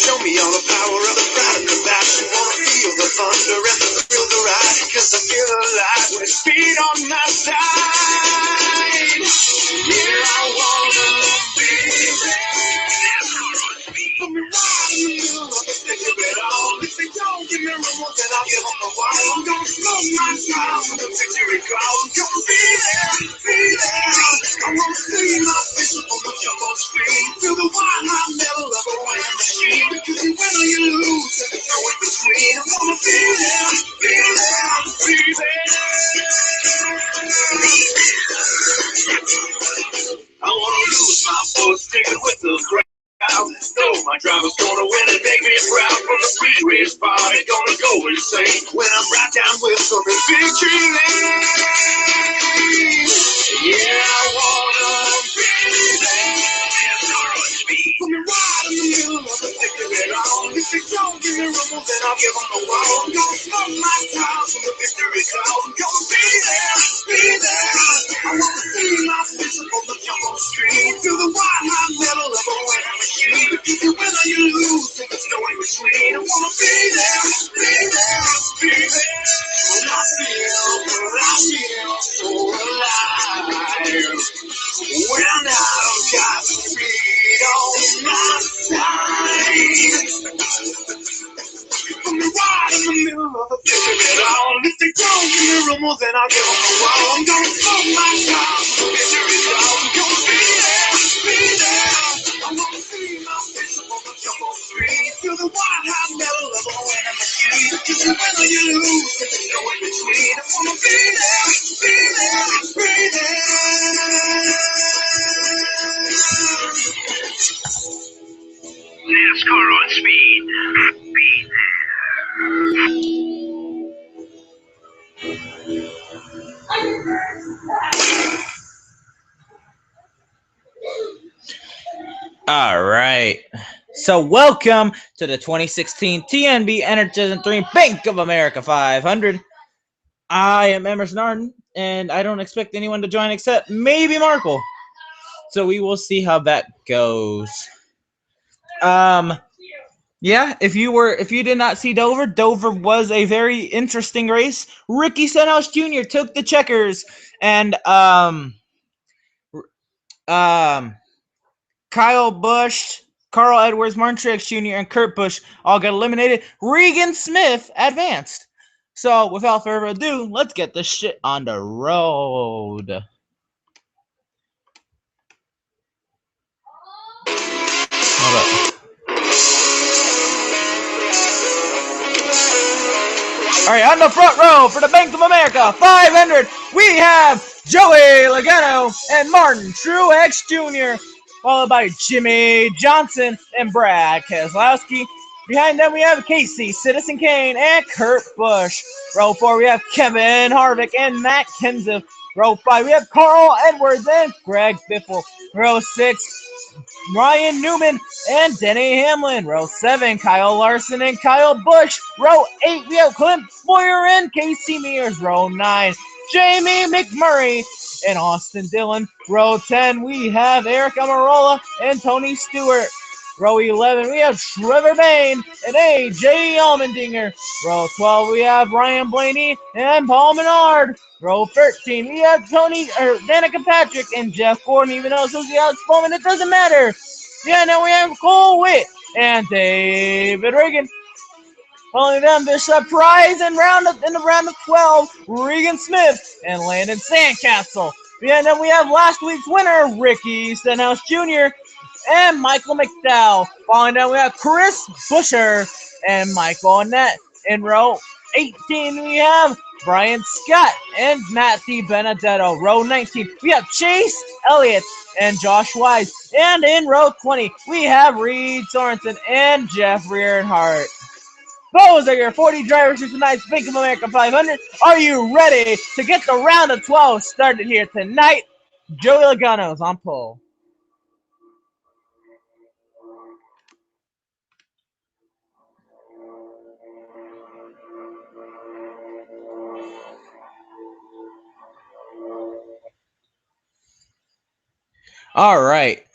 Show me all the power of the pride and the bash. You wanna feel the thunder and the thrill of the ride. Cause I feel alive with speed on my side. Yeah, I wanna be there. Put me right in the middle of the thick of it all. If they don't give me room, then I'll give them the wall. I'm gonna slow my child with a victory call. I'm gonna be there, be there. I wanna see my face on the jumbo screen. Feel the wild high level of a winning machine. Because you win or you lose, there's no in between. I wanna be there, be there, be there. I wanna lose my voice, sticking with the crowd. No, my driver's gonna win and make me proud. From the speedway spot, ain't gonna go insane when I'm right down with some victory lane. Yeah, I wanna be there. Put me right in the middle of the thick of it all. If they don't give me room, then I'll give them the wall. I'm gonna smoke my time from the victory cloud. I'm gonna be there, be there. I wanna see my face on the jumbo screen. Feel the wild high metal of a winning machine. Because you win or you lose, there's no in between. I wanna be there, be there, be there. When I feel so alive. When I've got speed on my side. Put me right in the middle of the thick of it all. If they don't give me room, then I'll give them the wall. I'm gonna smoke my car, victory call. I'm gonna be there, be there. I wanna see my face on the jumbo screen. Feel the wild high metal of a winning machine. Because you win or you lose, there's no in between. I wanna be there, be there, be there. NASCAR on speed. Be All right. So welcome to the 2016 TNB NR2003 Bank of America 500. I am Emerson Arden, and I don't expect anyone to join except maybe Markle. So we will see how that goes. Yeah, if you did not see Dover was a very interesting race. Ricky Stenhouse Jr. took the checkers, and Kyle Busch, Carl Edwards, Martin Truex Jr., and Kurt Busch all got eliminated. Regan Smith advanced. So without further ado, let's get this shit on the road. Hold up. All right, on the front row for the Bank of America 500, we have Joey Logano and Martin Truex Jr., followed by Jimmy Johnson and Brad Keselowski. Behind them, we have Casey, Citizen Kane, and Kurt Busch. Row 4, we have Kevin Harvick and Matt Kenseth. Row 5, we have Carl Edwards and Greg Biffle. Row 6, Ryan Newman and Denny Hamlin. Row 7, Kyle Larson and Kyle Busch. Row 8, we have Clint Boyer and Casey Mears. Row 9, Jamie McMurray and Austin Dillon. Row 10, we have Eric Almirola and Tony Stewart. Row 11, we have Trevor Bayne and AJ Allmendinger. Row 12, we have Ryan Blaney and Paul Menard. Row 13, we have Danica Patrick and Jeff Gordon, even though Susie Alex Bowman, it doesn't matter. Yeah, now we have Cole Witt and David Reagan. Following them, the surprise in the round of 12, Regan Smith and Landon Sandcastle. Yeah, then we have last week's winner, Ricky Stenhouse Jr. and Michael McDowell. Following them, we have Chris Buescher and Michael Annett. In row 18, we have Brian Scott and Matt DiBenedetto. Row 19, we have Chase Elliott and Josh Wise. And in row 20, we have Reed Sorensen and Jeffrey Earnhardt. Those are your 40 drivers for tonight's Bank of America 500. Are you ready to get the round of 12 started here tonight? Joey Logano is on pole. All right.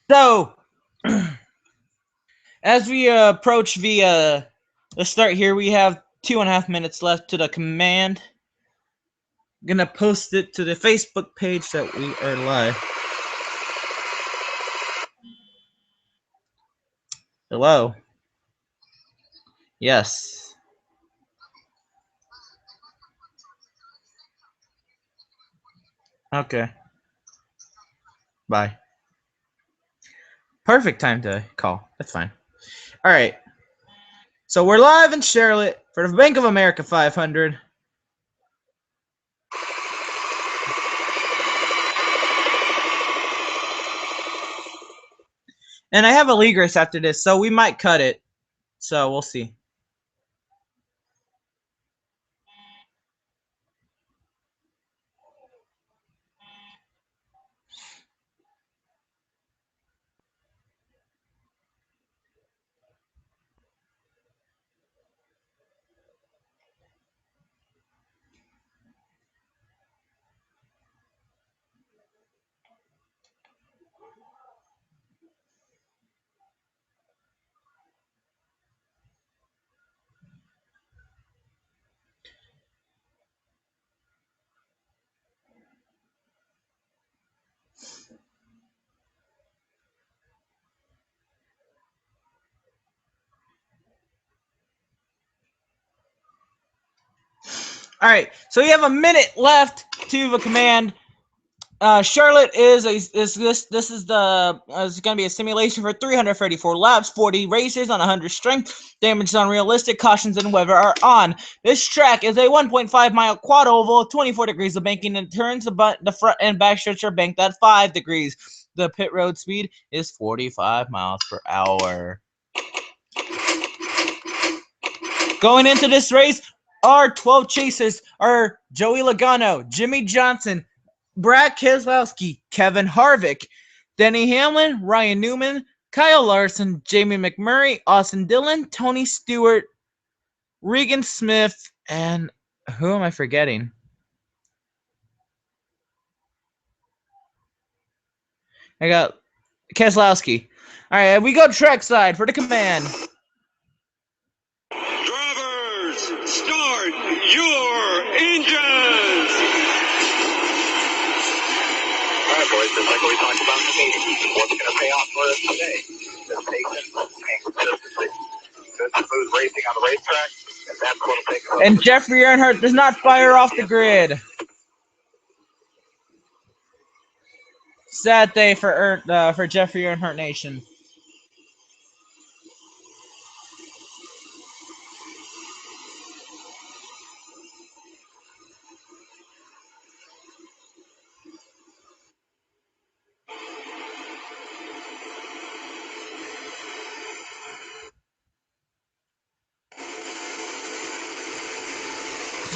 So, As we approach the start here, we have 2.5 minutes left to the command. I'm gonna post it to the Facebook page that we are live. Hello. Yes. Okay. Bye. Perfect time to call. That's fine. All right. So we're live in Charlotte for the Bank of America 500. And I have a league race after this, so we might cut it. So we'll see. All right, so we have a minute left to the command. Charlotte is going to be a simulation for 334 laps, 40 racers on 100 strength. Damage is unrealistic. Cautions and weather are on. This track is a 1.5 mile quad oval, 24 degrees of banking, and turns the front and back stretch are banked at 5 degrees. The pit road speed is 45 miles per hour. Going into this race, our 12 chasers are Joey Logano, Jimmy Johnson, Brad Keselowski, Kevin Harvick, Denny Hamlin, Ryan Newman, Kyle Larson, Jamie McMurray, Austin Dillon, Tony Stewart, Regan Smith, and who am I forgetting? I got Keselowski. All right, we go trackside for the command. Drivers, start your engines! All right, boys, just like we talked about in the meeting, what's going to pay off for us today? Just patience and consistency. Good smooth racing on the racetrack, and that's what will take us. And Jeffrey Earnhardt does not fire off the grid. Sad day for Jeffrey Earnhardt Nation.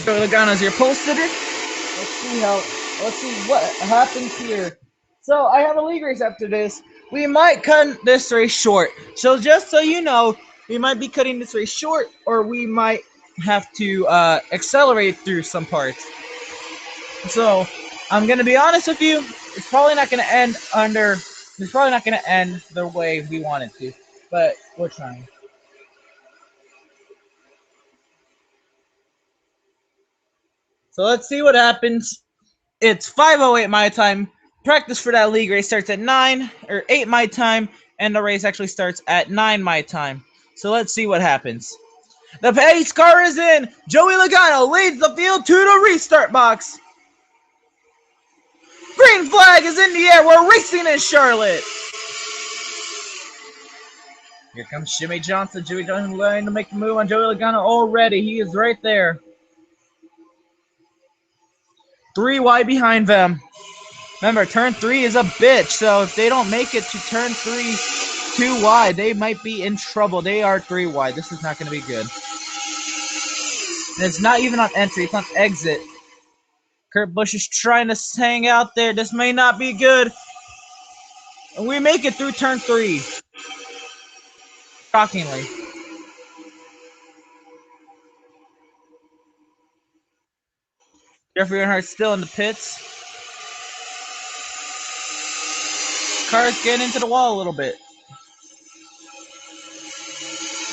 So Logano's your pole sitter. Let's see what happens here. So I have a league race after this. We might cut this race short. So just so you know, we might be cutting this race short, or we might have to accelerate through some parts. So I'm gonna be honest with you. It's probably not gonna end the way we want it to, but we're trying. So let's see what happens. It's 5:08 my time. Practice for that league race starts at 9 or 8 my time, and the race actually starts at 9 my time. So let's see what happens. The pace car is in. Joey Logano leads the field to the restart box. Green flag is in the air. We're racing in Charlotte. Here comes Jimmy Johnson. Jimmy Johnson going to make the move on Joey Logano already. He is right there. 3 wide behind them. Remember, turn 3 is a bitch, so if they don't make it to turn 3 2 wide, they might be in trouble. They are 3 wide. This is not going to be good. And it's not even on entry. It's on exit. Kurt Busch is trying to hang out there. This may not be good. And we make it through turn 3. Shockingly. Jeffrey Earnhardt's still in the pits. Car's getting into the wall a little bit.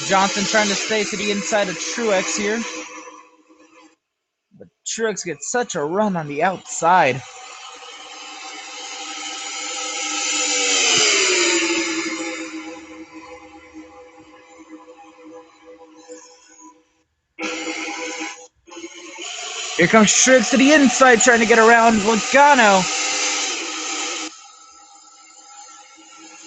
Johnson trying to stay to the inside of Truex here. But Truex gets such a run on the outside. Here comes Truex to the inside trying to get around Logano.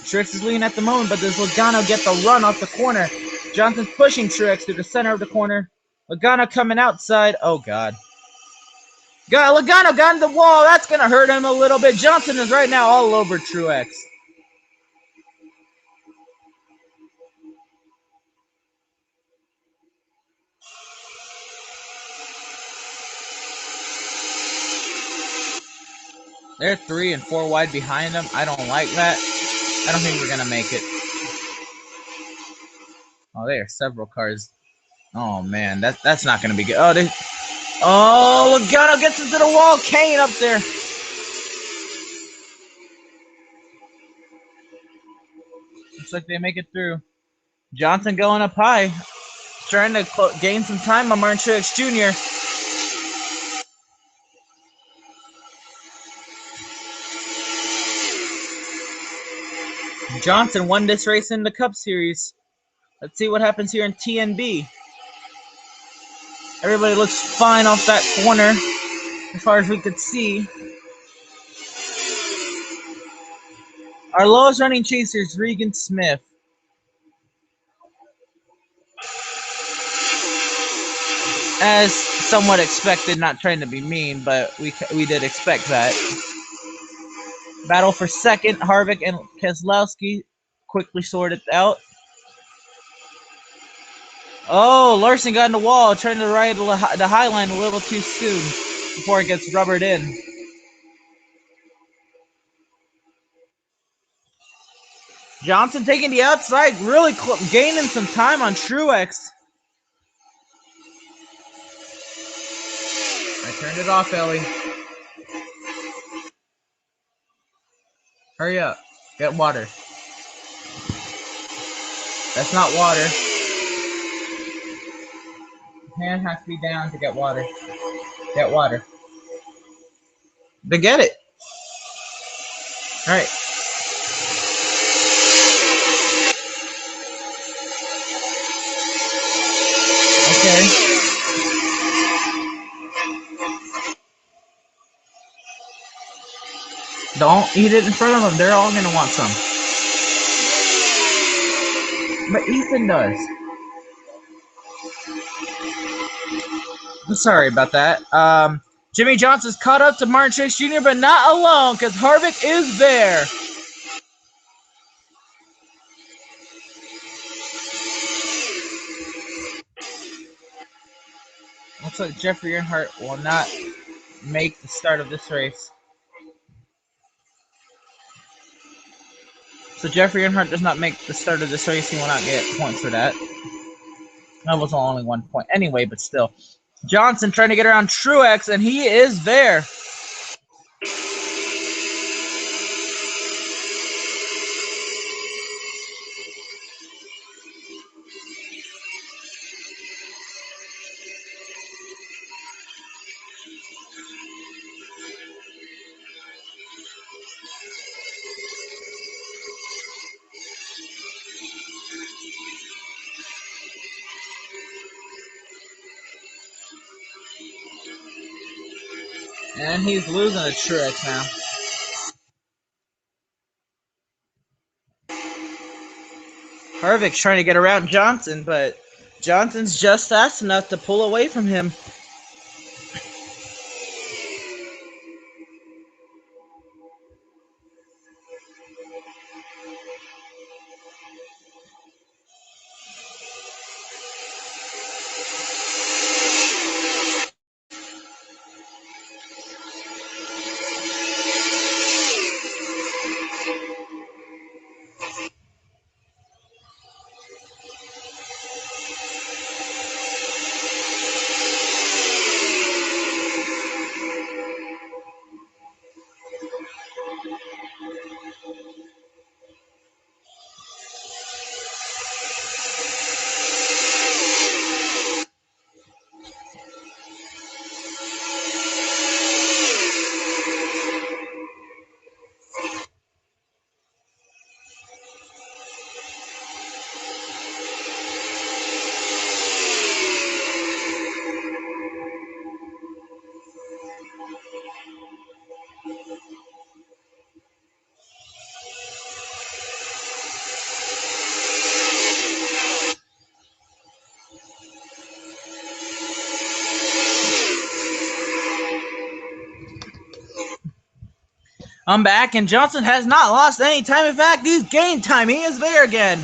Truex is leading at the moment, but does Logano get the run off the corner? Johnson's pushing Truex to the center of the corner. Logano coming outside. Oh, God. Logano got in the wall. That's going to hurt him a little bit. Johnson is right now all over Truex. They're 3 and 4 wide behind him. I don't like that. I don't think we're going to make it. Oh, there are several cars. Oh, man. That's not going to be good. Oh, Logano gets into the wall. Kane up there. Looks like they make it through. Johnson going up high. Trying to gain some time on Martin Truex Jr. Johnson won this race in the Cup Series. Let's see what happens here in TNB. Everybody looks fine off that corner as far as we could see. Our lowest running chaser is Regan Smith. As somewhat expected, not trying to be mean, but we did expect that. Battle for second, Harvick and Keselowski quickly sorted out. Oh, Larson got in the wall, trying to ride the high line a little too soon before it gets rubbered in. Johnson taking the outside, really gaining some time on Truex. I turned it off, Ellie. Hurry up. Get water. That's not water. Hand has to be down to get water. Get water. Then get it. All right. Okay. Don't eat it in front of them. They're all going to want some. But Ethan does. I'm sorry about that. Jimmy Johnson's caught up to Martin Truex Jr., but not alone because Harvick is there. Looks like Jeffrey Earnhardt will not make the start of this race. So Jeffrey Earnhardt does not make the start of this race. He will not get points for that. That was only 1 point anyway, but still. Johnson trying to get around Truex, and he is there. And he's losing to Truex now. Harvick's trying to get around Johnson, but Johnson's just fast enough to pull away from him. I'm back, and Johnson has not lost any time. In fact, he's gained time. He is there again.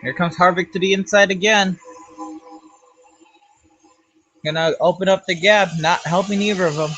Here comes Harvick to the inside again. Gonna open up the gap, not helping either of them.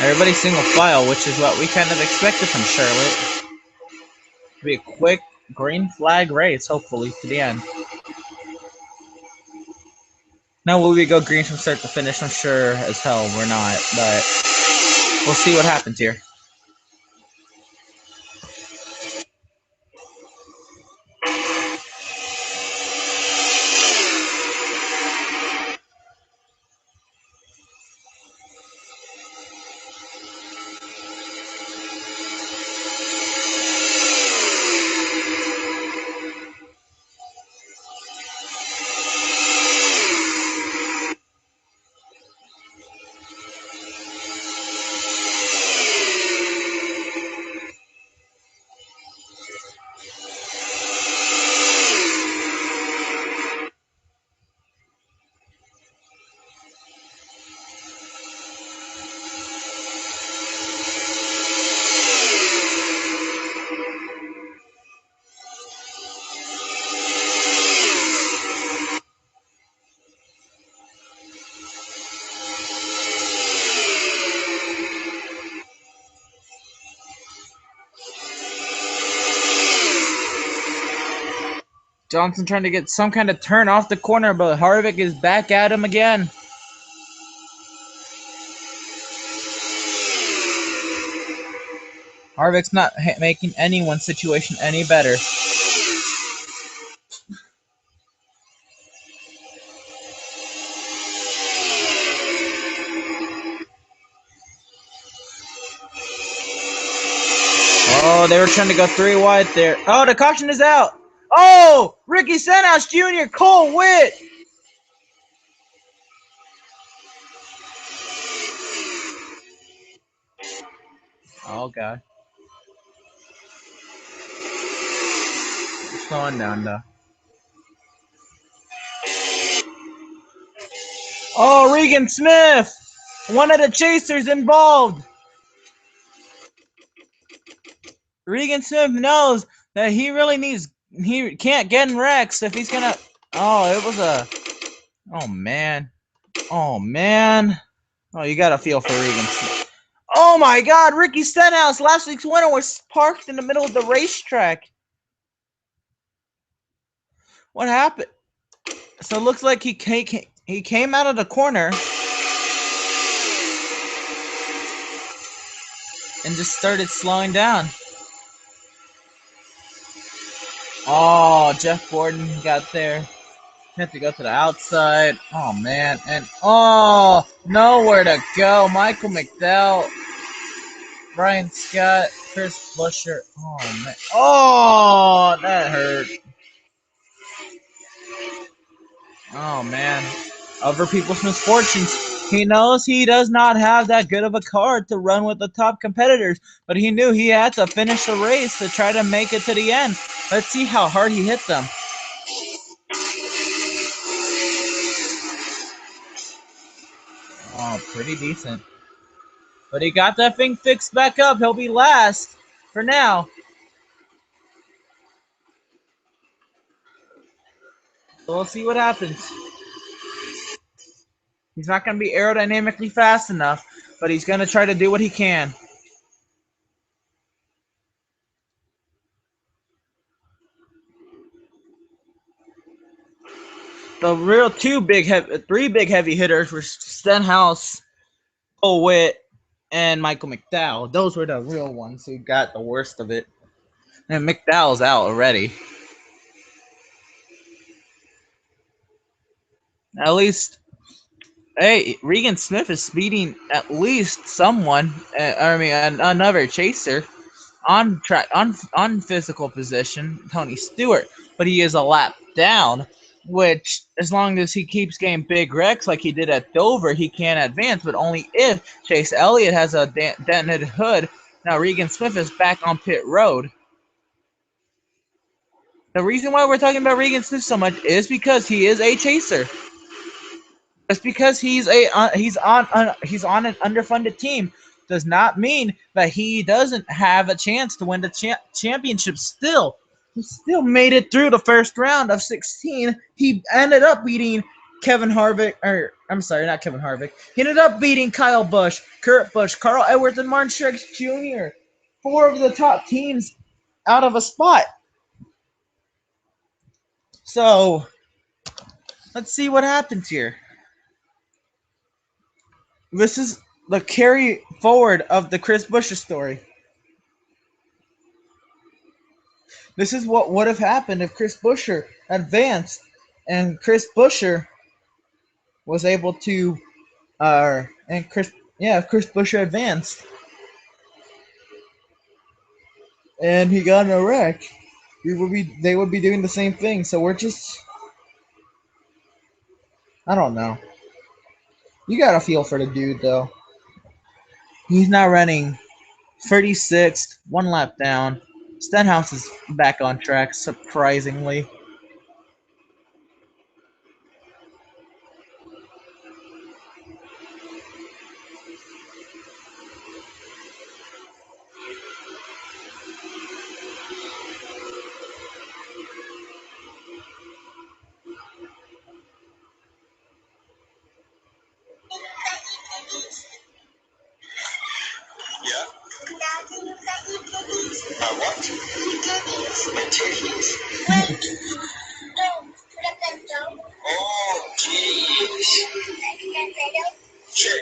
Everybody's single file, which is what we kind of expected from Charlotte. It'll be a quick green flag race, hopefully, to the end. Now, will we go green from start to finish? I'm sure as hell we're not, but we'll see what happens here. Johnson trying to get some kind of turn off the corner, but Harvick is back at him again. Harvick's not making anyone's situation any better. Oh, they were trying to go 3 wide there. Oh, the caution is out. Oh, Ricky Stenhouse Jr., Cole Witt. Oh, God. Slowing down, though. Oh, Regan Smith, one of the chasers involved. Regan Smith knows that he really needs, he can't get in wrecks if he's gonna, oh, it was a, oh, man. Oh, man. Oh, you gotta feel for Regan Smith. Oh, my God, Ricky Stenhouse, last week's winner, was parked in the middle of the racetrack. What happened? So it looks like he came out of the corner and just started slowing down. Oh, Jeff Gordon got there. Had to go to the outside. Oh, man. And, oh, nowhere to go. Michael McDowell, Brian Scott. Chris Buescher. Oh, man. Oh, that hurt. Oh, man. Other people's misfortunes. He knows he does not have that good of a card to run with the top competitors, but he knew he had to finish the race to try to make it to the end. Let's see how hard he hit them. Oh, pretty decent. But he got that thing fixed back up. He'll be last for now. So we'll see what happens. He's not going to be aerodynamically fast enough, but he's going to try to do what he can. The real three big heavy hitters were Stenhouse, Cole Witt, and Michael McDowell. Those were the real ones who got the worst of it. And McDowell's out already. At least, hey, Regan Smith is speeding at least someone. Another chaser on track on physical position, Tony Stewart, but he is a lap down. Which, as long as he keeps getting big wrecks like he did at Dover, he can advance, but only if Chase Elliott has a dented hood. Now Regan Smith is back on pit road. The reason why we're talking about Regan Smith so much is because he is a chaser. Just because he's on an underfunded team does not mean that he doesn't have a chance to win the championship. Still, he still made it through the first round of 16. He ended up beating Kevin Harvick, or I'm sorry, not Kevin Harvick. He ended up beating Kyle Busch, Kurt Busch, Carl Edwards, and Martin Truex Jr. 4 of the top teams out of a spot. So let's see what happens here. This is the carry forward of the Chris Buescher story. This is what would have happened if Chris Buescher advanced and Chris Buescher was able to if Chris Buescher advanced and he got in a wreck, they would be doing the same thing. So we're just, I don't know. You got to feel for the dude though. He's now running 36th, 1 lap down. Stenhouse is back on track, surprisingly. Yeah. My what? My titties. Oh, jeez. Sure.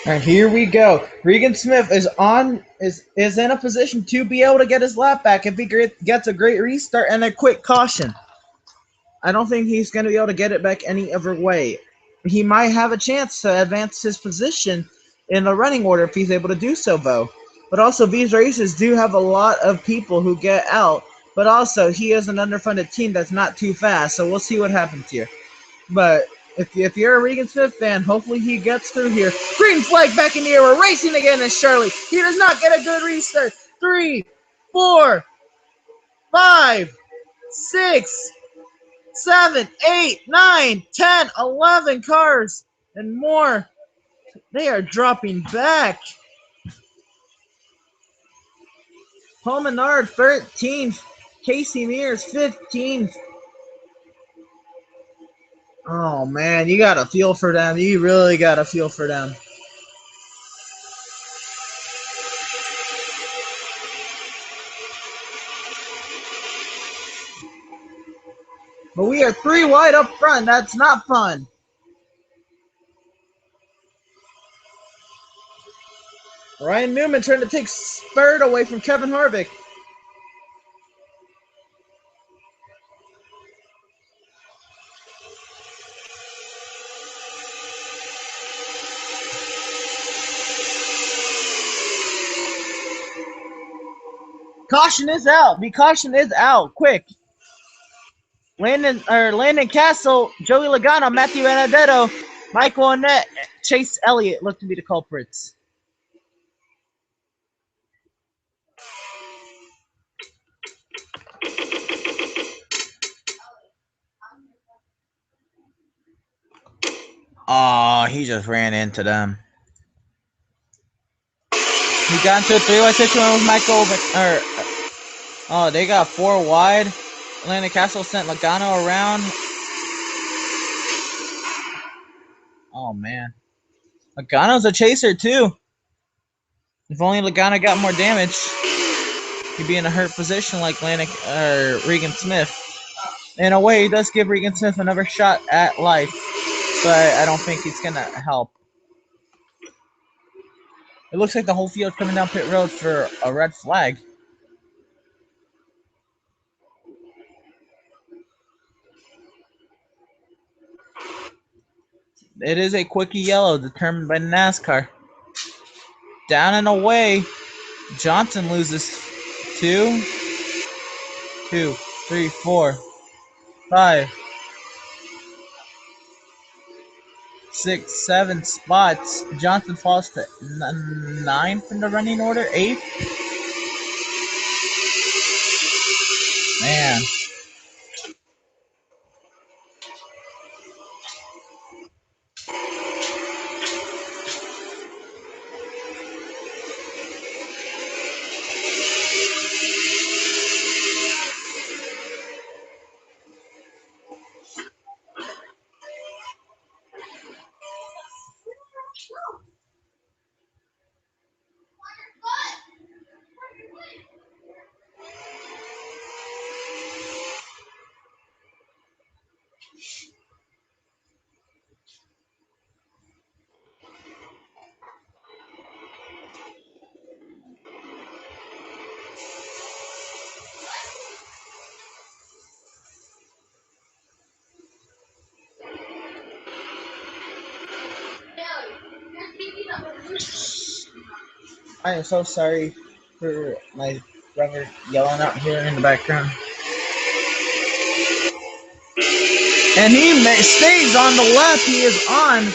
And here we go. Regan Smith is in a position to be able to get his lap back if he gets a great restart and a quick caution. I don't think he's going to be able to get it back any other way. He might have a chance to advance his position in the running order if he's able to do so, though. But also, these races do have a lot of people who get out. But also, he is an underfunded team that's not too fast, so we'll see what happens here. But if you're a Regan Smith fan, hopefully he gets through here. Green flag back in the air. We're racing again in Charlotte. He does not get a good restart. 3, 4, 5, 6, 7, 8, 9, 10, 11 cars and more. They are dropping back. Paul Menard 13th. Casey Mears 15th. Oh man, you gotta feel for them. You really gotta feel for them. But we are 3 wide up front. That's not fun. Ryan Newman trying to take Spurt away from Kevin Harvick. Caution is out. The caution is out. Quick. Landon Castle, Joey Logano, Matthew Benedetto, Michael Annett, Chase Elliott look to be the culprits. Oh, he just ran into them. He got into a 3-wide situation with Michael. Oh, they got 4 wide. Landon Castle sent Logano around. Oh man, Logano's a chaser too. If only Logano got more damage, he'd be in a hurt position like Regan Smith. In a way, he does give Regan Smith another shot at life, but I don't think he's gonna help. It looks like the whole field coming down pit road for a red flag. It is a quickie yellow determined by NASCAR. Down and away, Johnson loses 2, 3, 4, 5, 6, 7 spots. Johnson falls to 9th in the running order, 8th. Man. I am so sorry for my brother yelling out here in the background. And he stays on the left. He is on.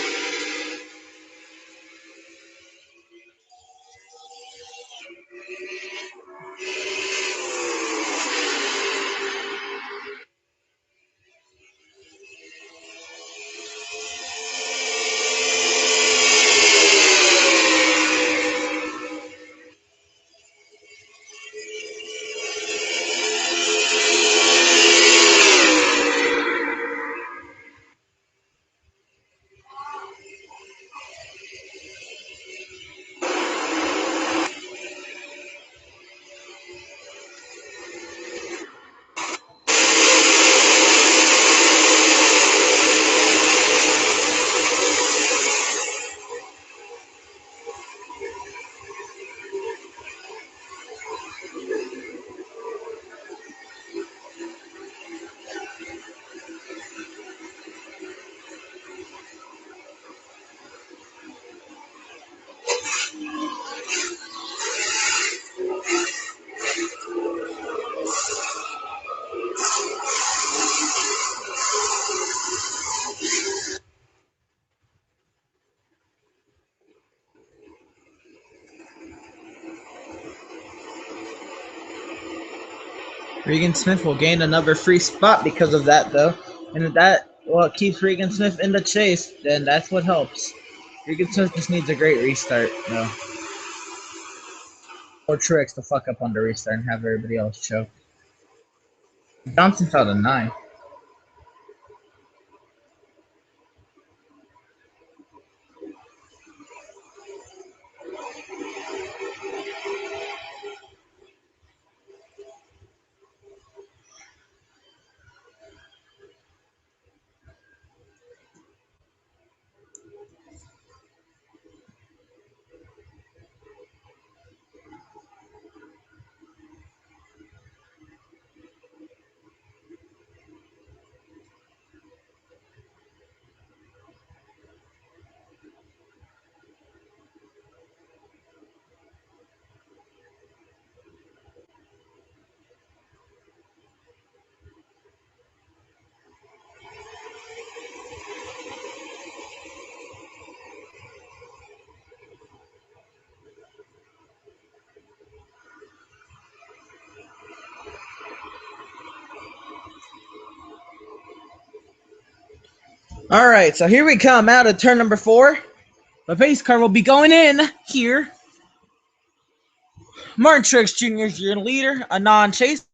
Regan Smith will gain another free spot because of that, though. And if that keeps Regan Smith in the chase, then that's what helps. Regan Smith just needs a great restart, though. Or Truex to fuck up on the restart and have everybody else choke. Johnson fell to 9. All right, so here we come out of turn number 4. The pace car will be going in here. Martin Truex Jr. is your leader, a non-chase.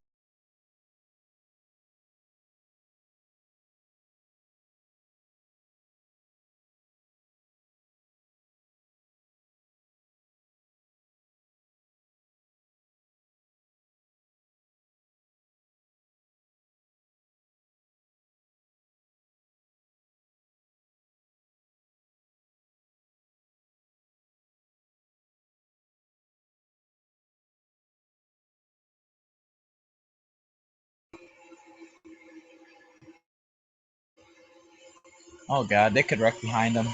Oh god, they could wreck behind them.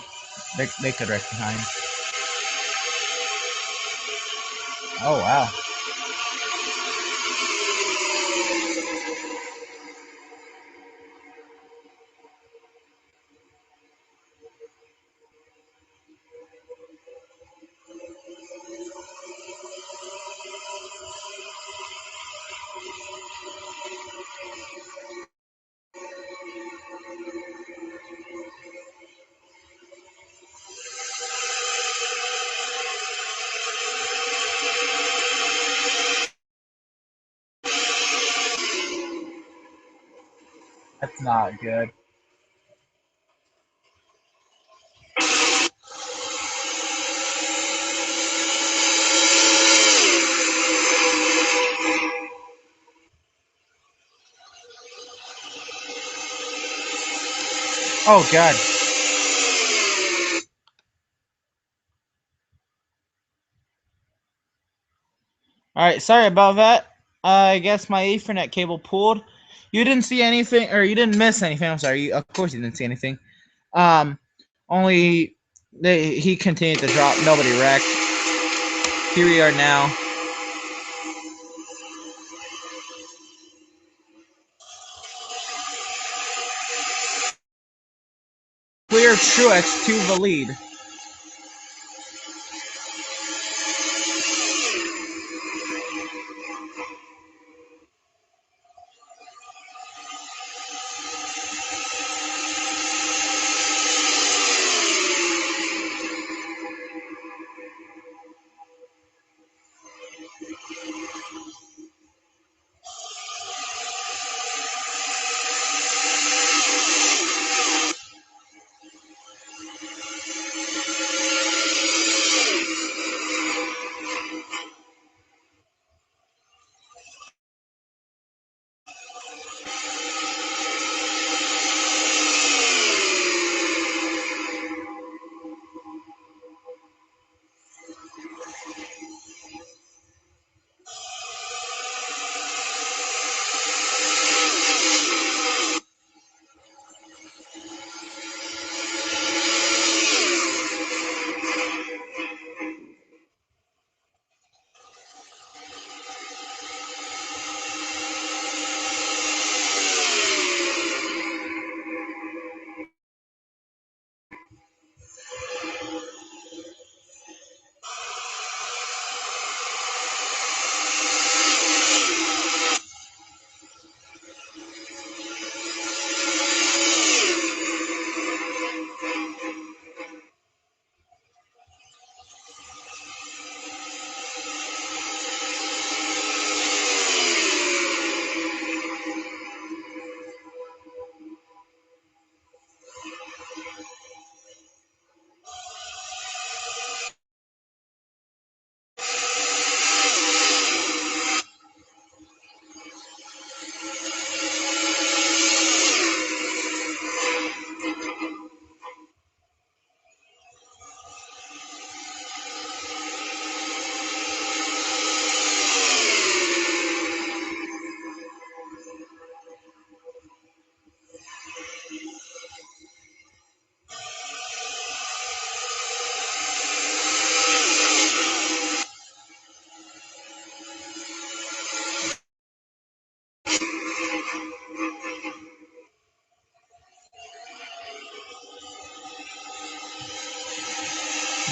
They could wreck behind. Oh wow. That's not good. Oh god. Alright, sorry about that. I guess my Ethernet cable pulled. You didn't see anything, or you didn't miss anything. I'm sorry. Of course you didn't see anything. Only he continued to drop. Nobody wrecked. Here we are now. Clear Truex to the lead.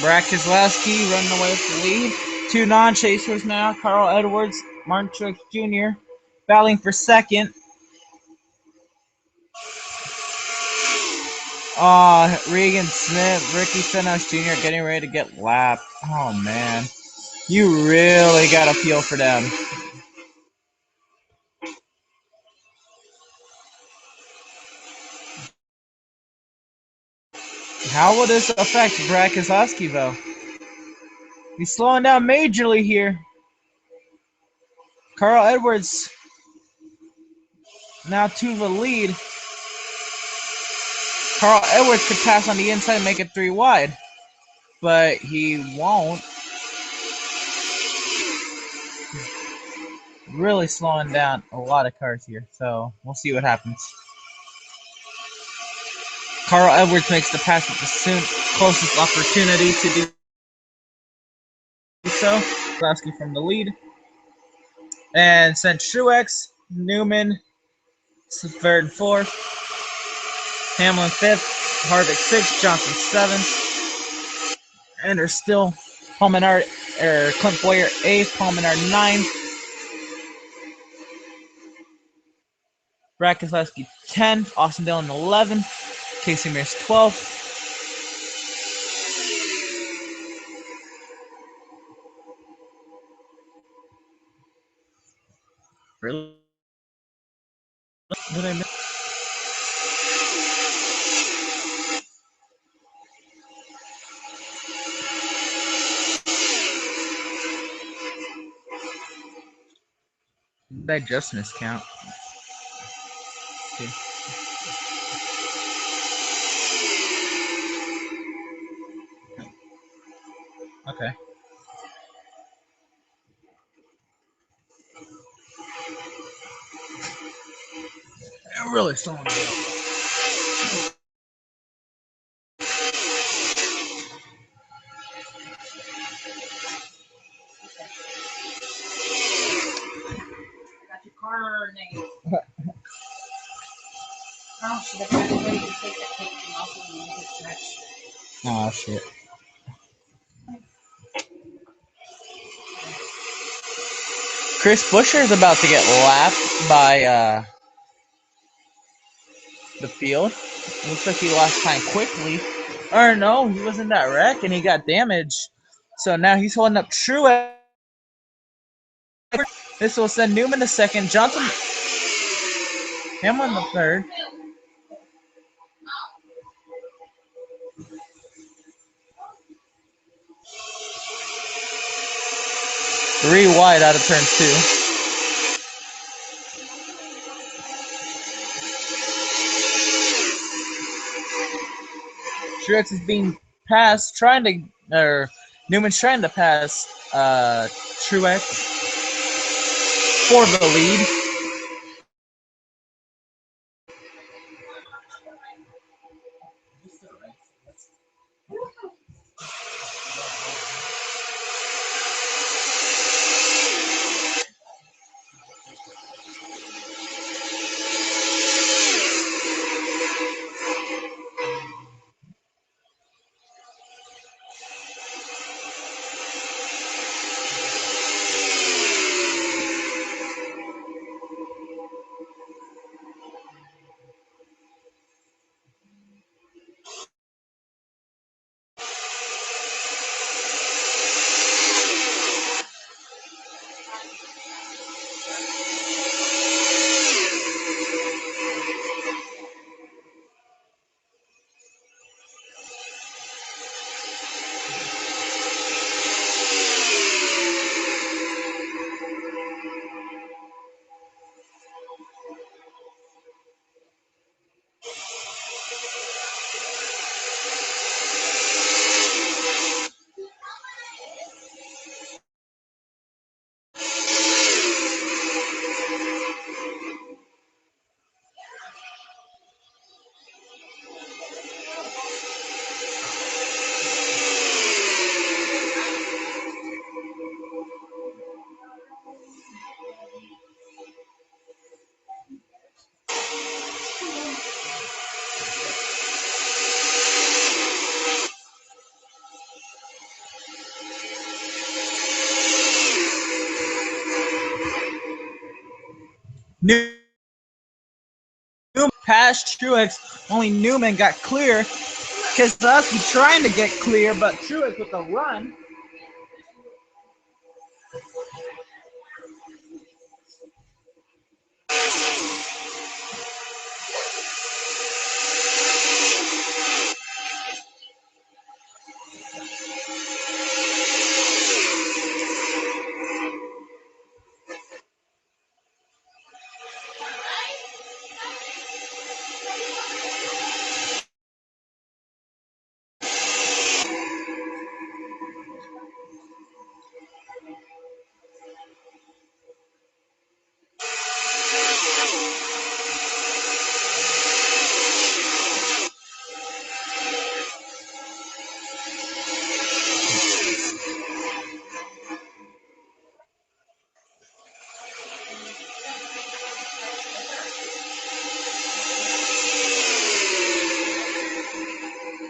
Brad Keselowski running away with the lead. Two non-chasers now. Carl Edwards, Martin Truex Jr. battling for second. Regan Smith, Ricky Stenhouse Jr. getting ready to get lapped. Oh man, you really gotta feel for them. How will this affect Brad Keselowski though? He's slowing down majorly here. Carl Edwards now to the lead. Carl Edwards could pass on the inside and make it 3 wide, but he won't. Really slowing down a lot of cars here, so we'll see what happens. Carl Edwards makes the pass at the closest opportunity to do so. Keselowski from the lead. And sent Truex, Newman, third and fourth. Hamlin fifth, Harvick sixth, Johnson seventh. And there's still Palmenard, Clint Boyer eighth, Palmenard ninth. Brad Keselowski 10th, Austin Dillon 11th, Casey Mears 12th. Really? Did I miss? Did I just miscount? Okay. Okay. I'm really slowing down. Got your car name. Oh, should have been ready to take that cake and also make it stretch. Oh shit. Chris Buescher is about to get lapped by the field. Looks like he lost time quickly. Or no, he was in that wreck and he got damaged. So now he's holding up Truex. This will send Newman to second, Johnson, Hamlin the third. Three wide out of turn 2. Truex is being passed, Newman's trying to pass Truex for the lead. Newman past Truex. Only Newman got clear. Keselowski trying to get clear, but Truex with a run.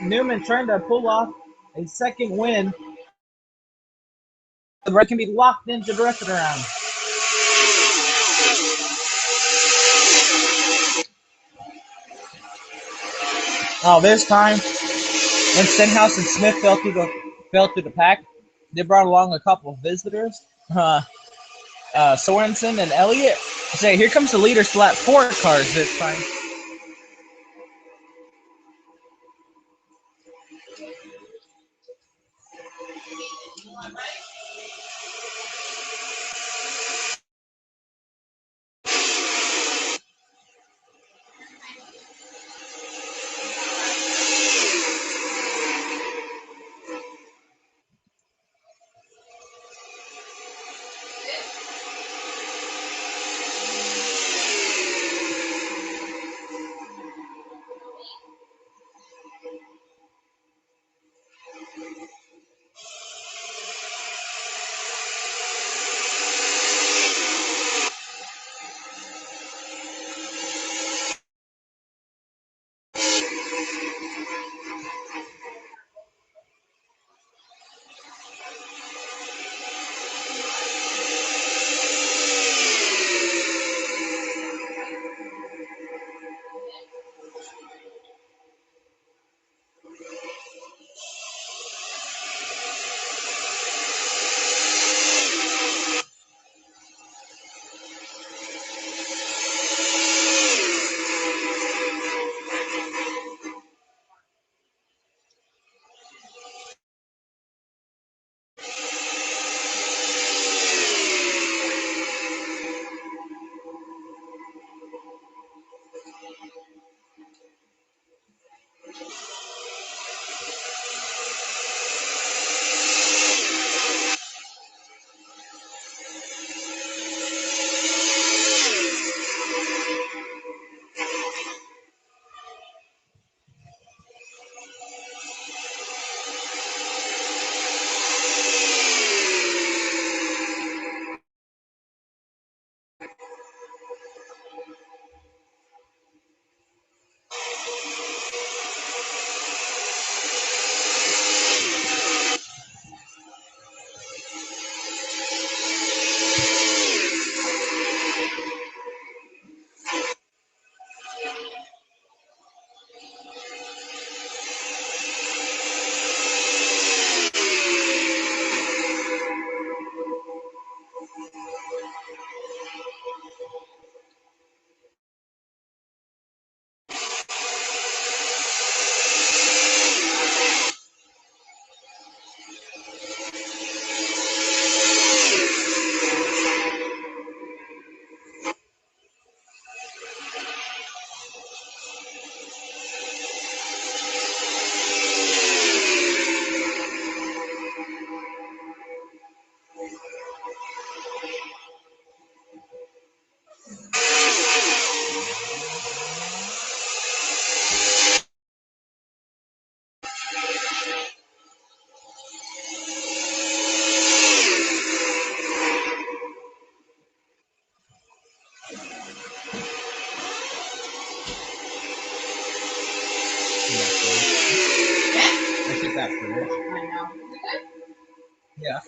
Newman trying to pull off a second win. The race can be locked into the rest of the round. Oh, this time when Stenhouse and Smith fell through the pack, they brought along a couple of visitors, Sorensen and Elliott. Say, here comes the leader slap 4 cars this time. Yeah.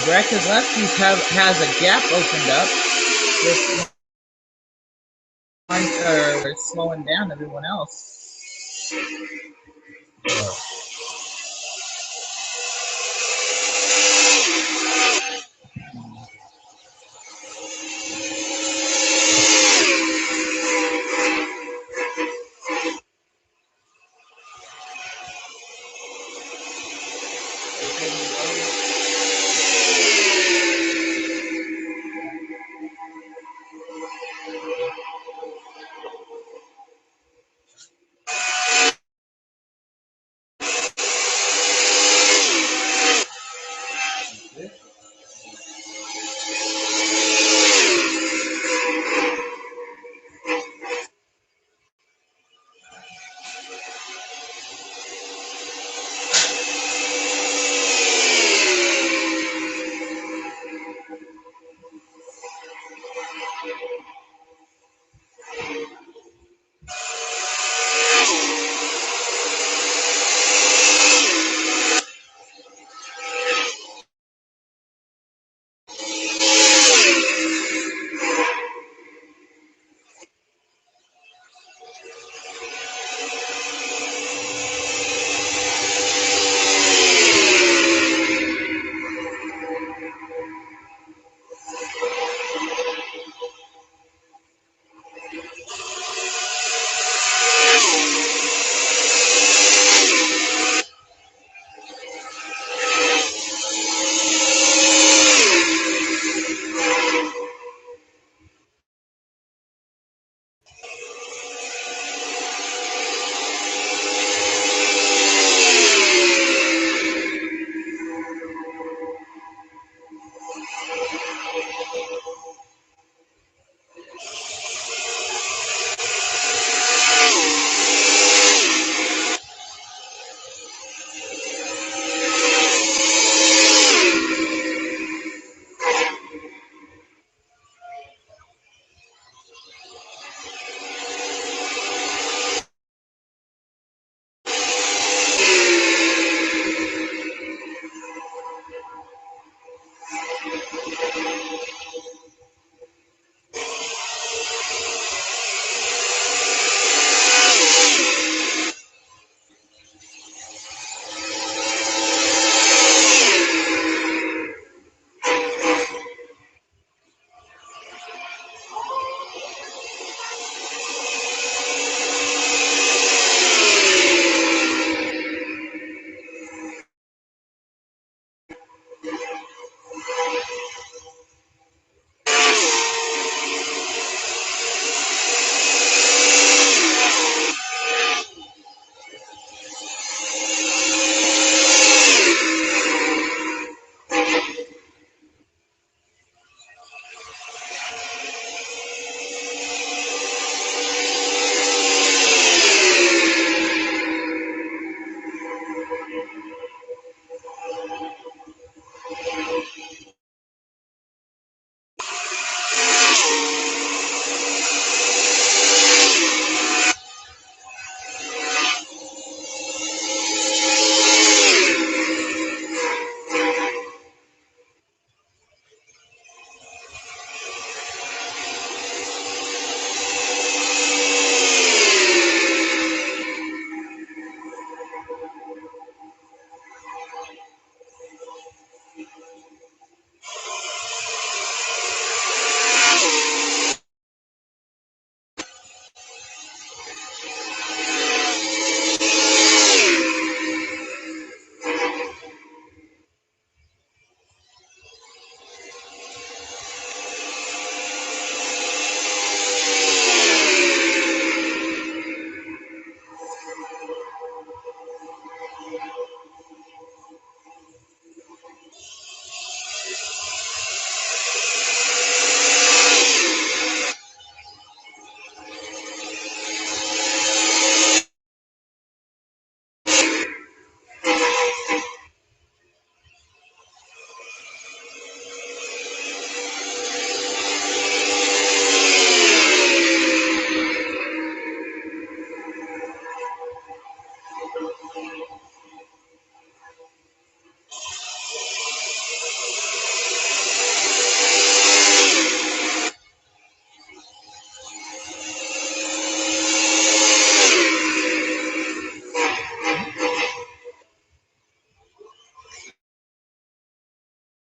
Breck's lefties has a gap opened up. We're slowing down everyone else.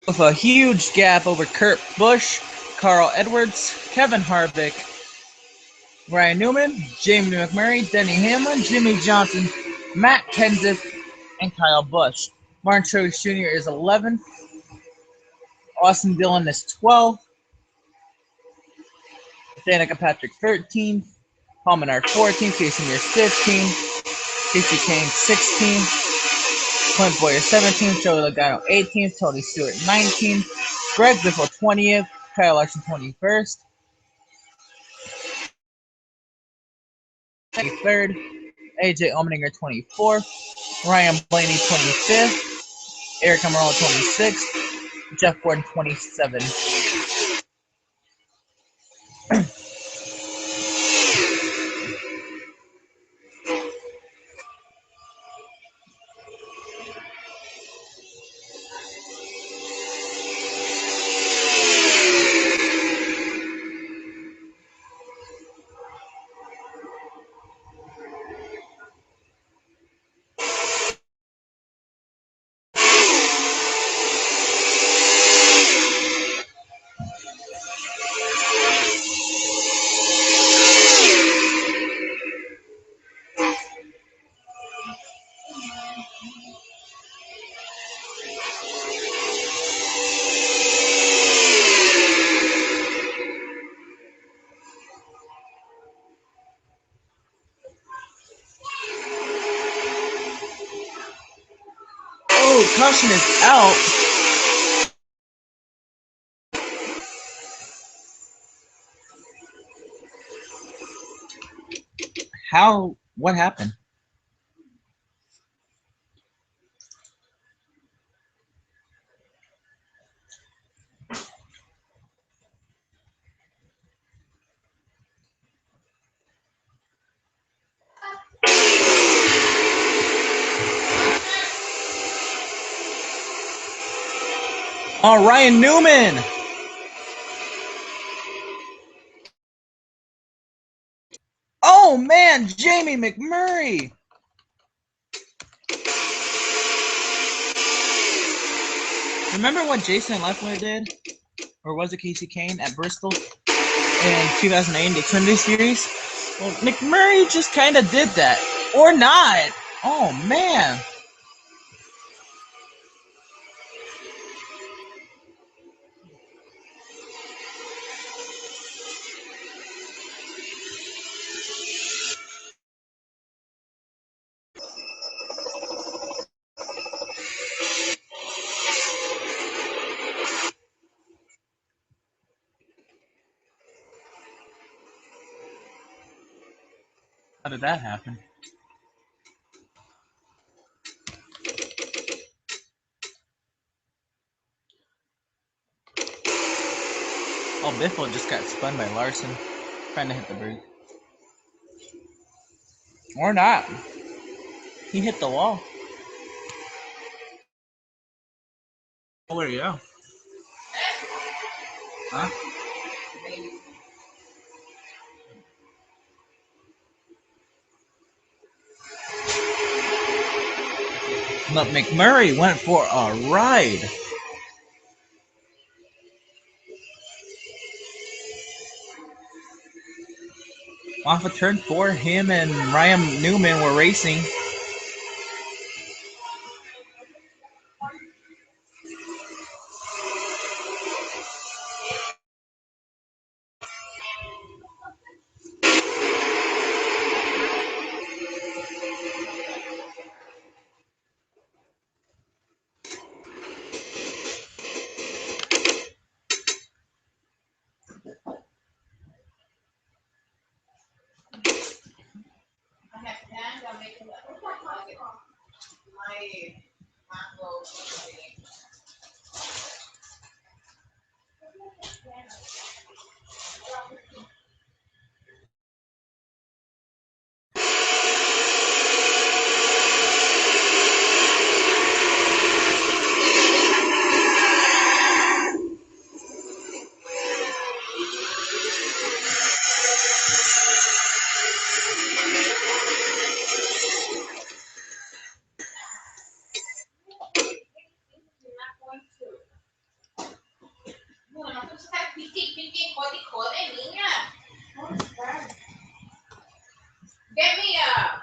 with a huge gap over Kurt Busch, Carl Edwards, Kevin Harvick, Ryan Newman, Jamie McMurray, Denny Hamlin, Jimmy Johnson, Matt Kenseth, and Kyle Busch. Martin Truex Jr. is 11th. Austin Dillon is 12th. Danica Patrick 13th. Paul Menard 14th. Casey Mears 15th. Casey Kane 16th. Clint Boyer 17th. Joey Logano 18th. Tony Stewart 19th. Greg Biffle 20th. Kyle Larson 21st. 23rd. AJ Allmendinger 24th. Ryan Blaney 25th. Eric Amarola 26th. Jeff Gordon 27th. Oh, caution is out. How? What happened? Oh, Ryan Newman. Oh man, Jamie McMurray. Remember what Jason Leffler did? Or was it Casey Kane at Bristol in 2008 in the Xfinity Series? Well, McMurray just kind of did that. Or not. Oh man. How did that happen? Oh, Biffle just got spun by Larson. Trying to hit the brake. Or not. He hit the wall. Oh, where you go? Huh? But McMurray went for a ride. Off of turn 4, him and Ryan Newman were racing. Get me a.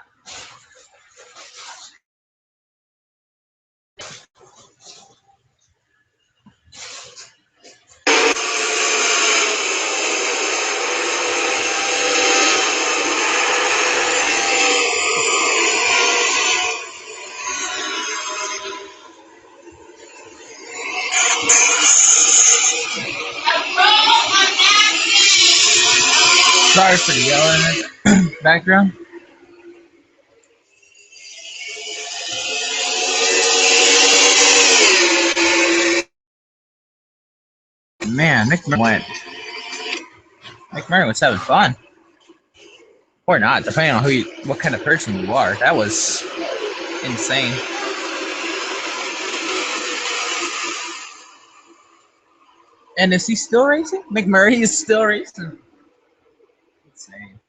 Sorry for the yelling in the background. Man, Nick Murray was having fun. Or not, depending on what kind of person you are. That was insane. And is he still racing? McMurray is still racing. Insane.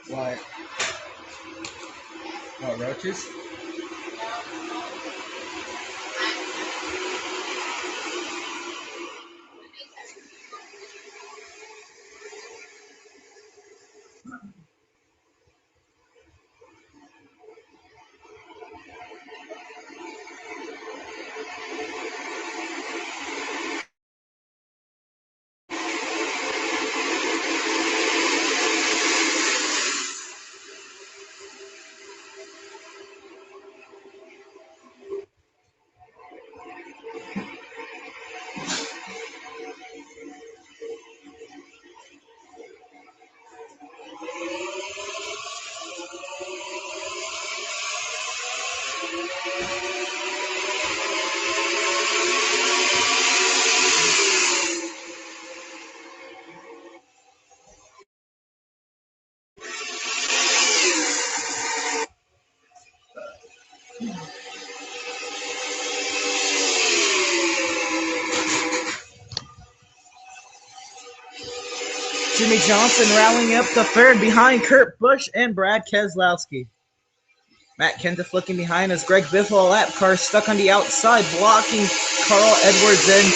What? What, roaches? Jimmy Johnson rallying up the third behind Kurt Busch and Brad Keselowski. Matt Kenseth looking behind as Greg Biffle, a lap car, stuck on the outside, blocking Carl Edwards and,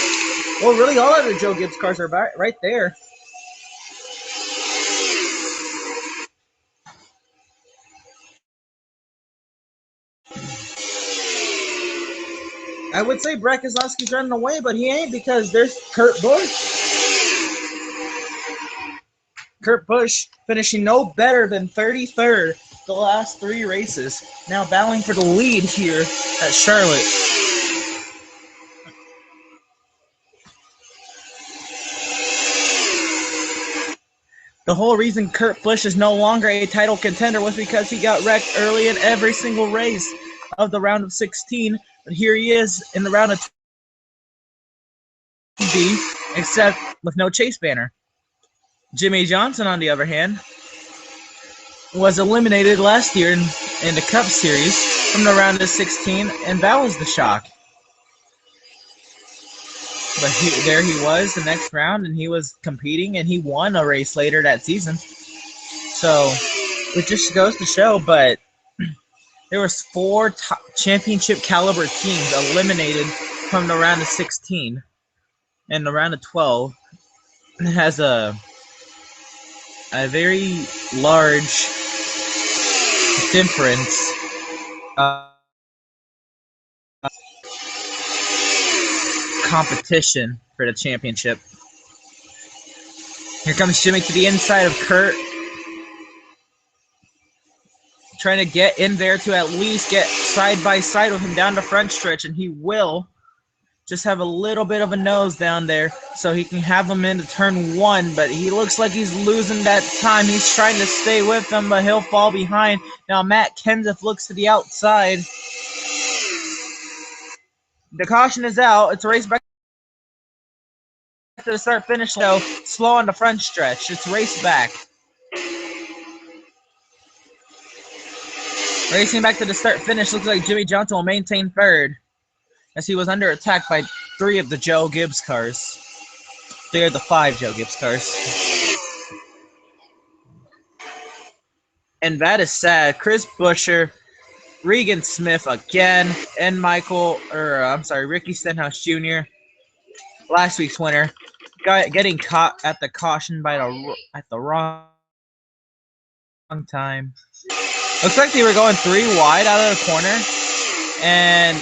well, really all other Joe Gibbs cars are right there. I would say Brad Keselowski's running away, but he ain't because there's Kurt Busch. Kurt Busch finishing no better than 33rd the last three races. Now battling for the lead here at Charlotte. The whole reason Kurt Busch is no longer a title contender was because he got wrecked early in every single race of the round of 16. But here he is in the round of 2B, except with no chase banner. Jimmy Johnson, on the other hand, was eliminated last year in the Cup Series from the round of 16, and that was the shock. But there he was the next round, and he was competing, and he won a race later that season. So it just goes to show, but there was 4 championship caliber teams eliminated from the round of 16, and the round of 12 has a very large difference competition for the championship. Here comes Jimmy to the inside of Kurt, trying to get in there to at least get side by side with him down the front stretch, and he will just have a little bit of a nose down there so he can have him into turn 1, but he looks like he's losing that time. He's trying to stay with him, but he'll fall behind. Now Matt Kenseth looks to the outside. The caution is out. It's a race back to the start-finish, so slow on the front stretch. It's race back. Racing back to the start finish, looks like Jimmy Johnson will maintain third as he was under attack by 3 of the Joe Gibbs cars. 3 of the 5 Joe Gibbs cars. And that is sad. Chris Buescher, Regan Smith again, and Ricky Stenhouse Jr., last week's winner, getting caught at the caution by at the wrong time. Looks like they were going 3 wide out of the corner, and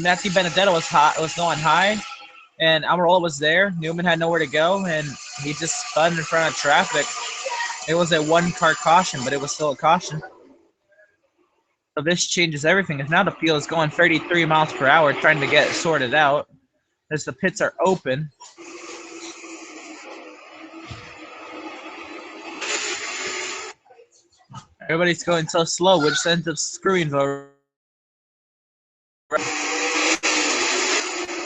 Matthew Benedetto was going high, and Almirola was there. Newman had nowhere to go, and he just spun in front of traffic. It was a 1-car caution, but it was still a caution. So this changes everything, because now the field is going 33 miles per hour, trying to get it sorted out as the pits are open. Everybody's going so slow, which ends up screwing the.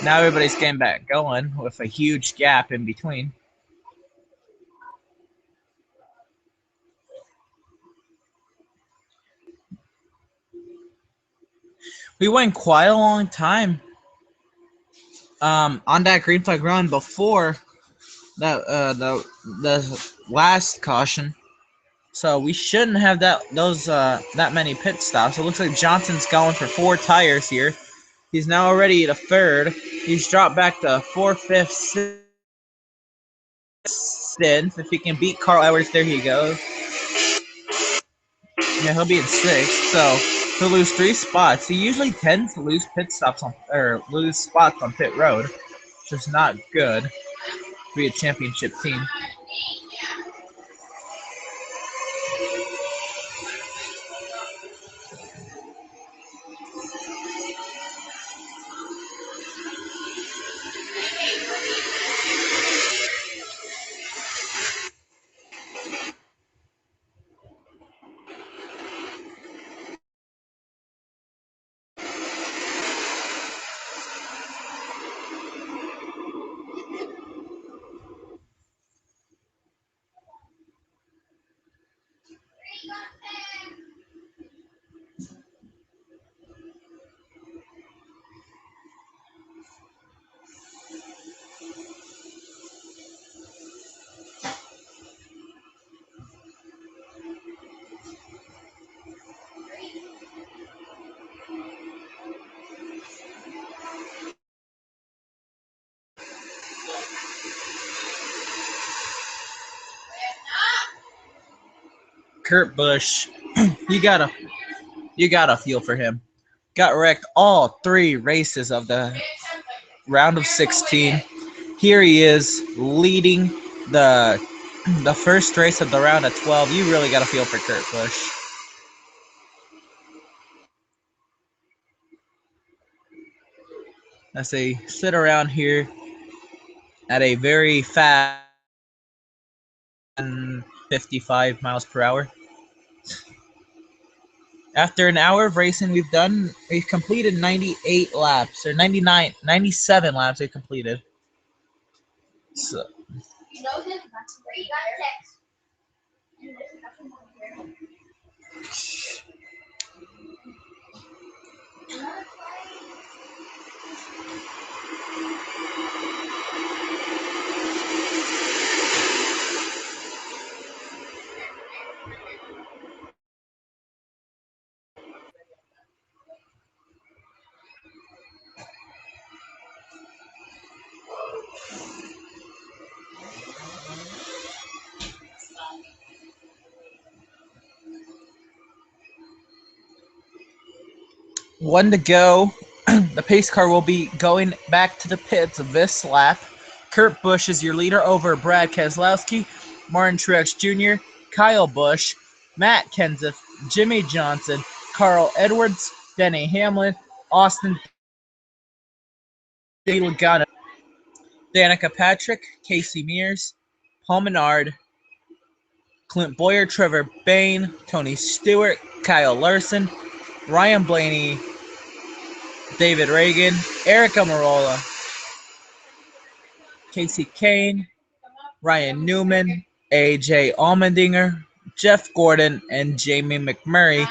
Now everybody's getting back going with a huge gap in between. We went quite a long time on that green flag run before the last caution. So we shouldn't have that many pit stops. It looks like Johnson's going for 4 tires here. He's now already at a third. He's dropped back to 4th, 5th, 6th. If he can beat Carl Edwards, there he goes. Yeah, he'll be in 6th. So he'll lose 3 spots. He usually tends to lose spots on pit road, which is not good to be a championship team. Kurt Busch, you gotta feel for him. Got wrecked all 3 races of the round of 16. Here he is leading the first race of the round of 12. You really gotta feel for Kurt Busch. As they sit around here at a very fast 55 miles per hour. After an hour of racing we've completed 98 laps, or 97 laps we've completed. So. One to go. The pace car will be going back to the pits of this lap. Kurt Busch is your leader over Brad Keselowski, Martin Truex Jr., Kyle Busch, Matt Kenseth, Jimmy Johnson, Carl Edwards, Denny Hamlin, Austin Logano, Danica Patrick, Casey Mears, Paul Menard, Clint Boyer, Trevor Bayne, Tony Stewart, Kyle Larson, Ryan Blaney, David Reagan, Eric Almirola, Casey Kane, Ryan Newman, AJ Allmendinger, Jeff Gordon and Jamie McMurray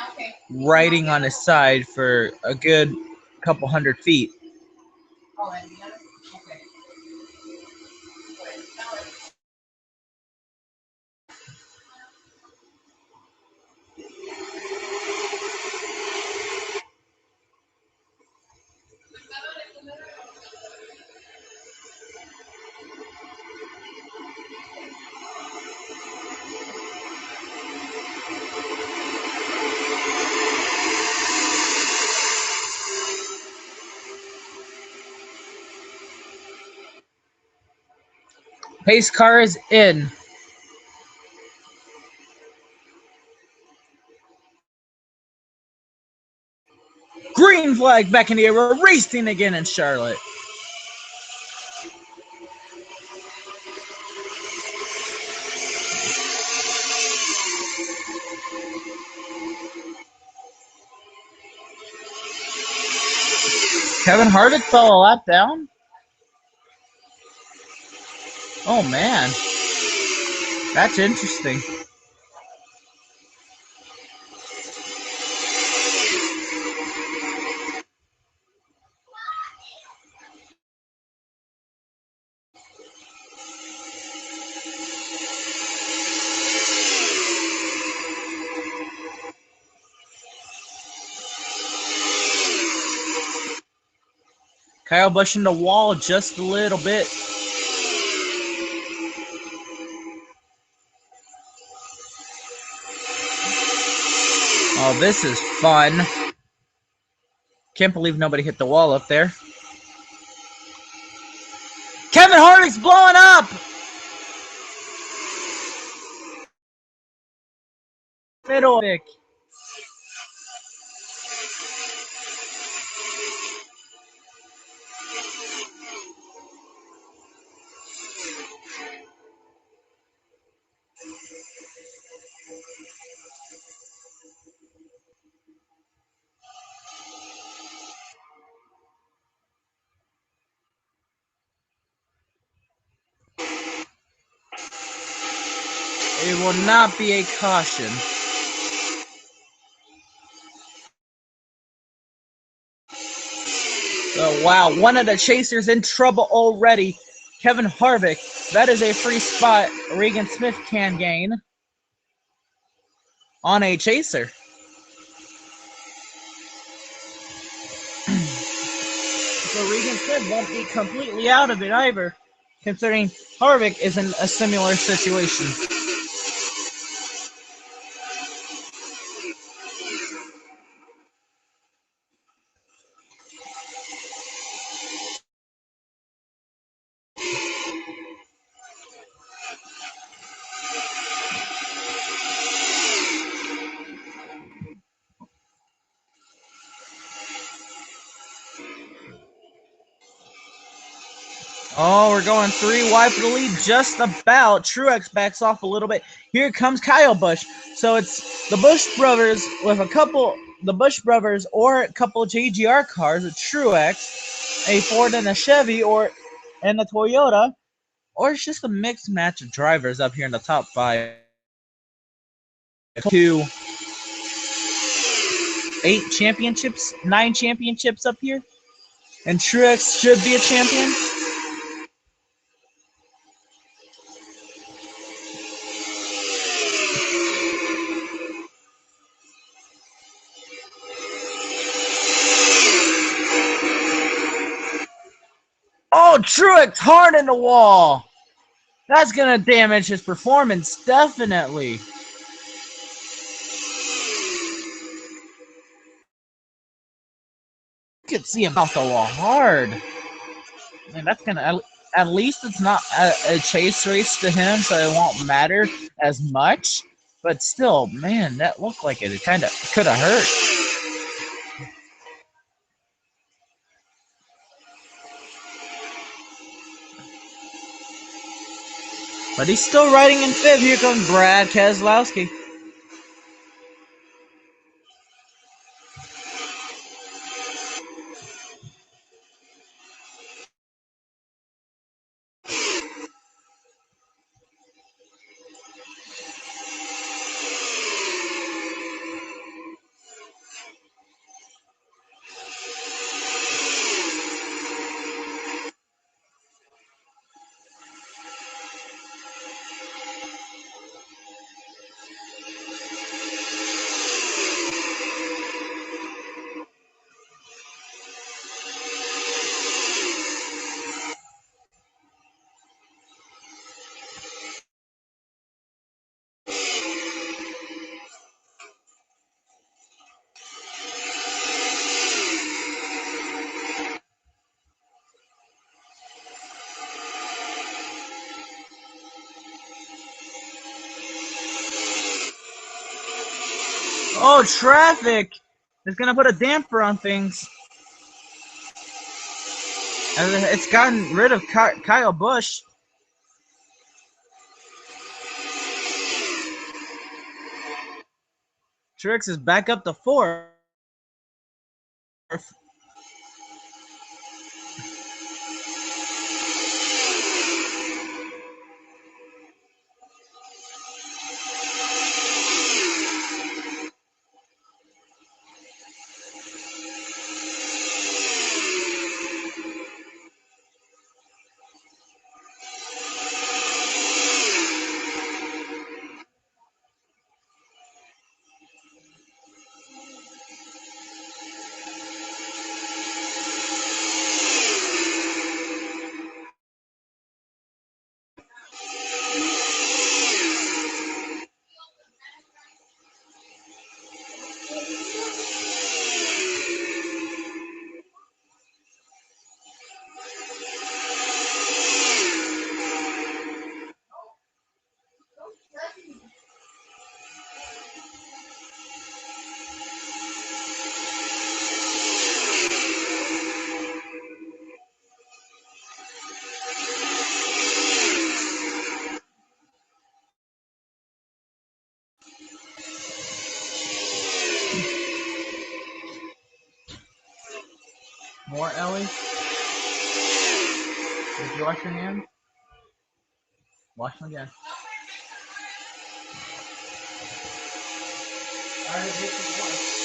riding on his side for a good couple hundred feet. Pace car is in. Green flag back in the air. We're racing again in Charlotte. Kevin Harvick fell a lap down. Oh man, that's interesting. Kyle Busch in the wall just a little bit. Oh, this is fun. Can't believe nobody hit the wall up there. Kevin Harvick's blowing up! Middle pick. It will not be a caution. Oh, wow, one of the chasers in trouble already. Kevin Harvick. That is a free spot Regan Smith can gain on a chaser. So Regan Smith won't be completely out of it either, considering Harvick is in a similar situation. Oh, we're going 3 wide for the lead, just about. Truex backs off a little bit. Here comes Kyle Busch. So it's the Busch brothers with the Busch brothers or a couple JGR cars, a Truex, a Ford and a Chevy, and a Toyota, or it's just a mixed match of drivers up here in the top 5. 2, 8 championships, 9 championships up here, and Truex should be a champion. Oh, Truex hard in the wall. That's going to damage his performance, definitely. You could see him off the wall hard. Man, that's going to, at least it's not a chase race to him, so it won't matter as much. But still, man, that looked like it kind of could have hurt. But he's still riding in fifth. Here comes Brad Keselowski. Oh, traffic is gonna put a damper on things. And it's gotten rid of Kyle Busch. Truex is back up to fourth. More Ellie. Did you wash your hands? Wash them again. Alright, this is one.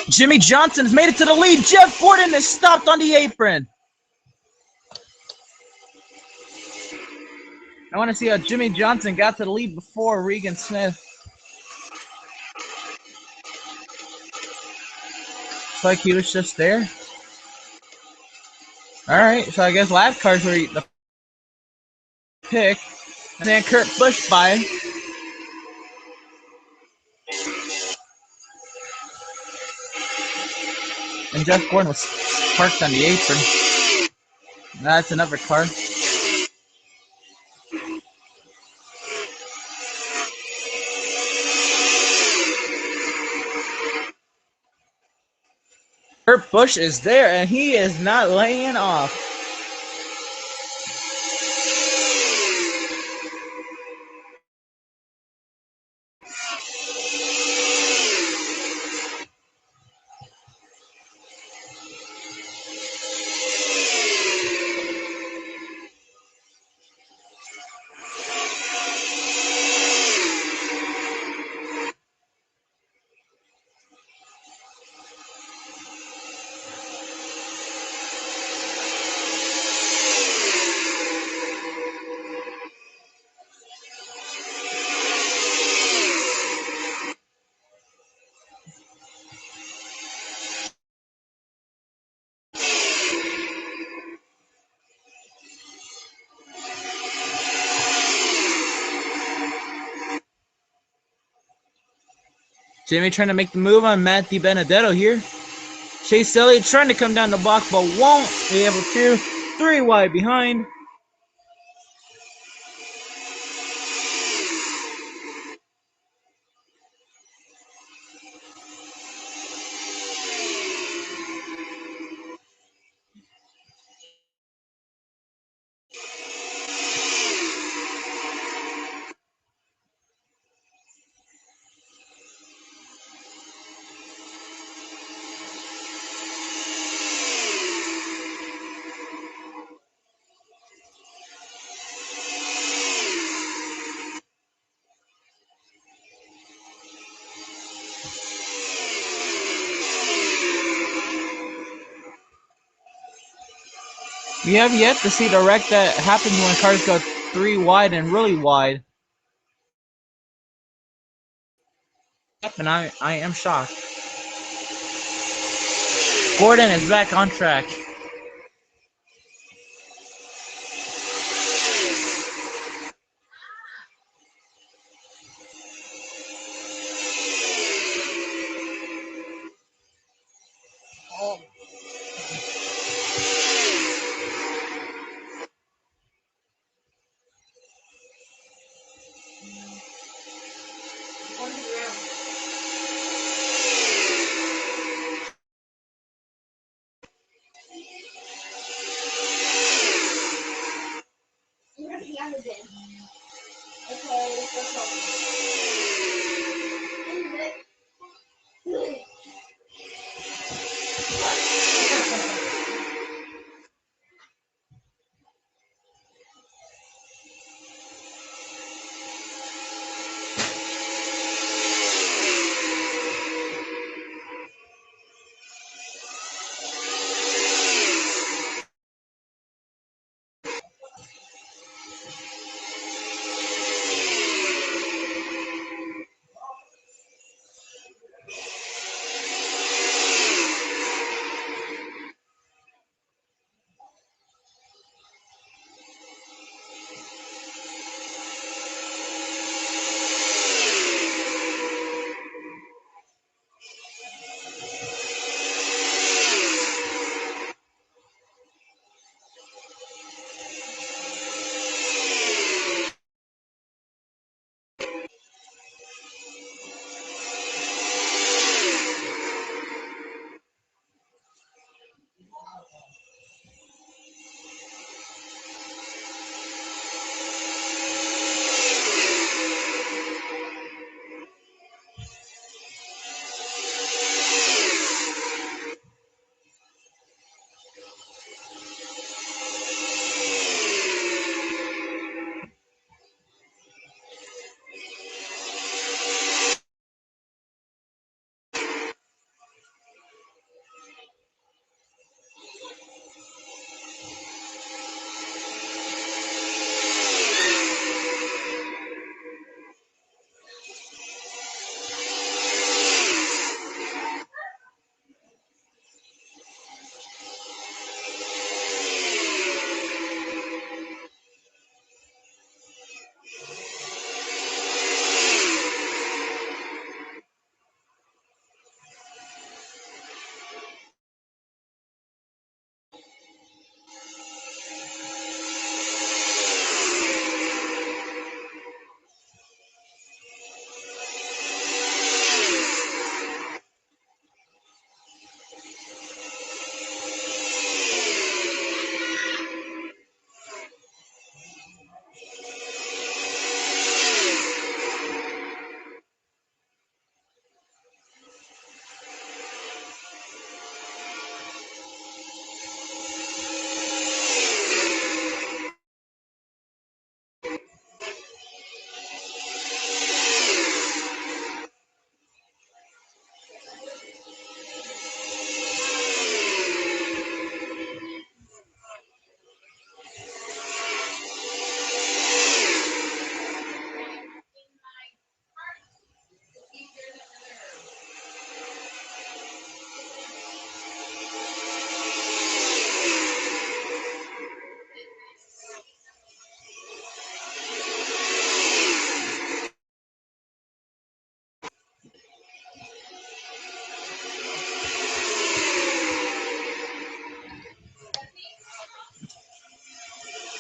Jimmy Johnson has made it to the lead. Jeff Gordon is stopped on the apron. I want to see how Jimmy Johnson got to the lead before Regan Smith. Looks like he was just there. Alright, so I guess lap cars were the pick. And then Kurt Busch by. And Jeff Gordon was parked on the apron. That's another car. Kurt Busch is there, and he is not laying off. Jimmy trying to make the move on Matt DiBenedetto here. Chase Elliott trying to come down the block, but won't be able to. 3 wide behind. We have yet to see the wreck that happens when cars go 3 wide and really wide. And I am shocked. Gordon is back on track.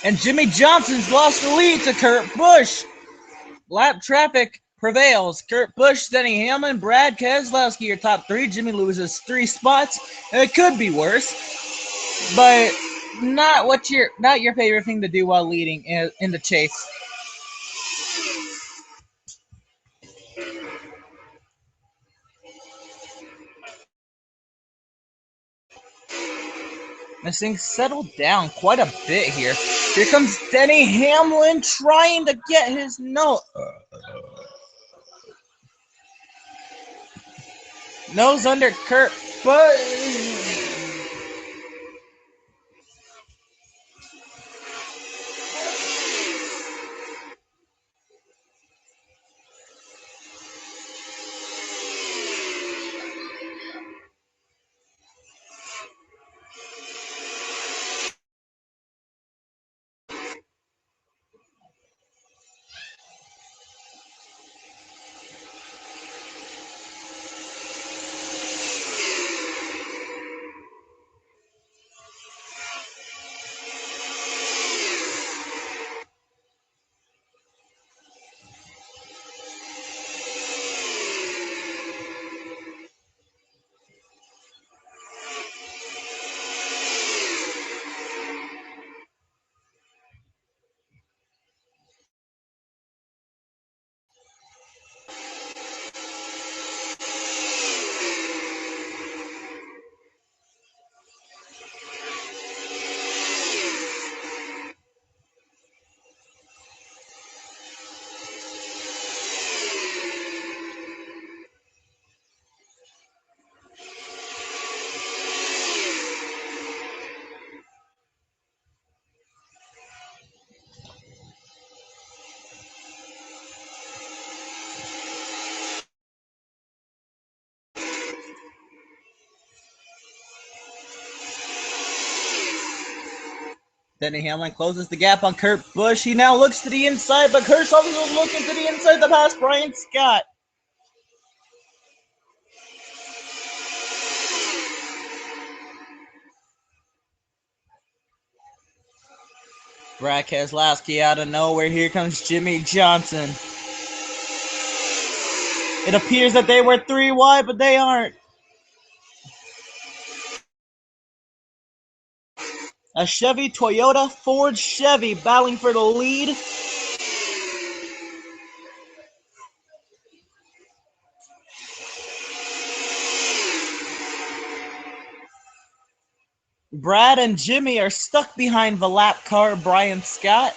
And Jimmy Johnson's lost the lead to Kurt Busch. Lap traffic prevails. Kurt Busch, Denny Hamlin, Brad Keselowski are top three. Jimmy loses 3 spots. It could be worse, but not your favorite thing to do while leading in the chase. This thing settled down quite a bit here. Here comes Denny Hamlin trying to get his nose under Kurt Busch. Denny Hamlin closes the gap on Kurt Busch. He now looks to the inside, but Kurt's also looking to the inside to pass Brian Scott. Brad Keselowski out of nowhere. Here comes Jimmy Johnson. It appears that they were 3 wide, but they aren't. A Chevy, Toyota, Ford, Chevy battling for the lead. Brad and Jimmy are stuck behind the lap car, Brian Scott.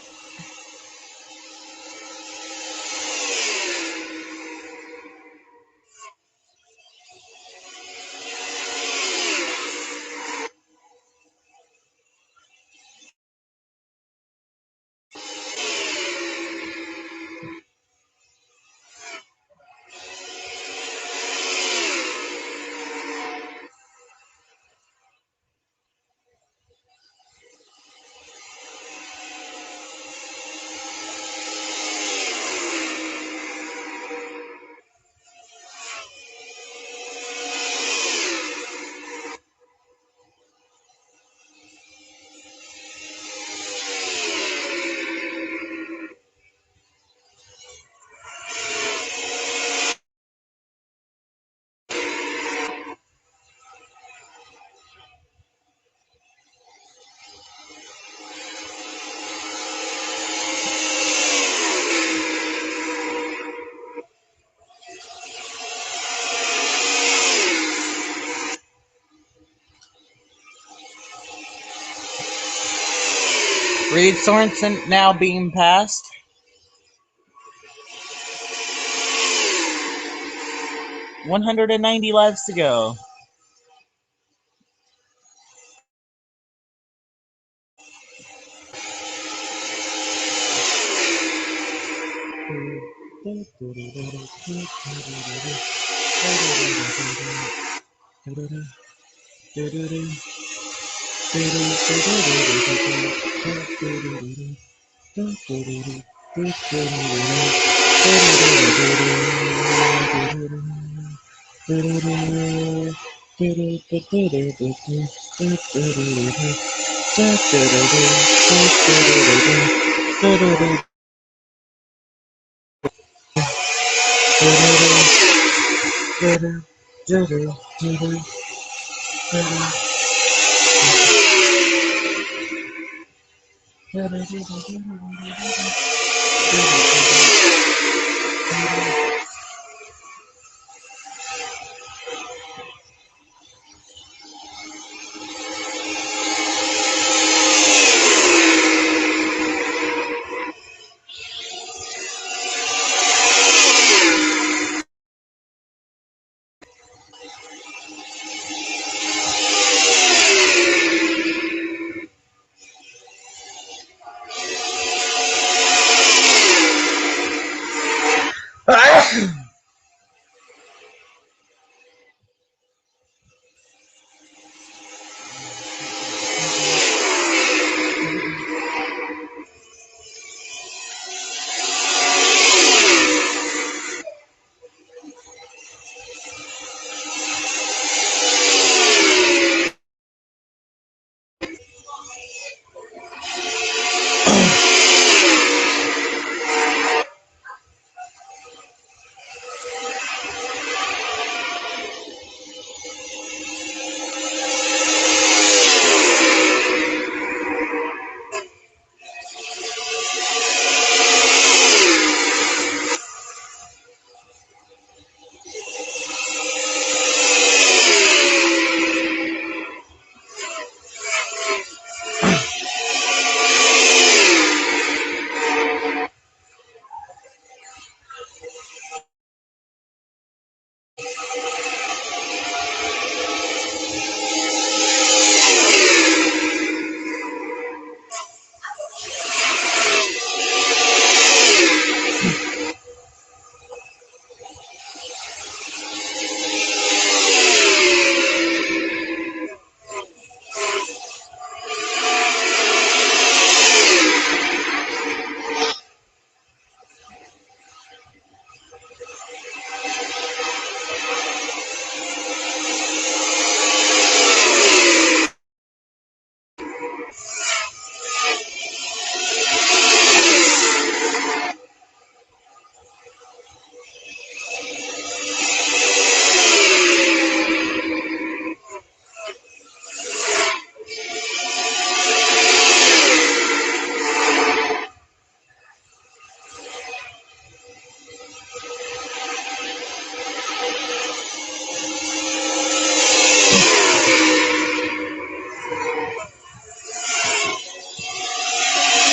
Reed Sorensen now being passed. $190 laps to go.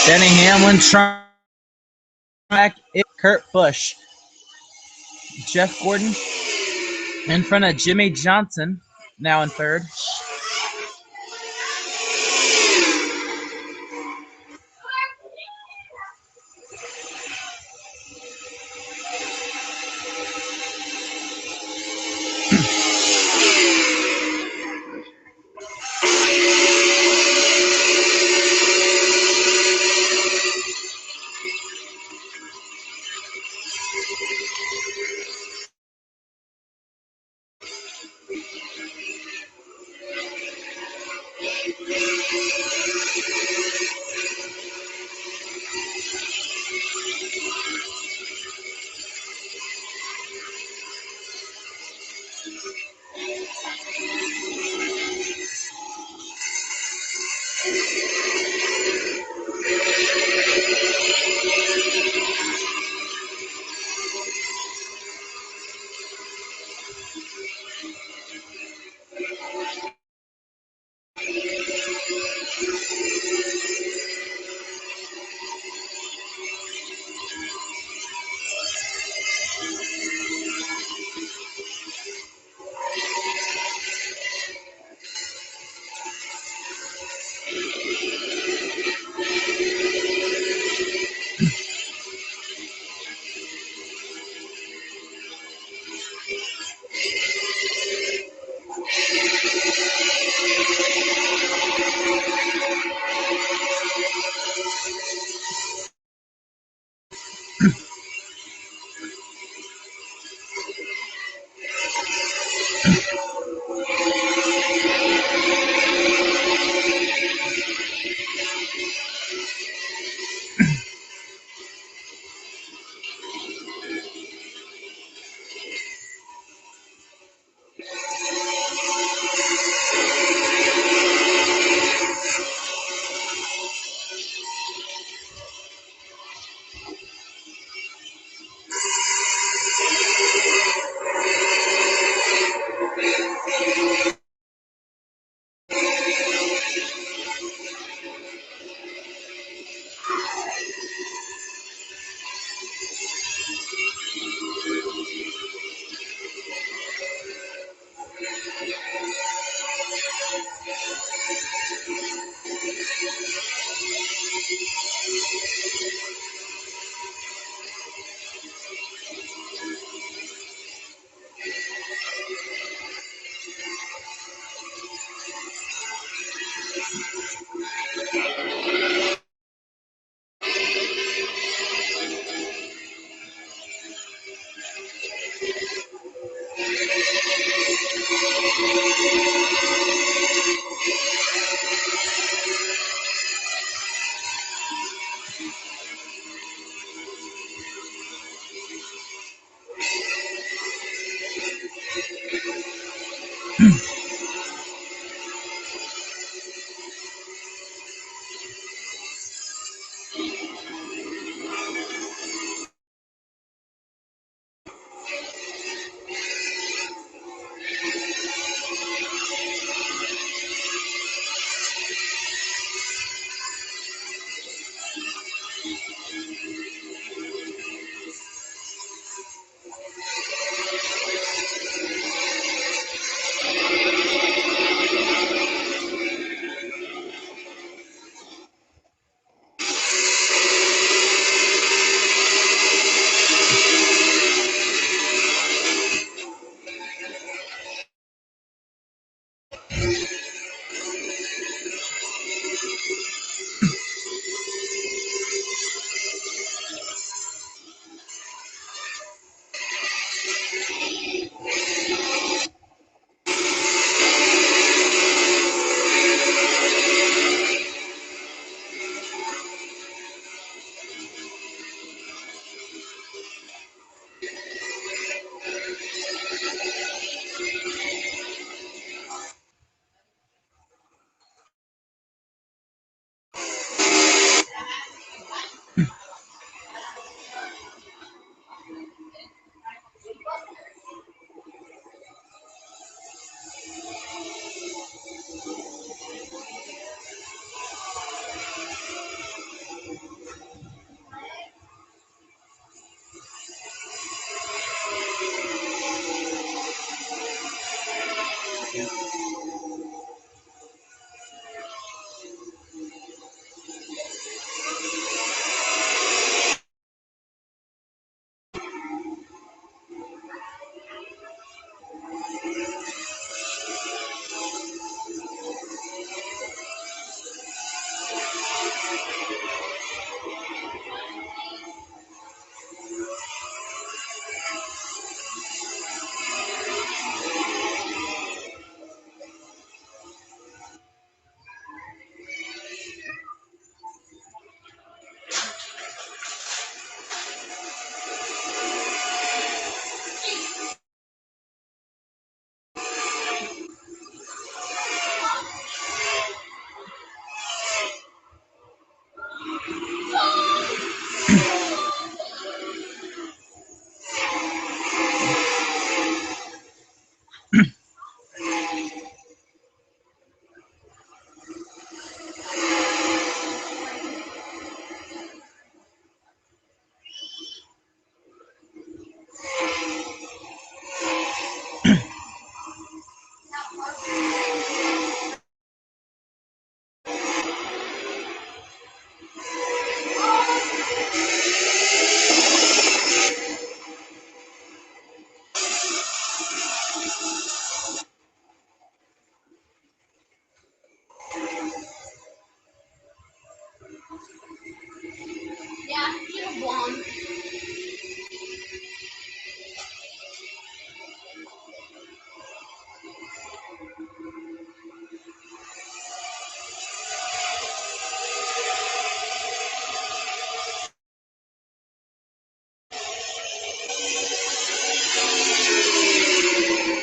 Denny Hamlin track, Kurt Busch. Jeff Gordon in front of Jimmy Johnson, now in third.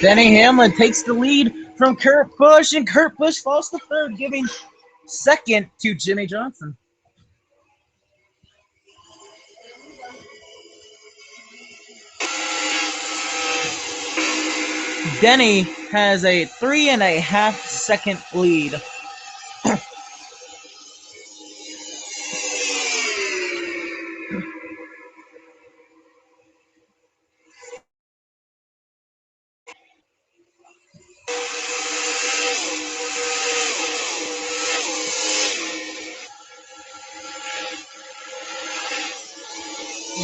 Denny Hamlin takes the lead from Kurt Busch, and Kurt Busch falls to third, giving second to Jimmy Johnson. Denny has a 3.5 second lead.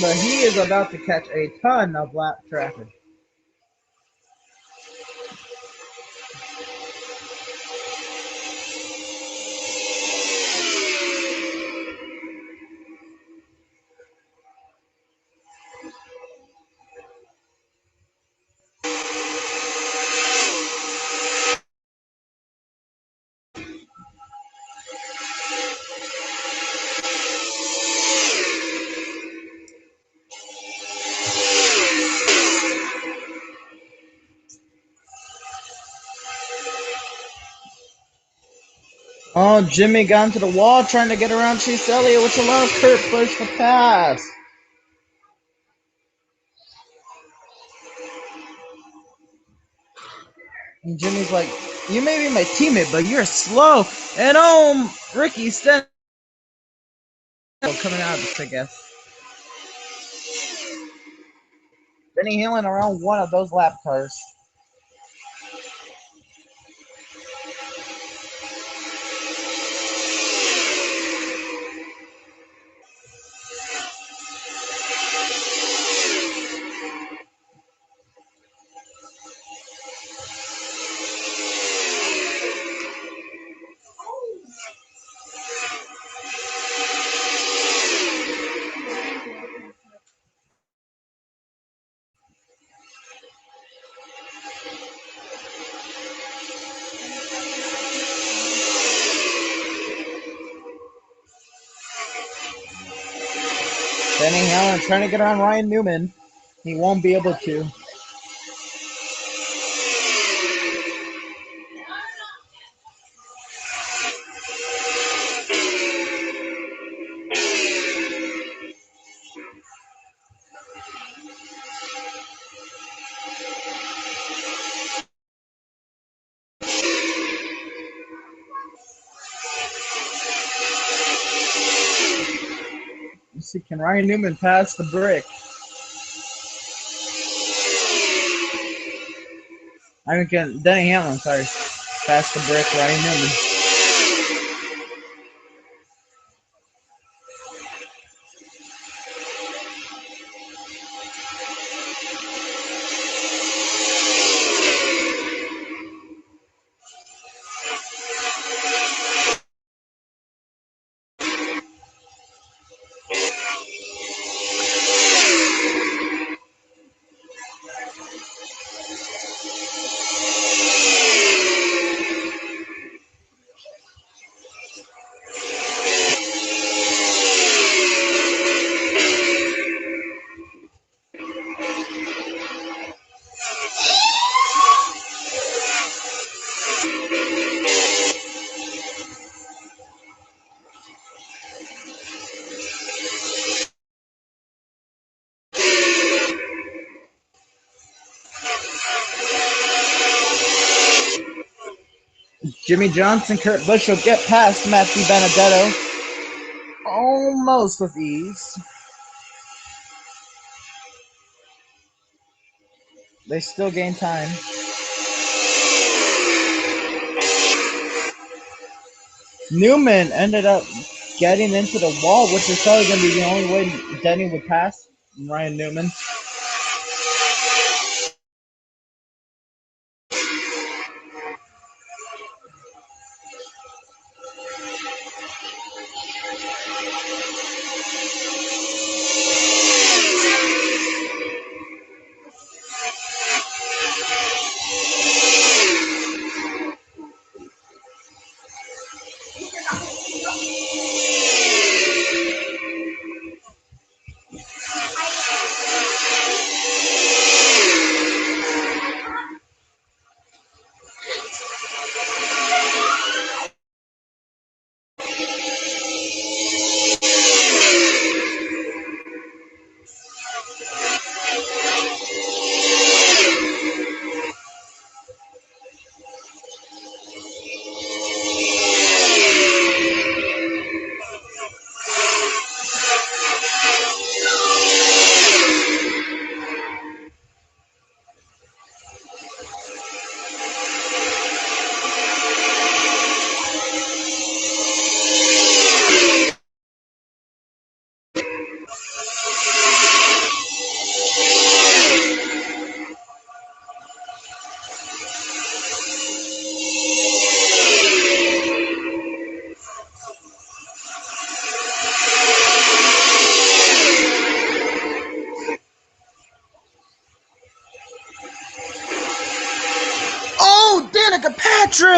but he is about to catch a ton of lap traffic. Oh, Jimmy got into the wall trying to get around Chase Elliott, which allowed Kurt Busch to pass. And Jimmy's like, you may be my teammate, but you're slow. And Ricky Stenhouse coming out of this, I guess. Denny Hamlin around one of those lap cars. Denny Hamlin trying to get around Ryan Newman. He won't be able to. Let's see, can Ryan Newman pass the brick? I mean, can Denny Hamlin, sorry, pass the brick, Ryan Newman. Jimmy Johnson, Kurt Busch will get past Matthew Benedetto almost with ease. They still gain time. Newman ended up getting into the wall, which is probably going to be the only way Denny would pass Ryan Newman.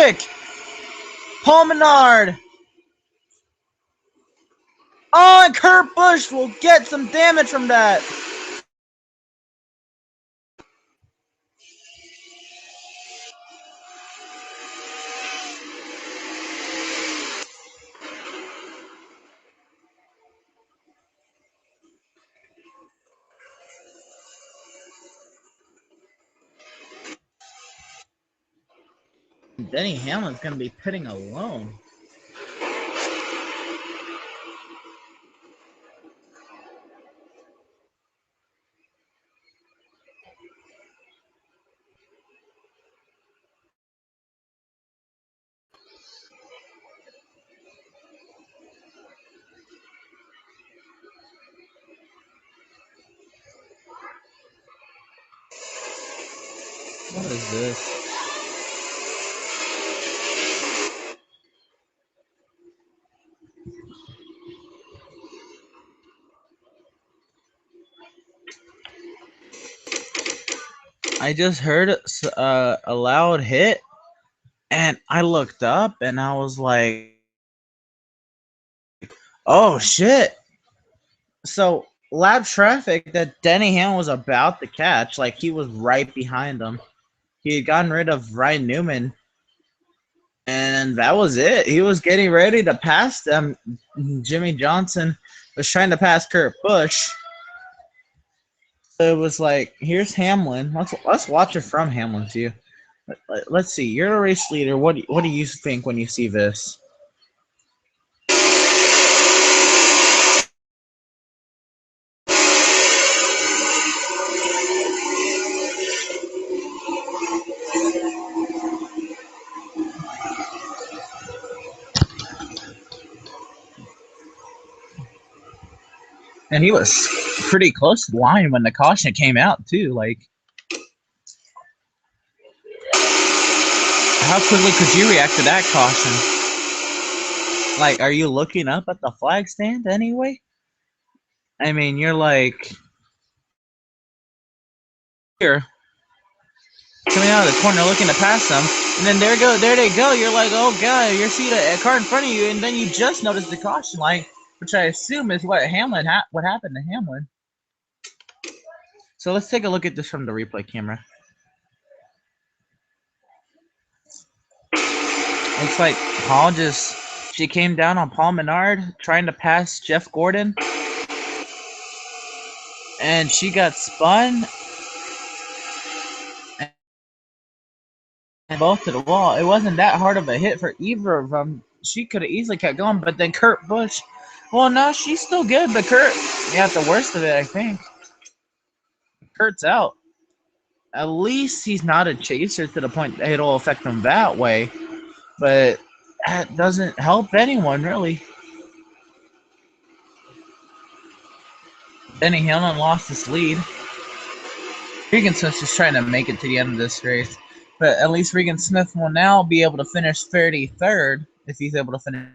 quick. Paul Menard. Oh, and Kurt Busch will get some damage from that. Denny Hamlin's going to be pitting alone. What is this? I just heard a loud hit, and I looked up, and I was like, oh, shit. So, lap traffic that Denny Hamlin was about to catch, like he was right behind him. He had gotten rid of Ryan Newman, and that was it. He was getting ready to pass them. Jimmy Johnson was trying to pass Kurt Busch. So it was like, here's Hamlin. Let's watch it from Hamlin's view. Let's see. You're a race leader. What do you think when you see this? And he was pretty close to the line when the caution came out too. Like, how quickly could you react to that caution? Like, are you looking up at the flag stand anyway? I mean, you're like, here, coming out of the corner looking to pass them, and then there they go. You're like, oh god, you see a car in front of you, and then you just notice the caution light, which I assume is what what happened to Hamlin. So let's take a look at this from the replay camera. Looks like she came down on Paul Menard trying to pass Jeff Gordon, and she got spun and both to the wall. It wasn't that hard of a hit for either of them. She could have easily kept going, but then Kurt Busch, well, no, she's still good, but Kurt got the worst of it, I think. Kurt's out. At least he's not a chaser to the point that it'll affect him that way, but that doesn't help anyone, really. Denny Hamlin lost his lead. Regan Smith's just trying to make it to the end of this race, but at least Regan Smith will now be able to finish 33rd if he's able to finish.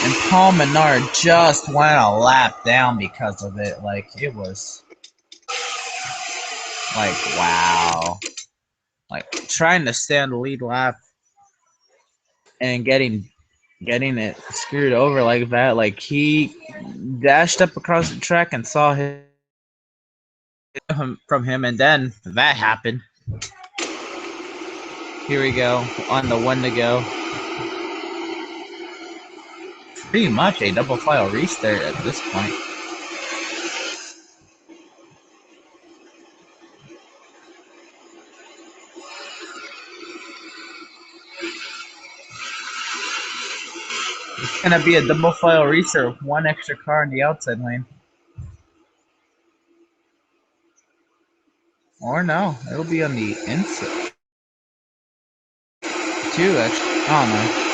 And Paul Menard just went a lap down because of it. Like, it was like, wow. Like, trying to stay on the lead lap and getting it screwed over like that. Like, he dashed up across the track and saw from him, and then that happened. Here we go on the one to go. Pretty much a double file restart at this point. It's gonna be a double file restart with one extra car in the outside lane. Or no, it'll be on the inside. Two extra. I don't know.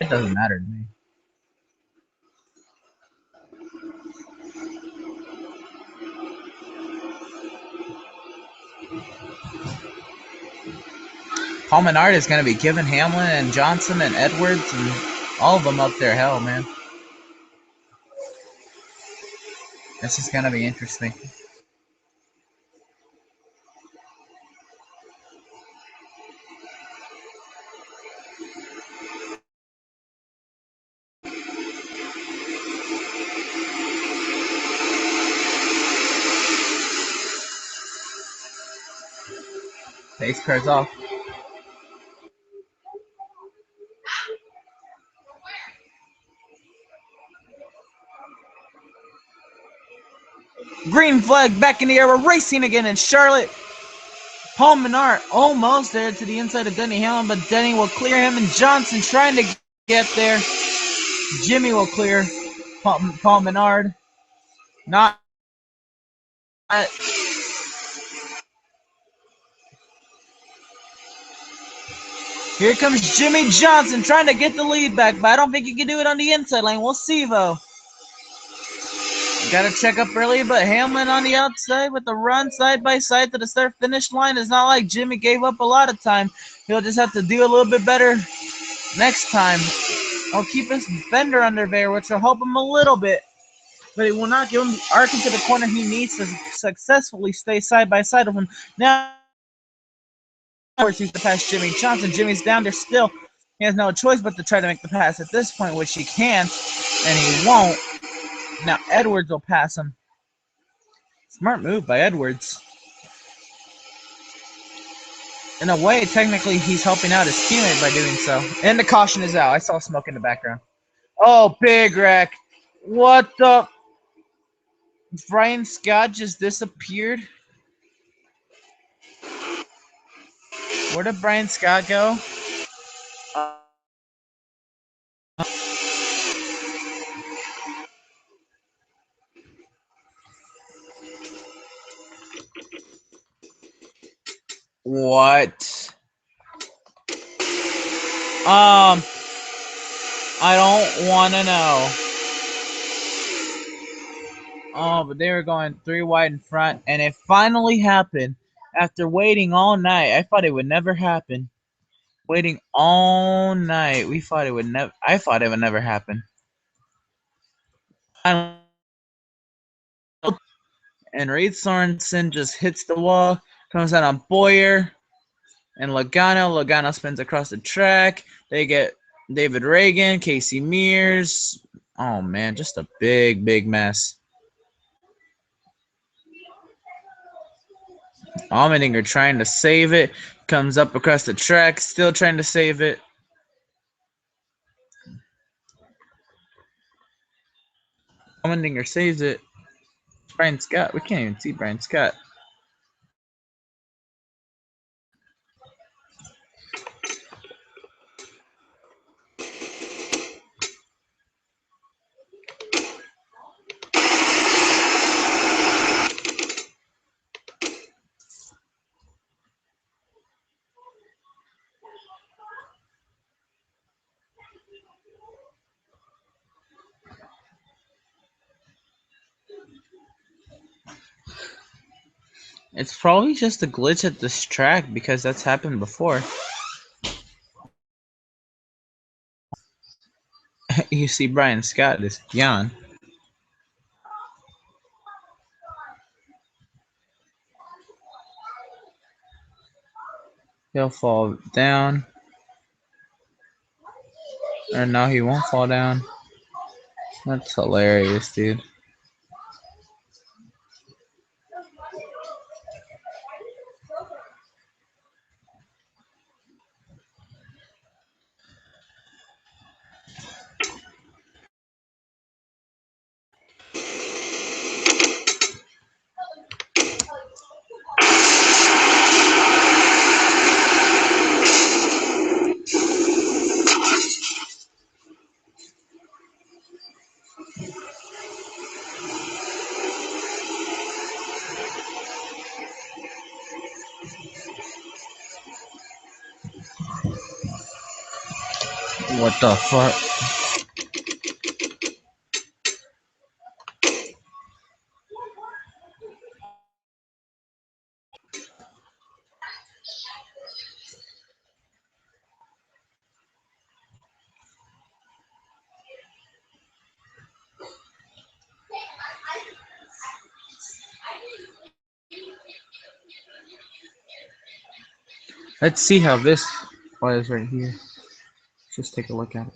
It doesn't matter to me. Paul Menard is going to be giving Hamlin and Johnson and Edwards and all of them up their hell, man. This is going to be interesting. Pace car's off. Green flag back in the air. We're racing again in Charlotte. Paul Menard almost there to the inside of Denny Hamlin, but Denny will clear him, and Johnson trying to get there. Jimmy will clear Paul Menard. Not. Here comes Jimmy Johnson trying to get the lead back, but I don't think he can do it on the inside lane. We'll see, though. Got to check up early, but Hamlin on the outside with the run side by side to the start-finish line. It's not like Jimmy gave up a lot of time. He'll just have to do a little bit better next time. I'll keep his fender under there, which will help him a little bit, but it will not give him the arc into the corner he needs to successfully stay side by side with him. Now, he's to pass Jimmy Johnson. Jimmy's down there still. He has no choice but to try to make the pass at this point, which he can't, and he won't. Now Edwards will pass him. Smart move by Edwards. In a way, technically, he's helping out his teammate by doing so. And the caution is out. I saw smoke in the background. Oh, big wreck. What the? Brian Scott just disappeared. Where did Brian Scott go? What? I don't want to know. Oh, but they were going 3 wide in front, and it finally happened. After waiting all night, I thought it would never happen. Waiting all night, we thought it would never. I thought it would never happen. And Reed Sorensen just hits the wall, comes out on Boyer and Logano. Logano spins across the track. They get David Reagan, Casey Mears. Oh man, just a big, big mess. Allmendinger trying to save it. Comes up across the track, still trying to save it. Allmendinger saves it. Brian Scott. We can't even see Brian Scott. It's probably just a glitch at this track because that's happened before. You see Brian Scott is gone. He'll fall down. Or no, he won't fall down. That's hilarious, dude. What the fuck? Let's see how this was right here. Let's just take a look at it.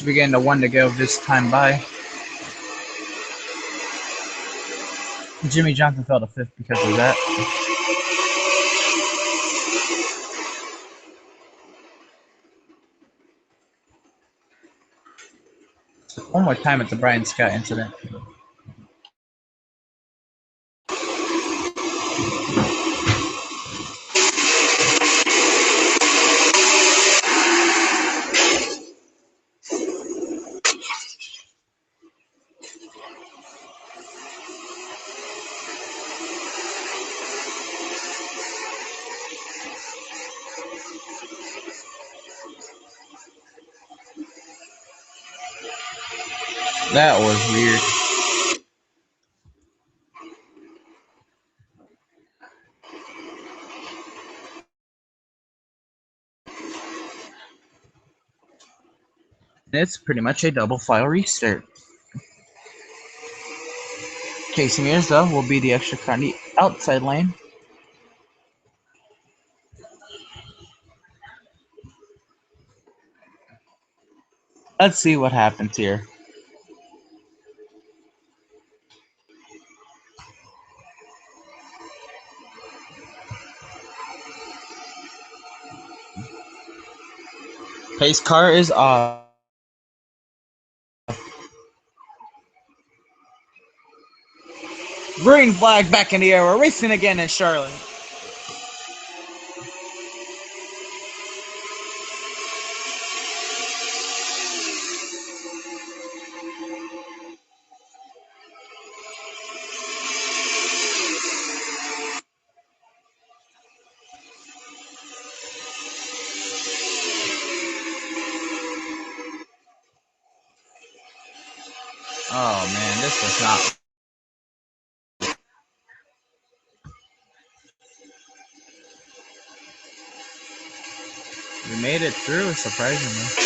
We're getting to 1 to go this time by. Jimmy Johnson fell to 5th because of that. One more time at the Brian Scott incident. That was weird. It's pretty much a double file restart. Casey Mears, though, will be the extra car on the outside lane. Let's see what happens here. Pace car is off. Green flag back in the air. We're racing again in Charlotte. Oh man, this was not. We made it through, surprisingly.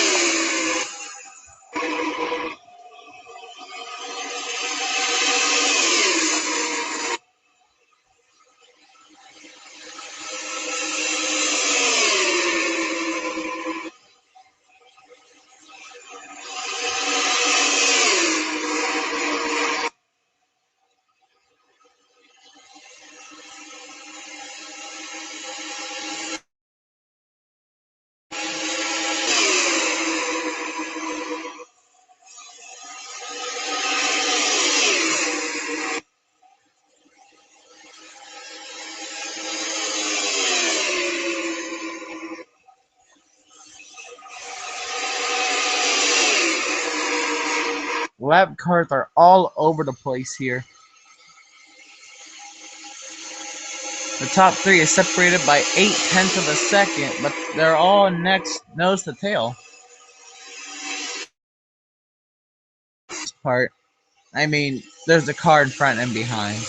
Lap cars are all over the place here. The top 3 is separated by 0.8 of a second, but they're all next nose to tail. This part, I mean, there's a car in front and behind.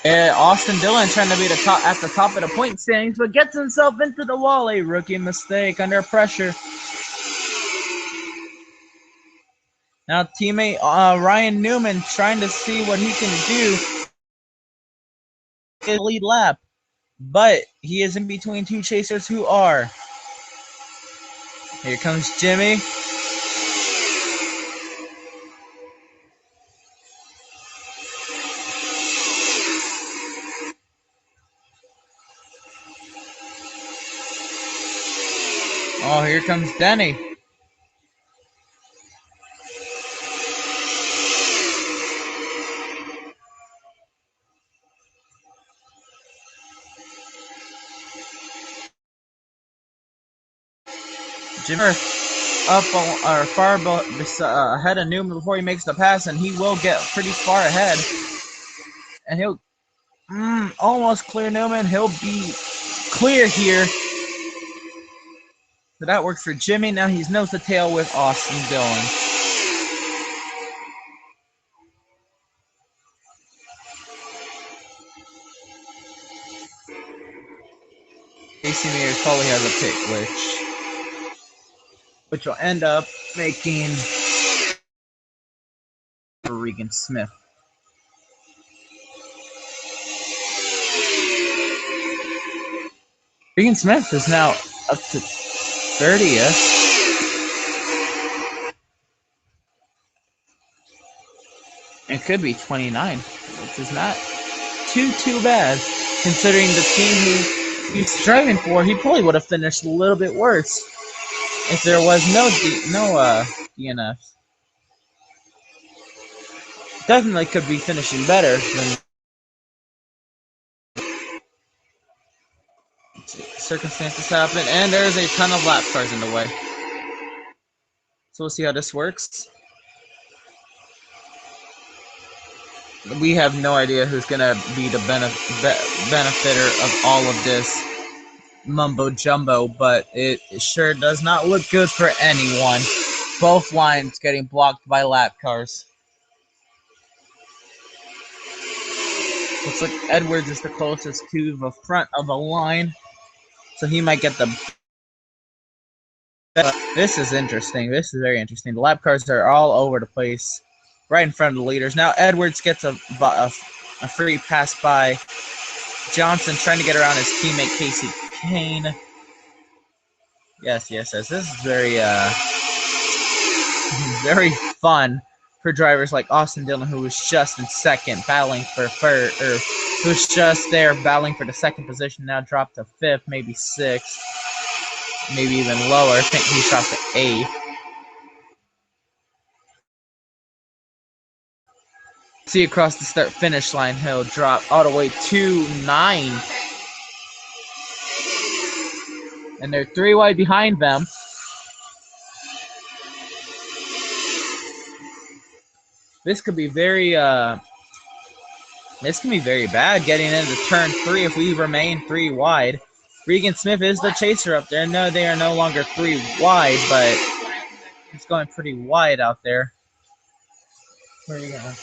And Austin Dillon trying to be at the top of the point standings, but gets himself into the wall. A rookie mistake under pressure. Now teammate Ryan Newman trying to see what he can do. His lead lap, but he is in between two chasers who are. Here comes Jimmy. Oh, here comes Denny. Jimmy up or far ahead of Newman before he makes the pass, and he will get pretty far ahead. And he'll almost clear Newman. He'll be clear here. So that works for Jimmy. Now he's nose to tail with Austin Dillon. AC Mears probably has a pit glitch, which will end up making Regan Smith. Regan Smith is now up to 30th. It could be 29, which is not too bad, considering the team he's driving for. He probably would have finished a little bit worse if there was no DNFs. Definitely could be finishing better than circumstances happen, and there's a ton of lap cars in the way. So we'll see how this works. We have no idea who's going to be the benefitter of all of this mumbo jumbo, but it sure does not look good for anyone. Both lines getting blocked by lap cars. Looks like Edwards is the closest to the front of the line, so he might get the. This is interesting. This is very interesting. The lap cars are all over the place, right in front of the leaders. Now Edwards gets a free pass by Johnson, trying to get around his teammate Casey Kane. Yes. This is very fun for drivers like Austin Dillon, who was just in second, battling for third, or who was just there battling for the second position. Now dropped to fifth, maybe sixth, maybe even lower. I think he dropped to eighth. See across the start finish line, he'll drop all the way to 9. And they're 3 wide behind them. This could be very bad getting into turn 3 if we remain 3 wide. Regan Smith is the chaser up there. No, they are no longer 3 wide, but it's going pretty wide out there. Where are you going?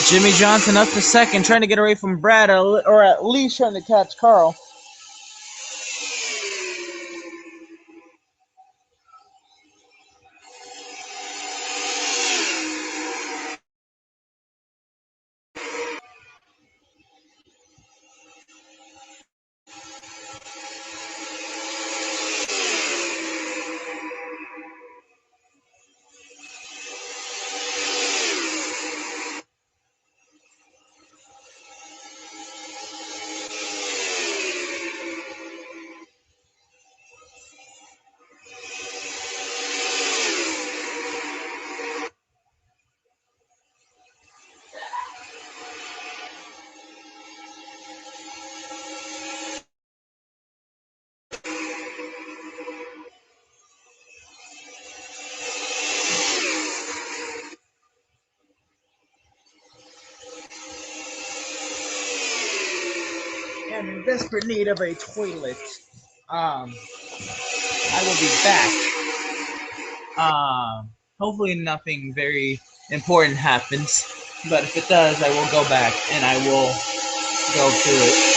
Jimmy Johnson up to second, trying to get away from Brad, or at least trying to catch Carl. in desperate need of a toilet. I will be back. Hopefully nothing very important happens, but if it does, I will go back and I will go through it.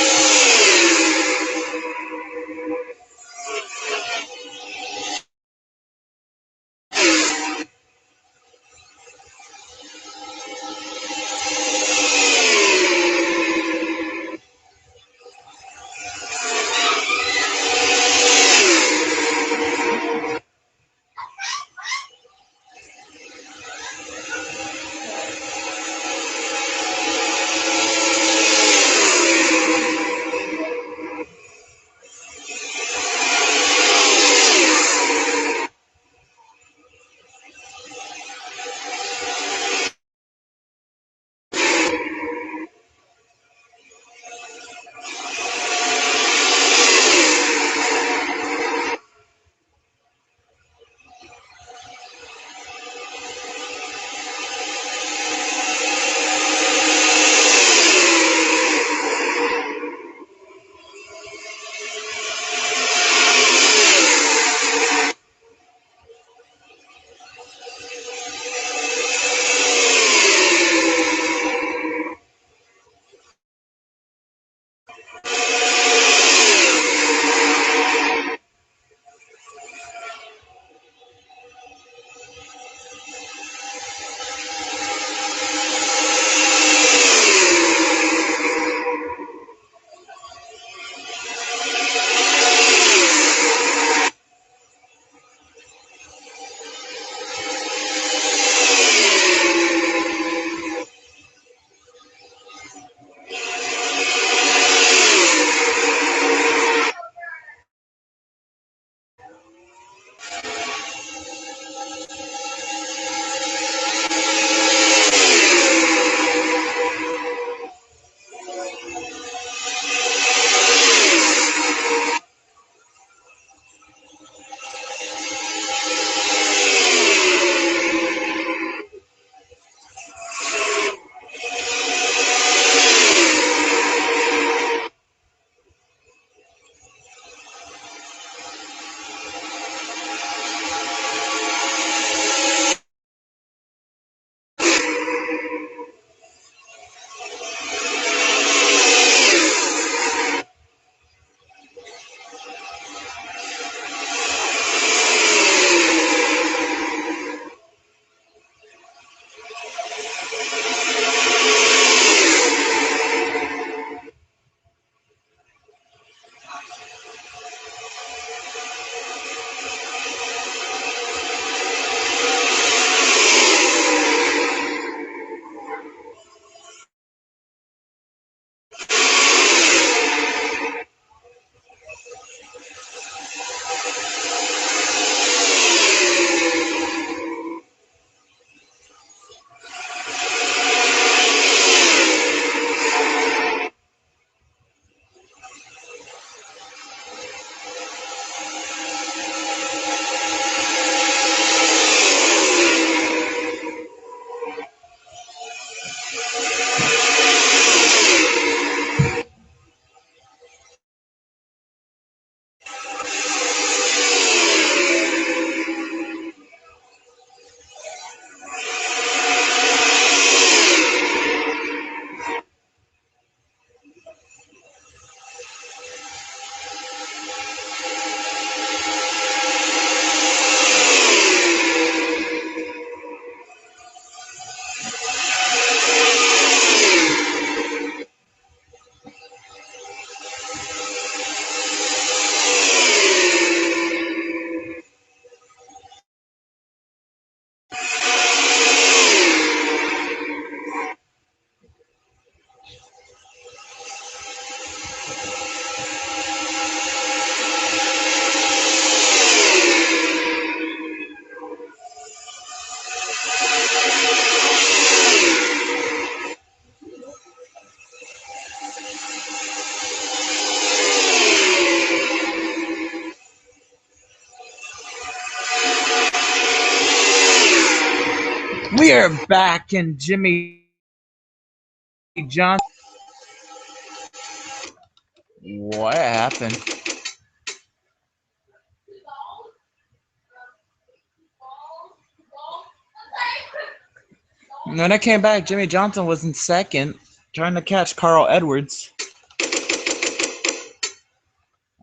We are back, and Jimmy Johnson. What happened? When I came back, Jimmy Johnson was in second, trying to catch Carl Edwards.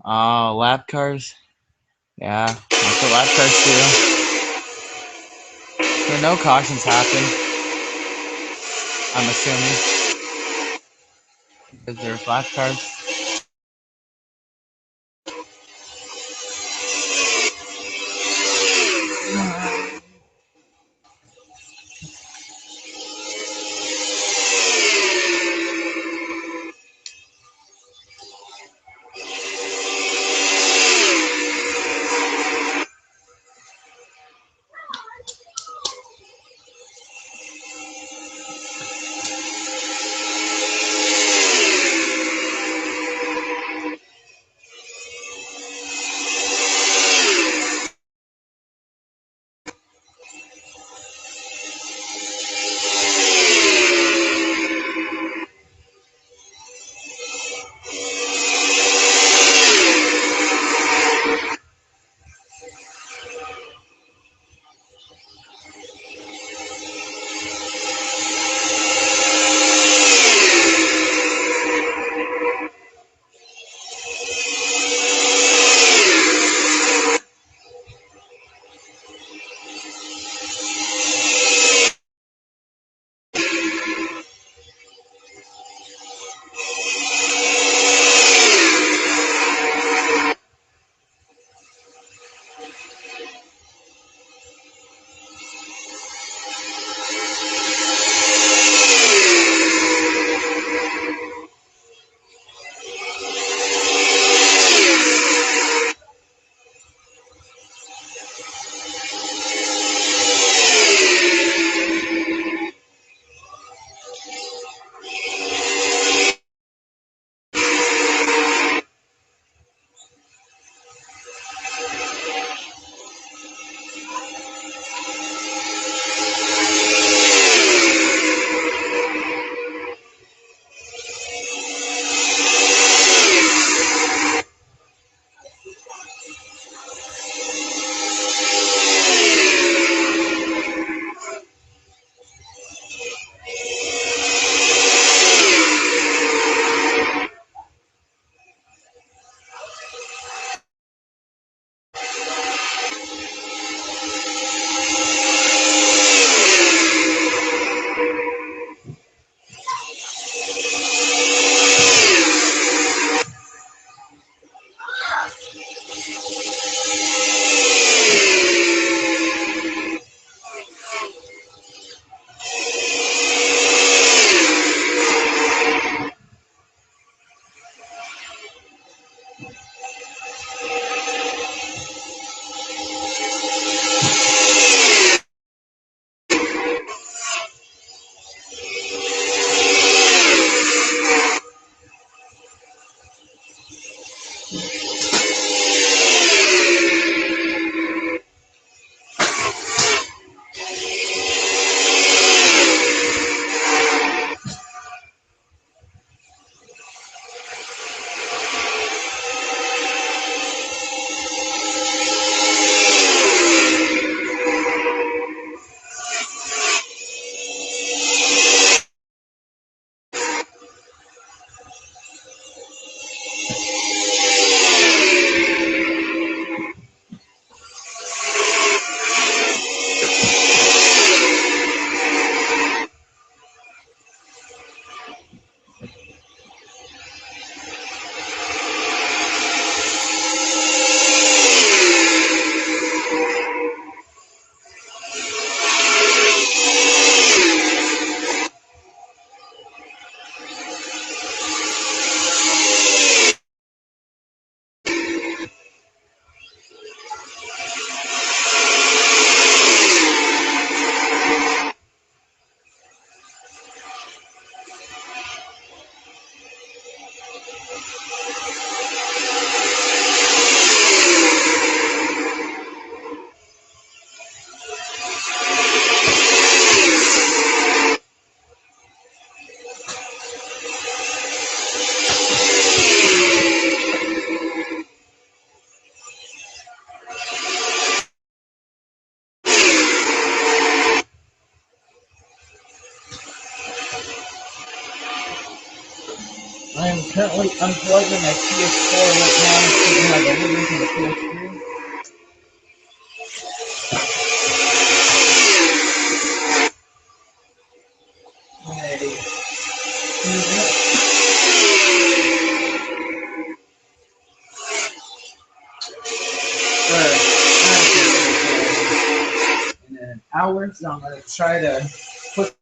Oh, lap cars. Yeah, that's what lap cars do. So no cautions happen, I'm assuming, because there's lap cars. currently unplugging my PS4 right now and see how the link in the PS3. In an hour, so I'm gonna try to quickly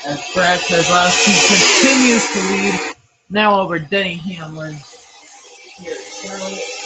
as Brad Keselowski continues to lead now over Denny Hamlin. Here it goes.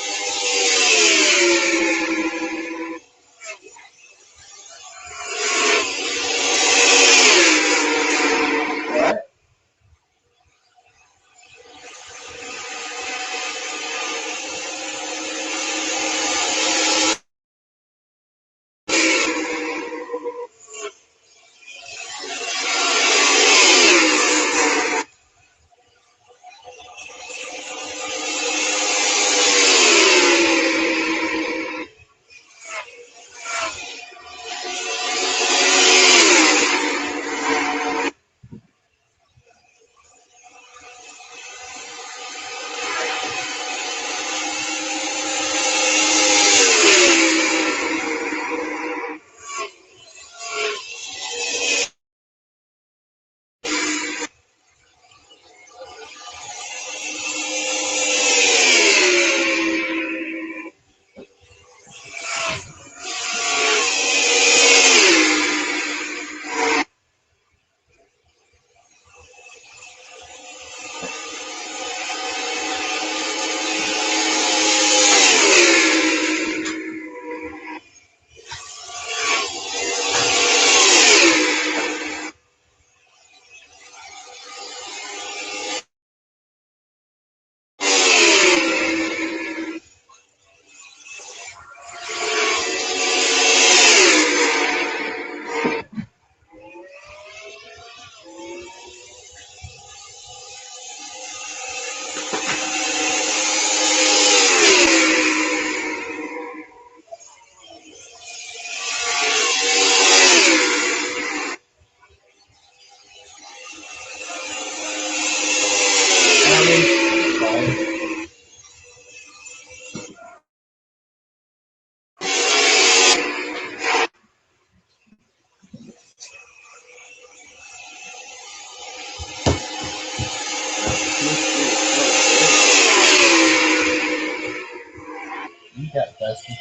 You got Dusty.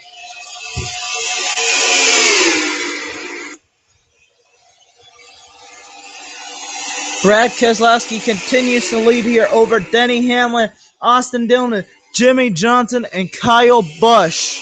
Brad Keselowski continues to lead here over Denny Hamlin, Austin Dillon, Jimmy Johnson, and Kyle Busch.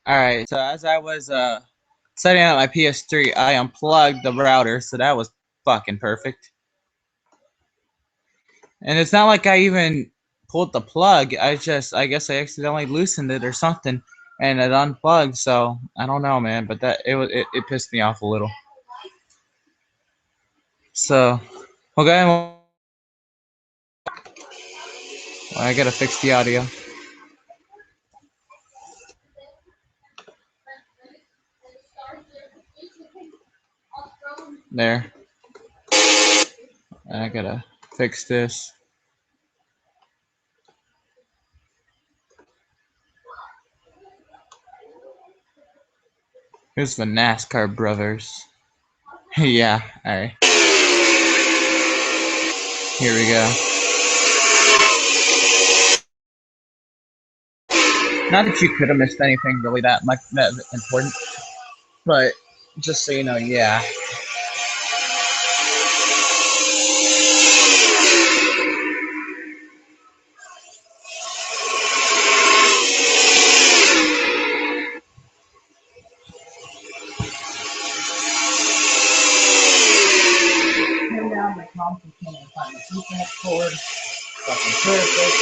Alright, so as I was setting up my PS3, I unplugged the router, so that was fucking perfect. And it's not like I even pulled the plug. I guess I accidentally loosened it or something, and it unplugged. So I don't know, man. But it pissed me off a little. So okay, well, I gotta fix the audio. There. I gotta fix this. Here's the NASCAR brothers. Yeah, alright. Here we go. Not that you could have missed anything really that much that important, but just so you know, yeah. Turn down my computer and find the Ethernet cord. Fucking perfect.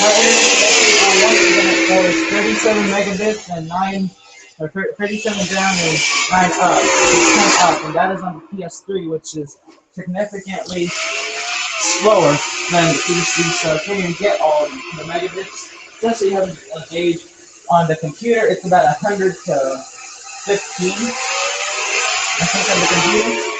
My internet connection on one Ethernet cord is 37 megabits and 37 down and 9 up. It's 10 up, and that is on the PS3, which is significantly slower than the PC. So if you can get all the megabits, just so you have a gauge on the computer, it's about 100 to 15. I think on the computer.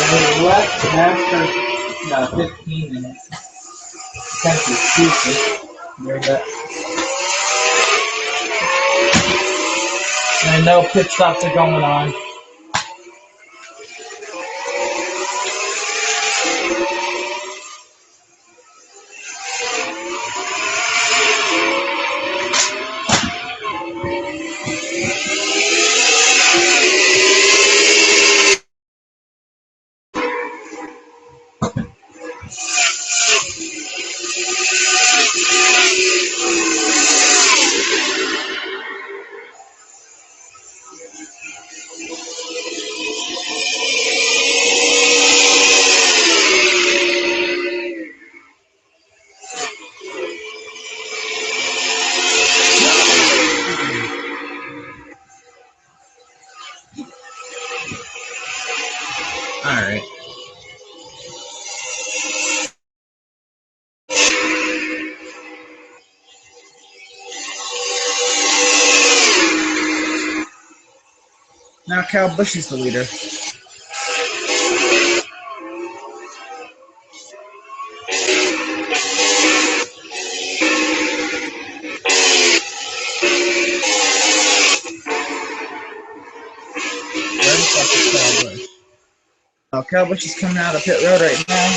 And left after 15 minutes. Essentially, stupid. There you go. And I know pit stops are going on. Alright. Now Cal Bush is the leader. Where the fuck is Cal Bush? Oh, Cal Bush is coming out of pit road right now.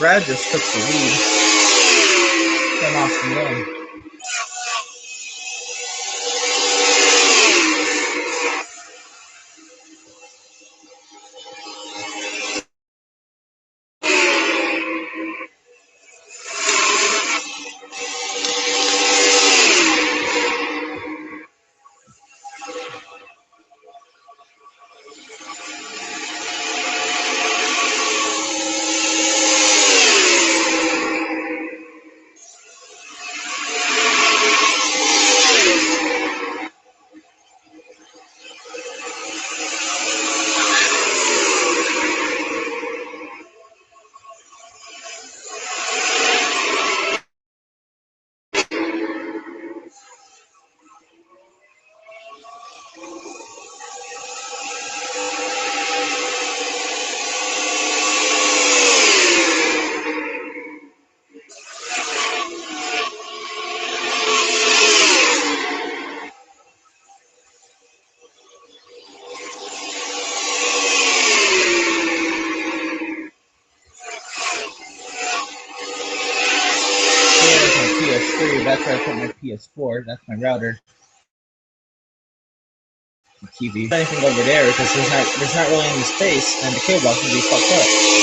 Brad just took the lead from Austin Young. That's where I put my PS4. That's my router. TV. Anything over there because there's not really any space, and the cable box will be fucked up.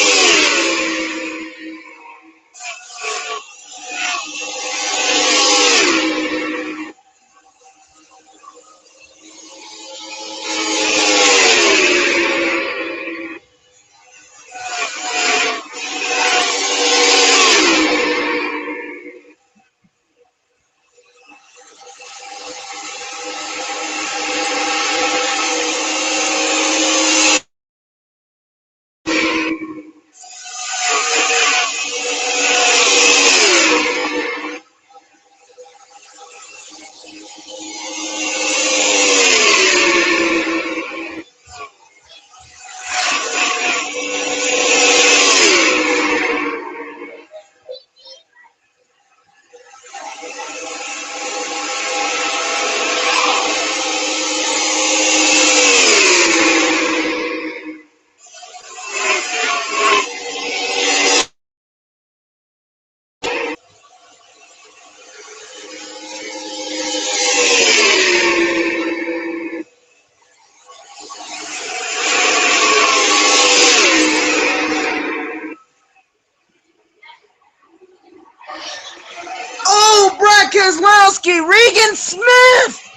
Oh, Brad Keselowski, Regan Smith!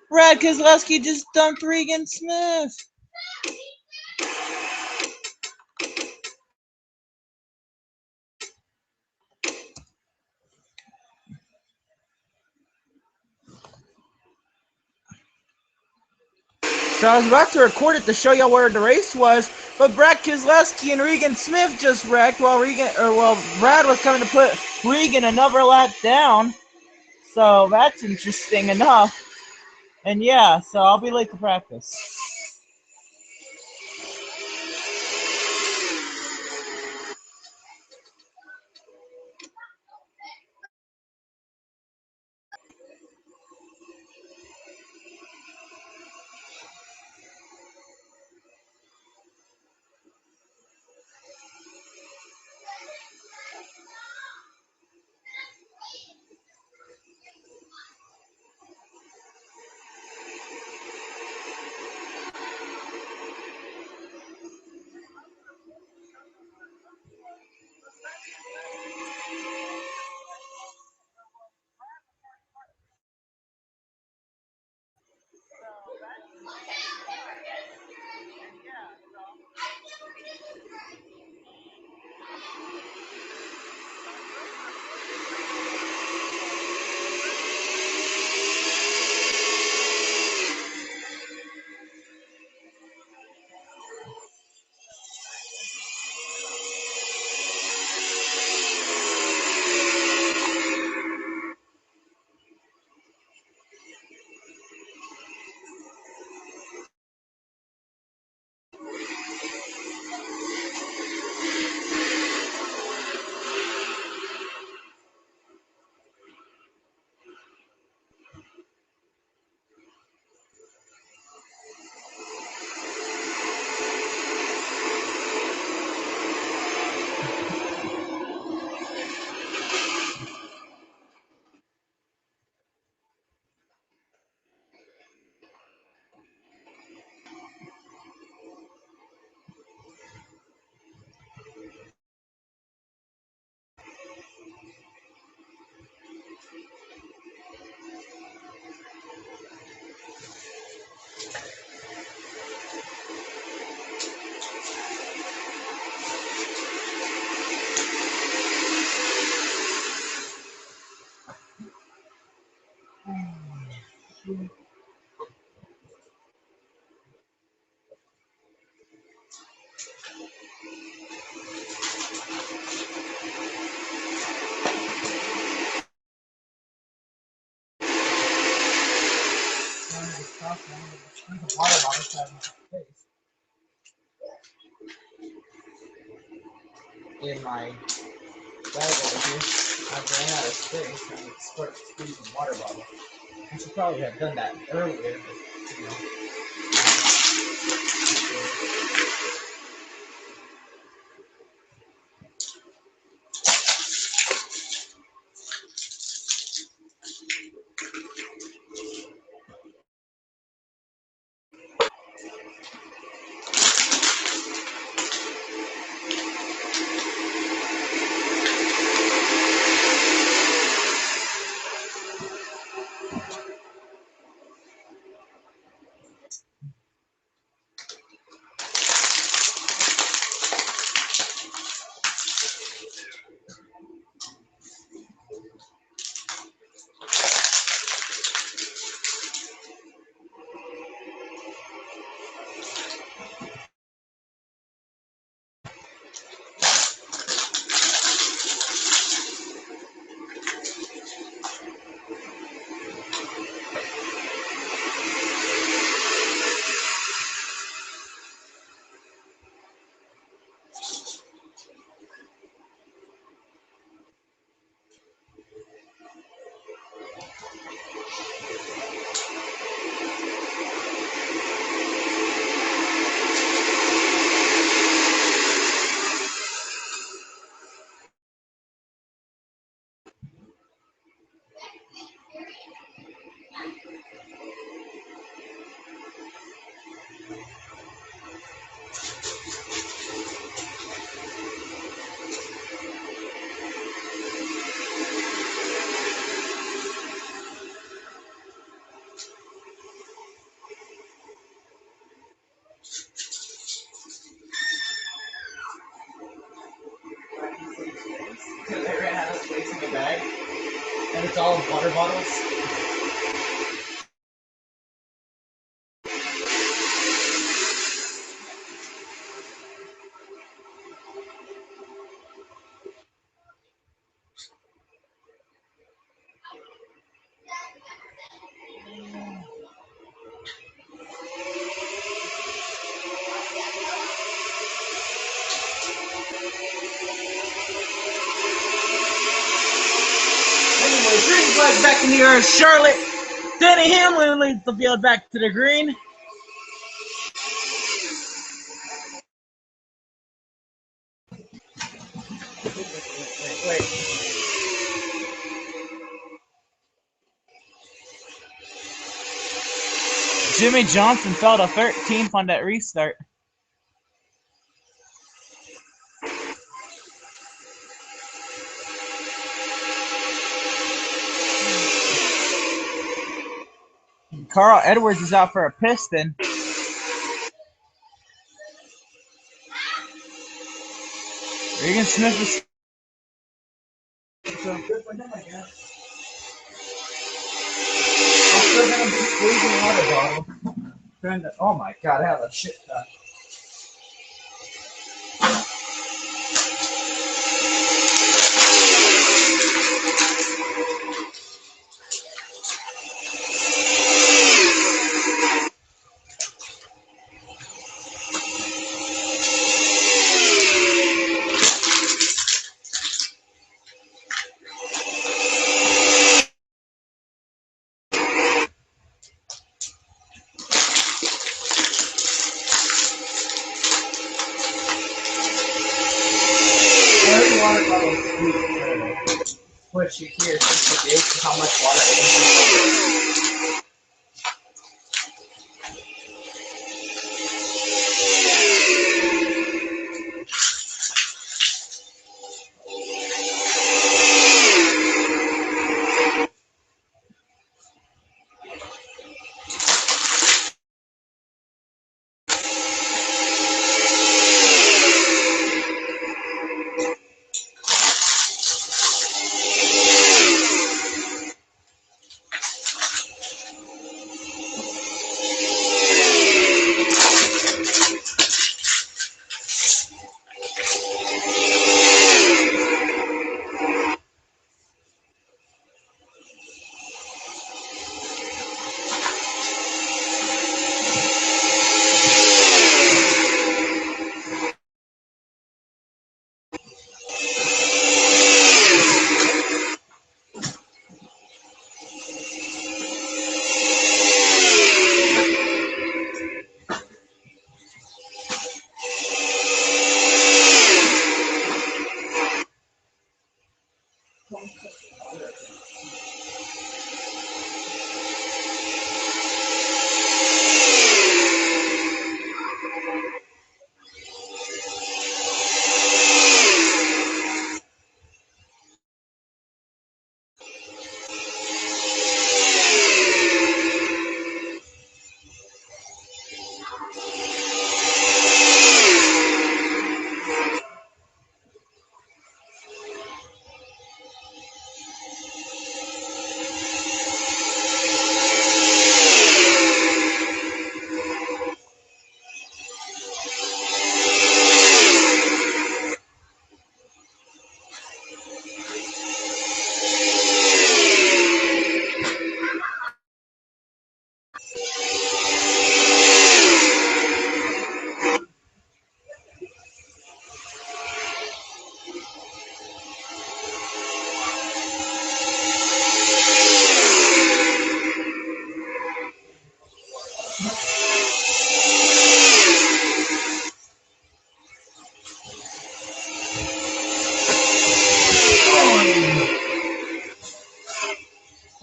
Brad Keselowski just dumped Regan Smith. So I was about to record it to show y'all where the race was, but Brad Keselowski and Regan Smith just wrecked while Brad was coming to put Regan another lap down. So that's interesting enough. And yeah, so I'll be late to practice. Water bottles have space in my bag over here. I've ran out of space and it starts squeezing water bottle. I should probably have done that earlier, but you know. Because I ran out of space in the bag, and it's all water bottles. Anyway, green flag back in the air. Charlotte. Denny Hamlin leads the field back to the green. Wait. Jimmy Johnson fell to 13th on that restart. Carl Edwards is out for a piston. Regan Smith is so good for him, I guess. I'm still gonna be squeezing water bottle. Oh my god, I have a shit ton. Water bottle squeeze what you hear just to gauge how much water it is.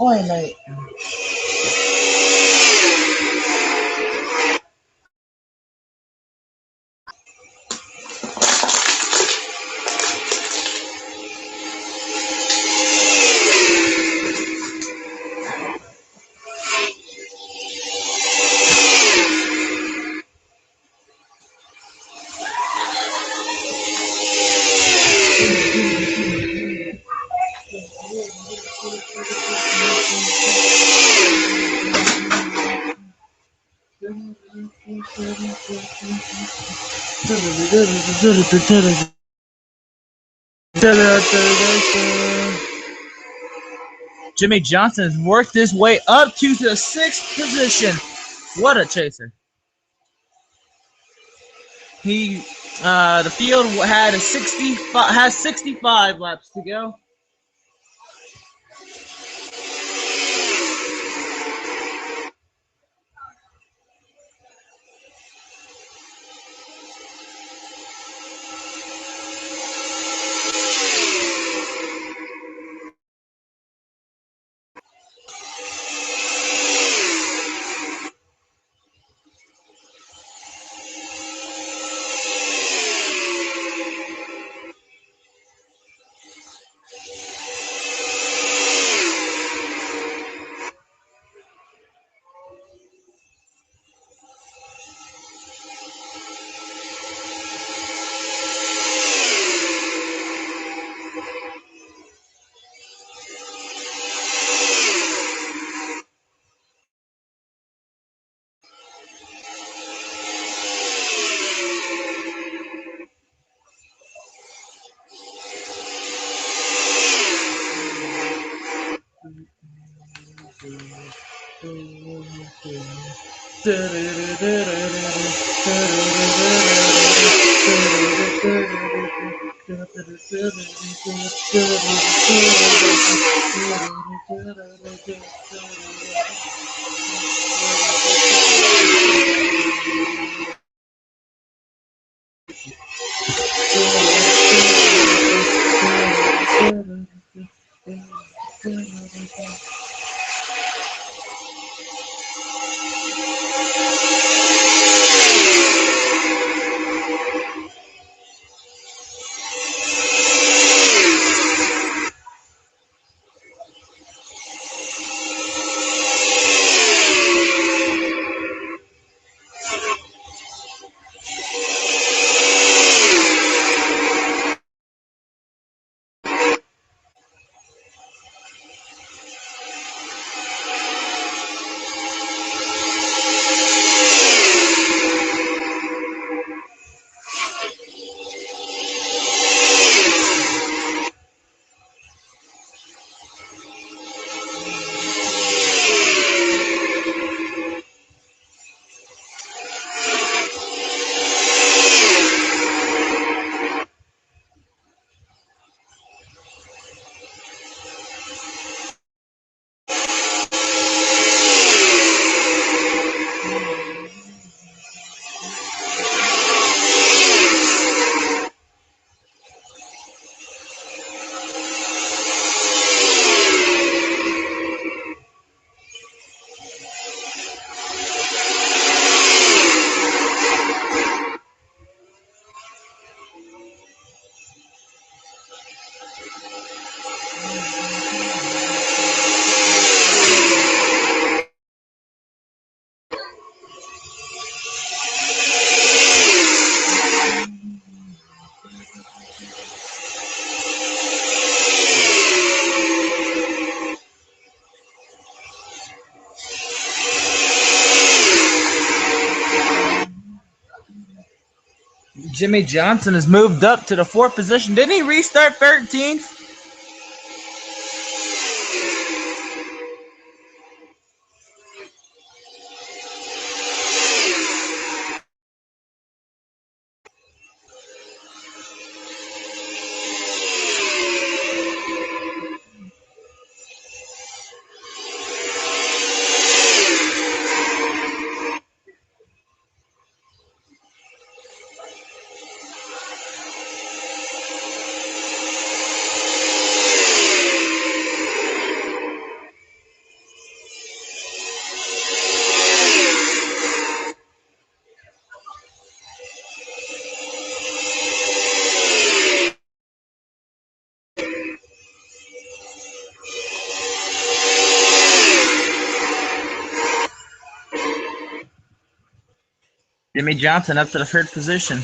Oi, mate. Jimmy Johnson has worked his way up to the 6th position. What a chaser. The field had has 65 laps to go. Jimmy Johnson has moved up to the 4th position. Didn't he restart 13th? Jimmy Johnson up to the third position.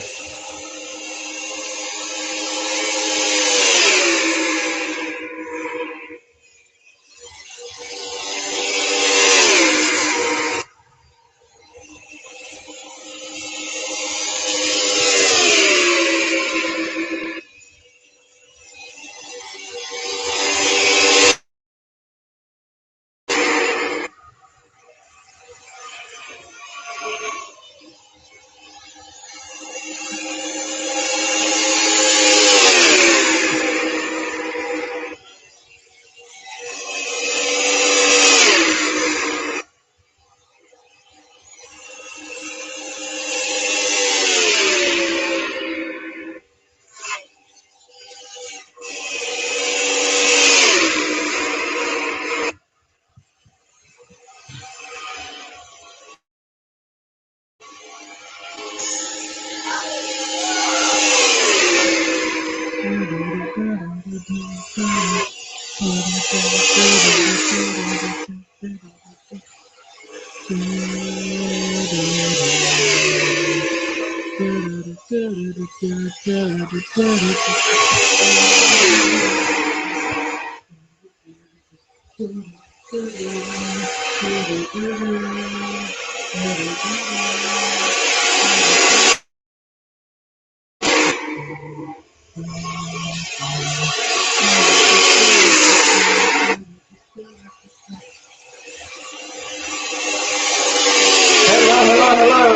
Hello.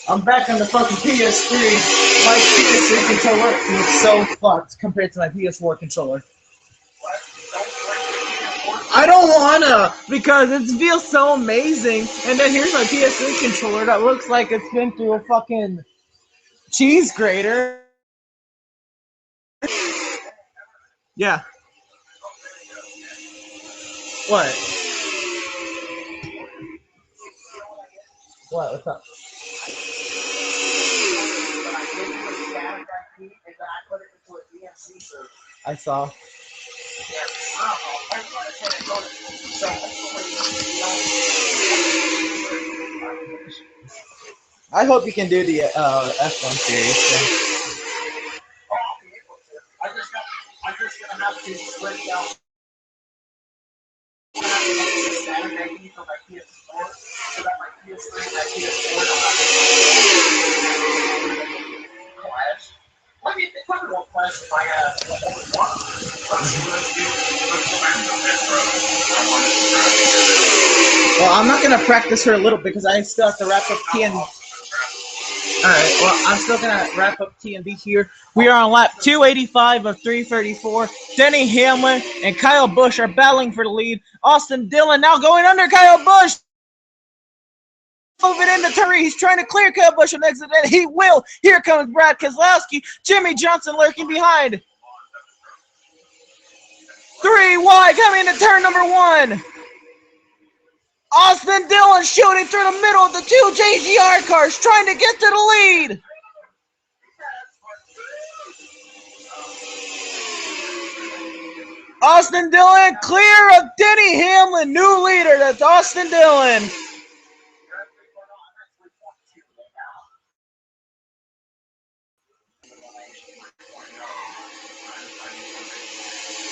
I'm back on the fucking PS3. My PS3 controller looks so fucked compared to my PS4 controller. I don't wanna because it feels so amazing. And then here's my PS3 controller that looks like it's been through a fucking cheese grater. Yeah. What? What? What's up? I saw. I hope you can do the F1 series. I'm just gonna have to switch out. For my PS4, so that my PS3 and my PS4 clash. Let me probably won't clash if I Well, I'm not gonna practice her a little because I still have to wrap up TNB. Alright, well, I'm still gonna wrap up TNB here. We are on lap 285 of 334. Denny Hamlin and Kyle Busch are battling for the lead. Austin Dillon now going under Kyle Busch. Moving into turn, he's trying to clear Kyle Busch on exit, and he will. Here comes Brad Keselowski. Jimmy Johnson lurking behind. 3 wide coming into turn number 1. Austin Dillon shooting through the middle of the two JGR cars, trying to get to the lead. Austin Dillon clear of Denny Hamlin, new leader. That's Austin Dillon.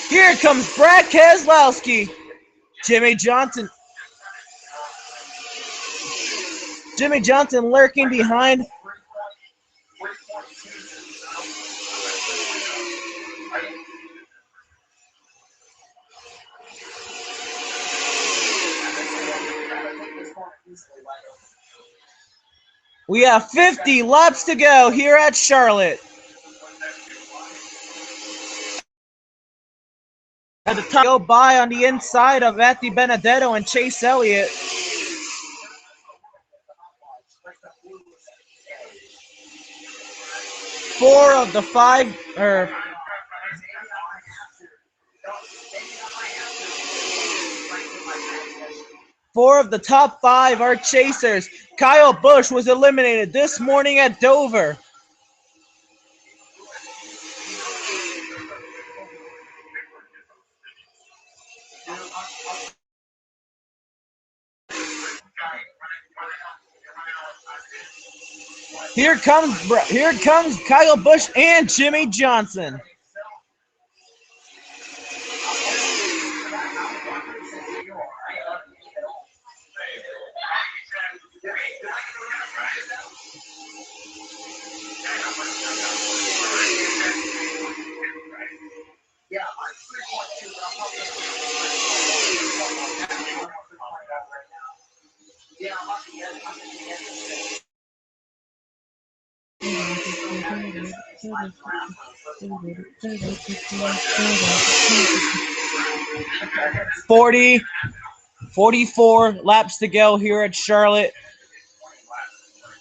Here comes Brad Keselowski. Jimmy Johnson lurking behind. We have 50 laps to go here at Charlotte. At the top, go by on the inside of Matthew Benedetto and Chase Elliott. Four of the top 5 are chasers. Kyle Busch was eliminated this morning at Dover. Here comes Kyle Busch and Jimmy Johnson. "40, 44 laps to go here at Charlotte.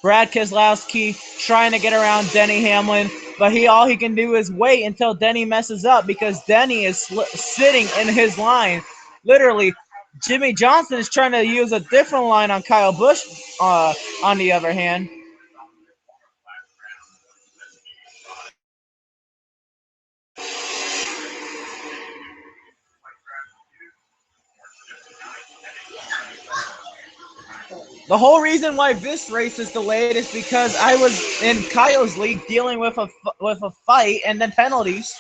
Brad Keselowski trying to get around Denny Hamlin, but all he can do is wait until Denny messes up because Denny is sitting in his line. Literally, Jimmy Johnson is trying to use a different line on Kyle Busch, on the other hand. The whole reason why this race is delayed is because I was in Kyle's league dealing with a fight and then penalties.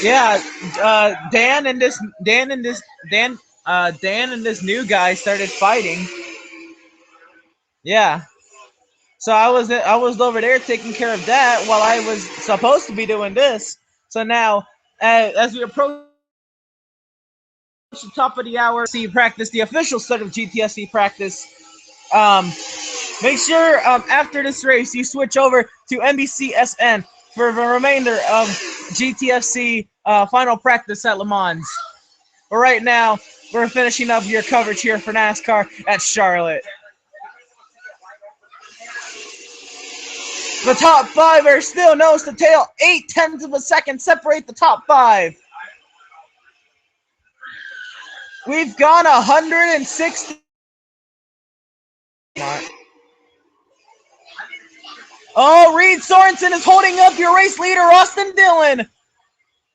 Yeah, Dan and this new guy started fighting. Yeah, so I was over there taking care of that while I was supposed to be doing this. So now, as we approach the top of the hour, see practice, the official start of GTSC practice. Make sure after this race you switch over to NBCSN for the remainder of GTFC final practice at Le Mans. But right now, we're finishing up your coverage here for NASCAR at Charlotte. The top five are still nose to tail. 0.8 of a second separate the top five. We've gone 160. Oh, Reed Sorensen is holding up your race leader, Austin Dillon.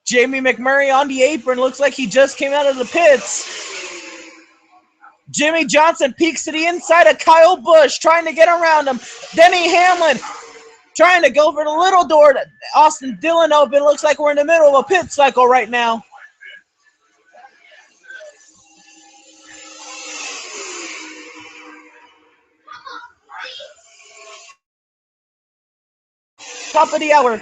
Jamie McMurray on the apron. Looks like he just came out of the pits. Jimmy Johnson peeks to the inside of Kyle Busch, trying to get around him. Denny Hamlin trying to go for the little door to Austin Dillon open. Looks like we're in the middle of a pit cycle right now. Top of the hour.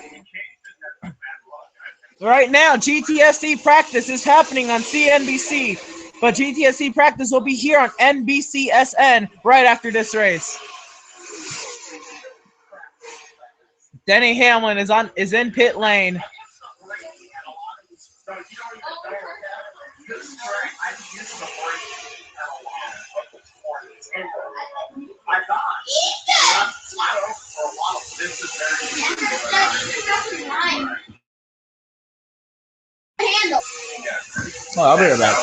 Right now, GTSC practice is happening on CNBC, but GTSC practice will be here on NBCSN right after this race. Denny Hamlin is in pit lane. Oh, I'll be right back.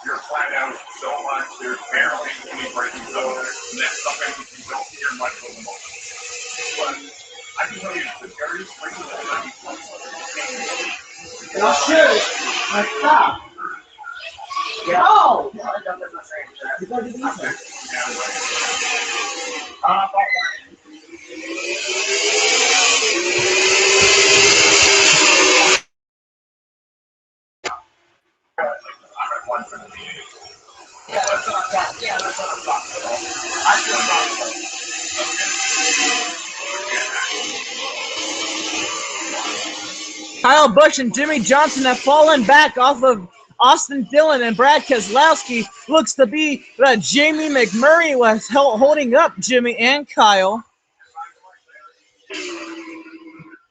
You're flat out so much. There's barely any breaking zone. And that's something you don't hear much of the moment. But I can tell you the very Well, shit. I stopped. No! Because of these. Kyle Busch and Jimmy Johnson have fallen back off of Austin Dillon and Brad Keselowski. Looks to be that Jamie McMurray was holding up Jimmy and Kyle.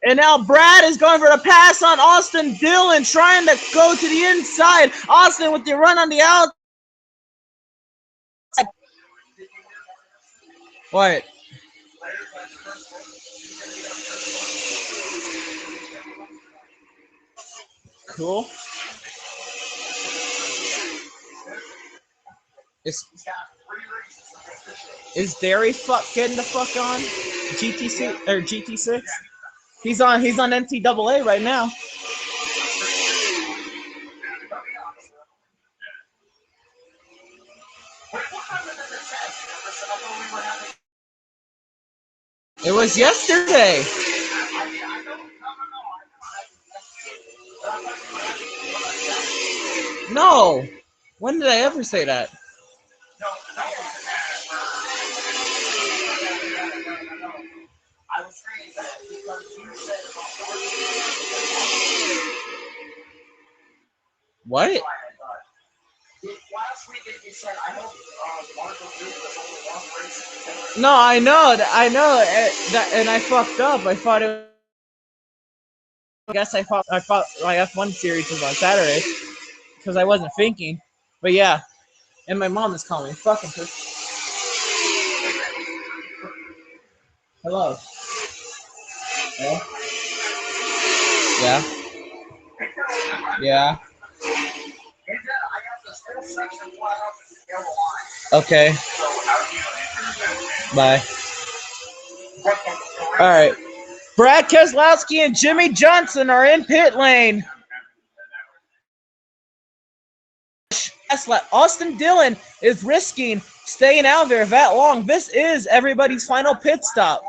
And now Brad is going for the pass on Austin Dillon, trying to go to the inside. Austin with the run on the outside. What? Cool. Is Derry getting the fuck on GTC or GT6? He's on NCAA right now. It was yesterday. No. When did I ever say that? What? No, I know, and I fucked up. I thought it. I guess I thought my F1 series was on Saturday because I wasn't thinking. But yeah, and my mom is calling me. Fucking. Hello. Yeah. Yeah. Yeah. Okay. Bye. All right. Brad Keselowski and Jimmy Johnson are in pit lane. Austin Dillon is risking staying out there that long. This is everybody's final pit stop.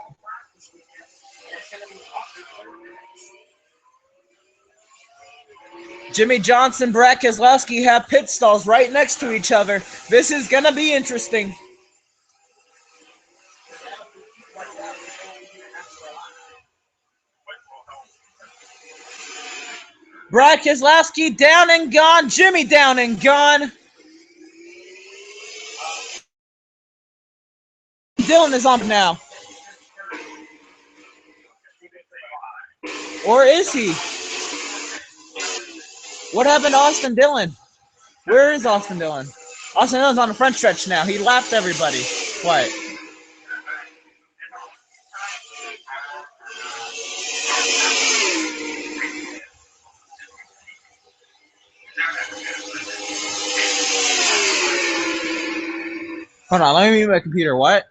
Jimmy Johnson, Brad Keselowski have pit stalls right next to each other. This is going to be interesting. Brad Keselowski down and gone. Jimmy down and gone. Dillon is on now. Or is he? What happened to Austin Dillon? Where is Austin Dillon? Austin Dillon's on the front stretch now. He lapped everybody. What? Hold on, let me mute my computer. What?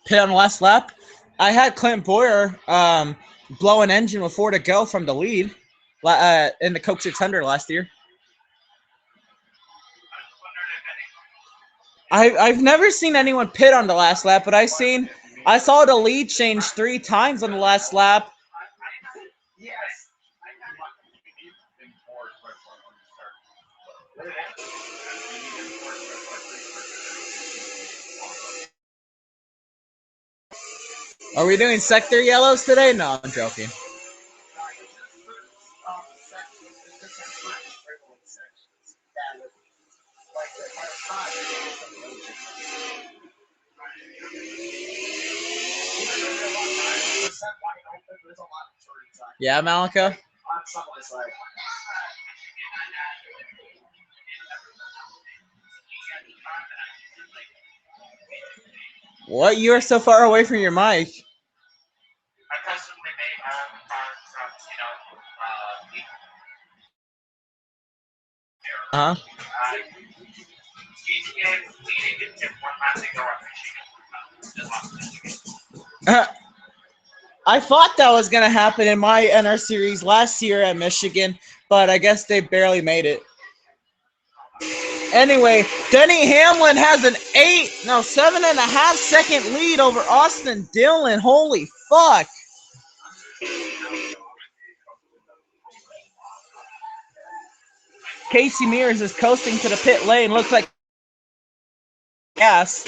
Pit on the last lap? I had Clint Boyer blow an engine with 4 to go from the lead in the Coke 600 last year. I've never seen anyone pit on the last lap, but I saw the lead change 3 times on the last lap. Are we doing sector yellows today? No, I'm joking. Yeah, Malika? What? You are so far away from your mic. Uh-huh. I thought that was going to happen in my NR series last year at Michigan, but I guess they barely made it. Anyway, Denny Hamlin has an 7.5 second lead over Austin Dillon. Holy fuck. Casey Mears is coasting to the pit lane. Looks like gas.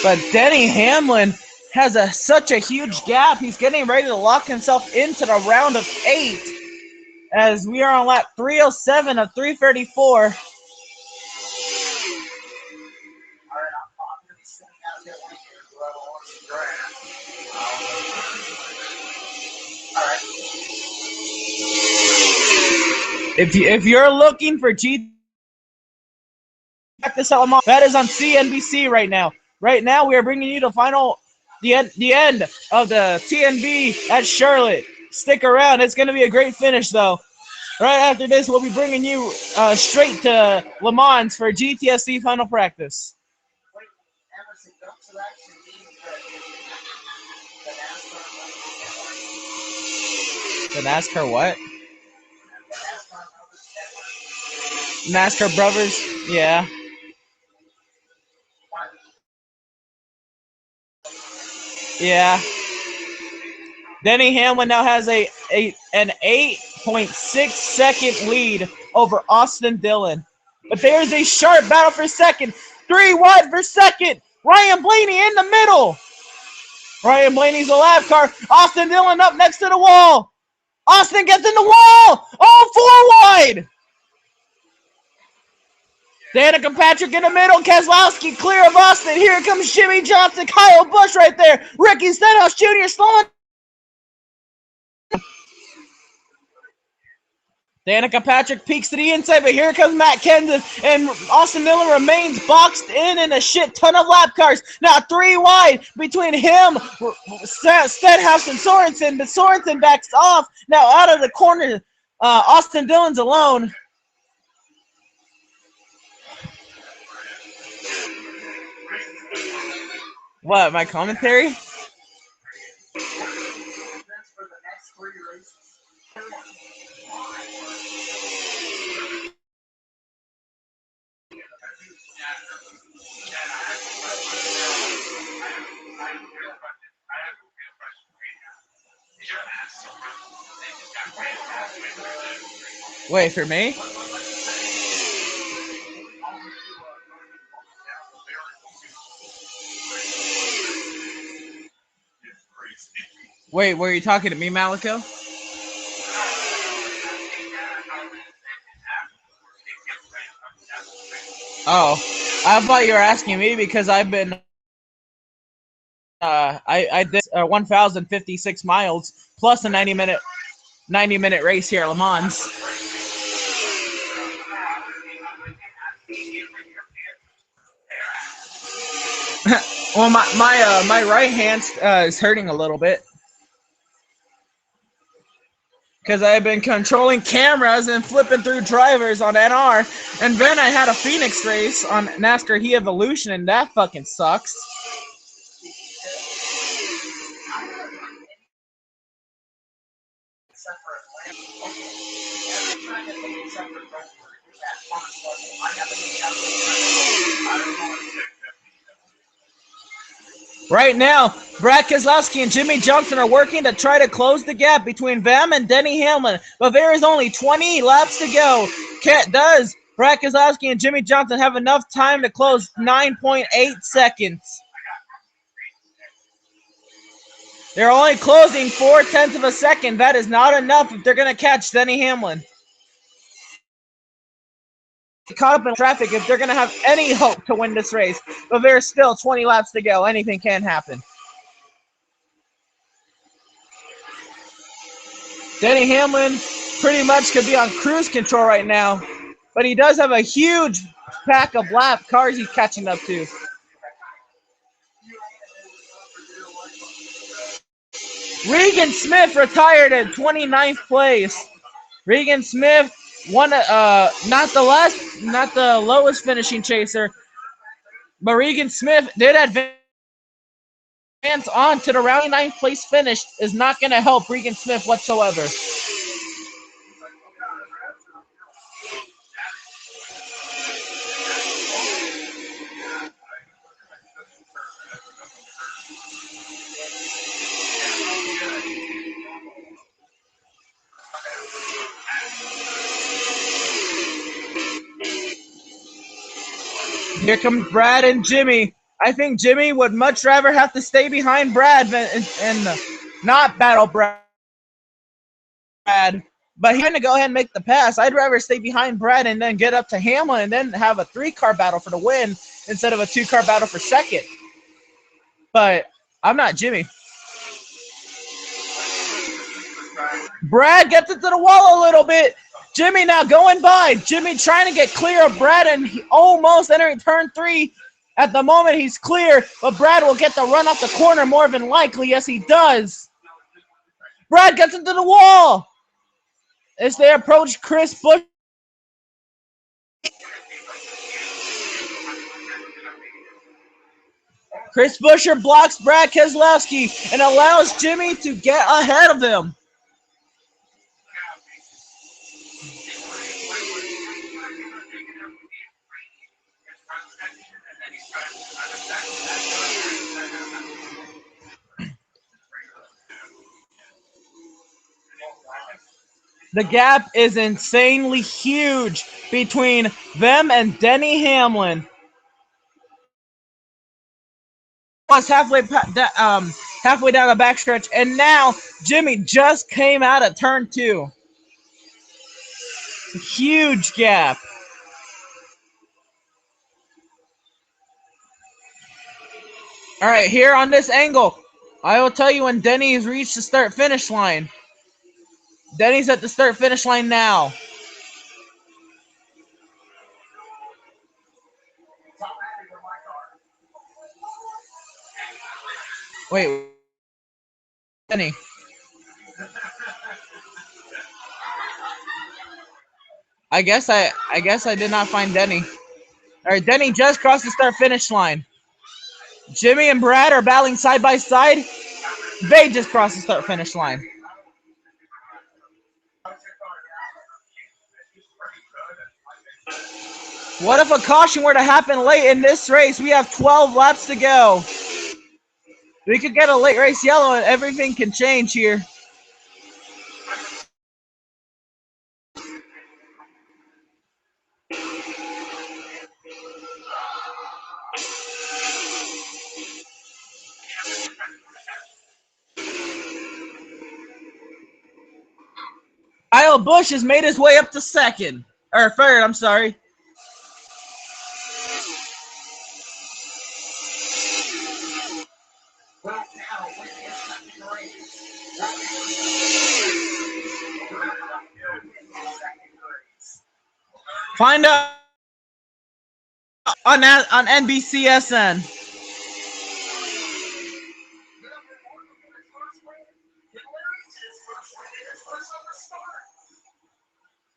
But Denny Hamlin has such a huge gap. He's getting ready to lock himself into the round of 8 as we are on lap 307 of 334. If you're looking for that is on CNBC right now. Right now, we are bringing you the end of the TNB at Charlotte. Stick around; it's going to be a great finish, though. Right after this, we'll be bringing you straight to Le Mans for GTSC final practice. The NASCAR what? NASCAR Brothers? Yeah. Yeah. Denny Hamlin now has an 8.6 second lead over Austin Dillon. But there's a sharp battle for second. 3 wide for second. Ryan Blaney in the middle. Ryan Blaney's a lap car. Austin Dillon up next to the wall. Austin gets in the wall. Oh, 4 wide. Danica Patrick in the middle. Keselowski clear of Austin. Here comes Jimmy Johnson. Kyle Busch right there. Ricky Stenhouse Jr. slowing. Danica Patrick peeks to the inside, but here comes Matt Kenseth, and Austin Dillon remains boxed in a shit ton of lap cars. Now 3 wide between him, Stenhouse, and Sorensen, but Sorensen backs off. Now out of the corner, Austin Dillon's alone. What, my commentary? Wait, for me? Wait, were you talking to me, Malico? Oh, I thought you were asking me because I've been I did 1,056 miles plus a 90-minute race here at Le Mans. Well, my right hand is hurting a little bit because I've been controlling cameras and flipping through drivers on NR, and then I had a Phoenix race on NASCAR Heat Evolution, and that fucking sucks. Right now, Brad Keselowski and Jimmy Johnson are working to try to close the gap between them and Denny Hamlin, but there is only 20 laps to go. Does Brad Keselowski and Jimmy Johnson have enough time to close 9.8 seconds? They're only closing 0.4 of a second. That is not enough if they're going to catch Denny Hamlin. Caught up in traffic if they're going to have any hope to win this race, but there's still 20 laps to go. Anything can happen. Denny Hamlin pretty much could be on cruise control right now, but he does have a huge pack of lap cars he's catching up to. Regan Smith retired in 29th place. Regan Smith won not the lowest finishing chaser, but Regan Smith did advance on to the round 9th place finish. Is not going to help Regan Smith whatsoever. Here comes Brad and Jimmy. I think Jimmy would much rather have to stay behind Brad and not battle Brad. But he's going to go ahead and make the pass. I'd rather stay behind Brad and then get up to Hamlin and then have a 3-car battle for the win instead of a 2-car battle for second. But I'm not Jimmy. Brad gets into the wall a little bit. Jimmy now going by. Jimmy trying to get clear of Brad and he almost entering turn 3. At the moment, he's clear, but Brad will get the run off the corner more than likely. Yes, he does. Brad gets into the wall as they approach Chris Busch. Chris Buescher blocks Brad Keselowski and allows Jimmy to get ahead of him. The gap is insanely huge between them and Denny Hamlin. Was halfway down the backstretch, and now Jimmy just came out of turn 2. It's a huge gap. All right, here on this angle, I will tell you when Denny has reached the start-finish line. Denny's at the start-finish line now. Wait, Denny. I guess I did not find Denny. All right, Denny just crossed the start-finish line. Jimmy and Brad are battling side by side. They just crossed the start-finish line. What if a caution were to happen late in this race? We have 12 laps to go. We could get a late race yellow and everything can change here. Kyle Busch has made his way up to second. Or third, I'm sorry. Find out on NBCSN.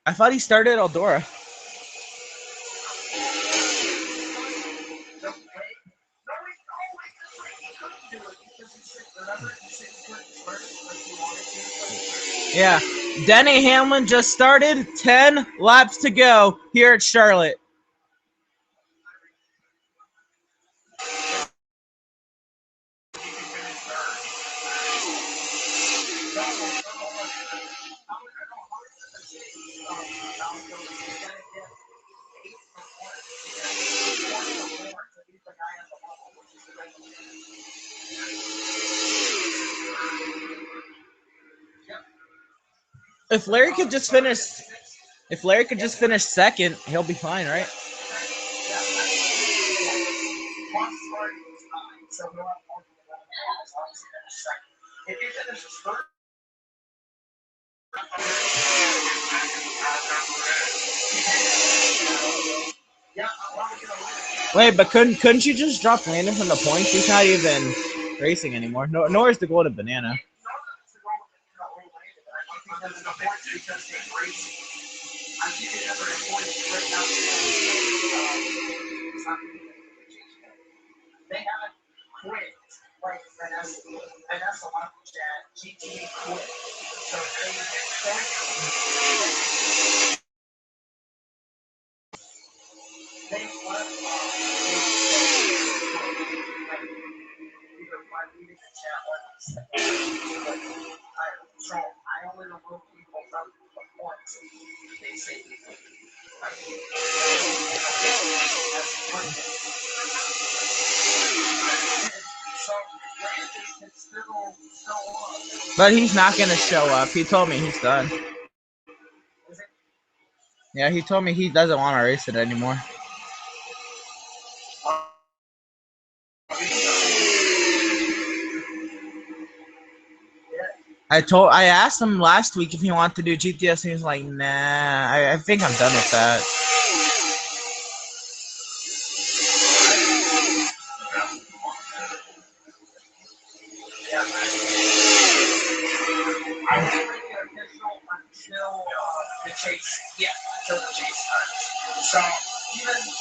I thought he started at Eldora. Yeah, Denny Hamlin just started. 10 laps to go here at Charlotte. If Larry could just finish second, he'll be fine, right? Wait, but couldn't you just drop Landon from the points? He's not even racing anymore. No, nor is the golden banana. But he's not going to show up. He told me he's done. Yeah, he told me he doesn't want to race it anymore. I asked him last week if he wanted to do GTS, and he was like, nah, I think I'm done with that.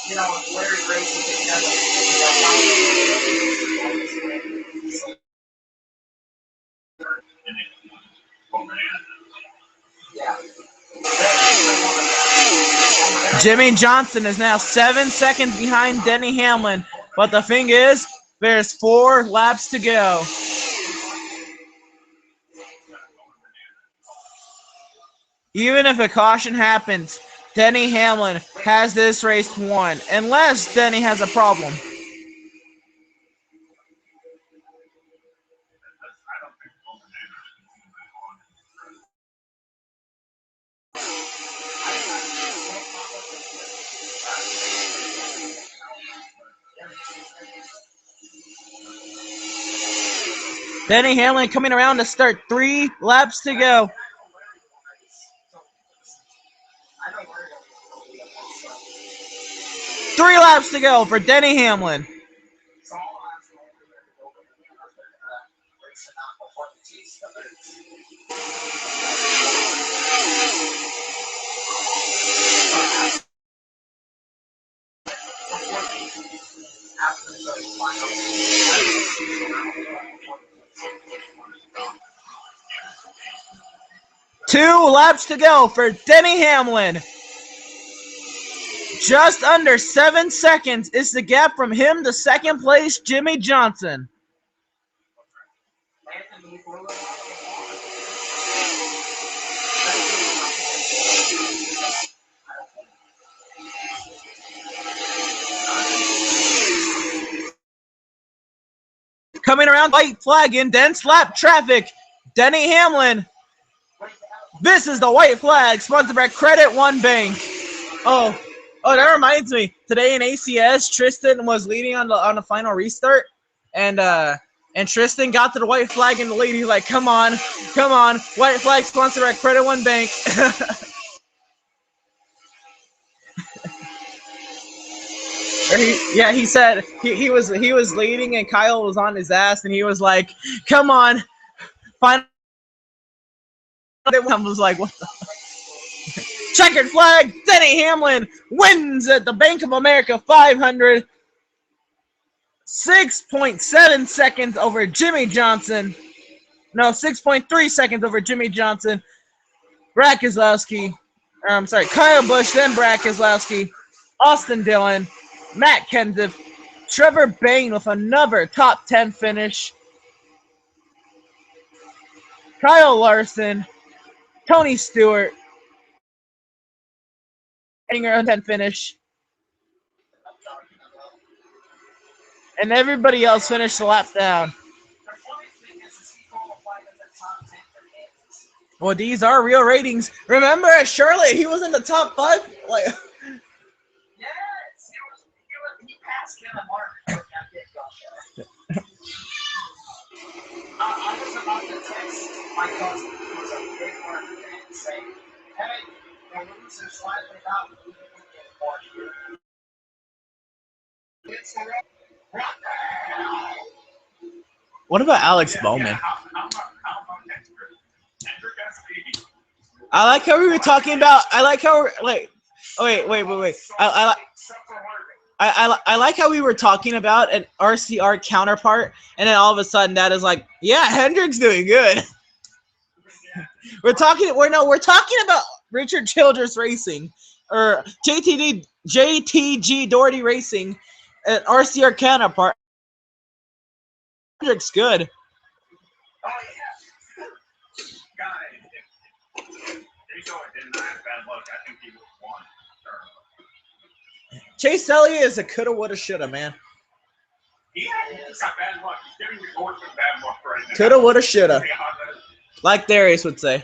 You know, Larry Grayson didn't have Jimmy Johnson is now 7 seconds behind Denny Hamlin. But the thing is, there's 4 laps to go. Even if a caution happens, Denny Hamlin has this race won, unless Denny has a problem. Denny Hamlin coming around to start, 3 laps to go. Three laps to go for Denny Hamlin. Two laps to go for Denny Hamlin. Just under 7 seconds is the gap from him to second place, Jimmy Johnson. Coming around, white flag in dense lap traffic, Denny Hamlin. This is the white flag, sponsored by Credit One Bank. Oh, that reminds me. Today in ACS, Tristan was leading on the final restart, and Tristan got to the white flag, and the lady's like, "Come on, white flag, sponsored by Credit One Bank." He said he was leading, and Kyle was on his ass, and he was like, "Come on, final." I was like, "What the?" Checkered flag, Denny Hamlin wins at the Bank of America 500. 6.7 seconds over Jimmy Johnson. No, 6.3 seconds over Jimmy Johnson. Kyle Busch, then Brad Keselowski, Austin Dillon, Matt Kenseth, Trevor Bayne with another top 10 finish. Kyle Larson, Tony Stewart, getting her 10 finish. And everybody else finished the lap down. Well, these are real ratings. Remember at Charlotte, he was in the top 5? Like, Yes, he passed Kevin Martin. I was about to text my cousin, who was a big Martin fan, and say, "Hey, the rules are slightly out. What about Alex Bowman? I like how we were talking about. I like how we're like. Oh, wait. I like how we were talking about an RCR counterpart, and then all of a sudden that is like, yeah, Hendrick's doing good. We're talking about Richard Childress Racing, or JTG Doherty Racing, an RCR counterpart. Hendrick's good. Oh, yeah. Guy, if didn't have bad luck, I think he would have won. Chase Elliott is a coulda, woulda, shoulda, man. He's got bad luck. He's giving reports with bad luck right now. Coulda, woulda, shoulda. Like Darius would say.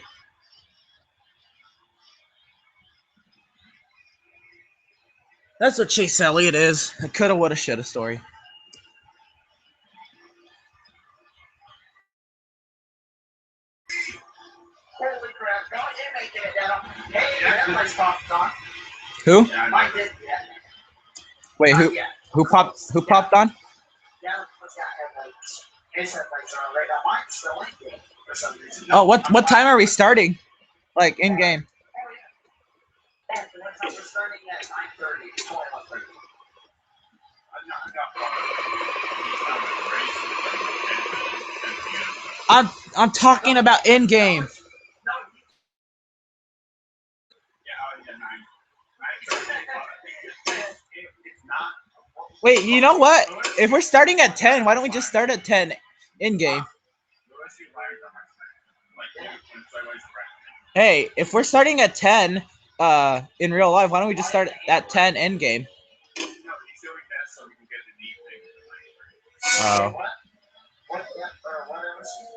That's what Chase Elliott is. A coulda, woulda, shoulda story. Holy crap. No, you're making it down. Hey, that place popped on. Who? Mine did, yeah. Wait, who popped on? Yeah, what's that headlights? His headlights are on right now. Mine's still in game for some reason. Oh, what time are we starting? Like in game? Oh, yeah. We're starting at 9:30. I'm talking about in game. Wait, you know what? If we're starting at 10, why don't we just start at 10 in game? Hey, if we're starting at 10 in real life, why don't we just start at 10 in game?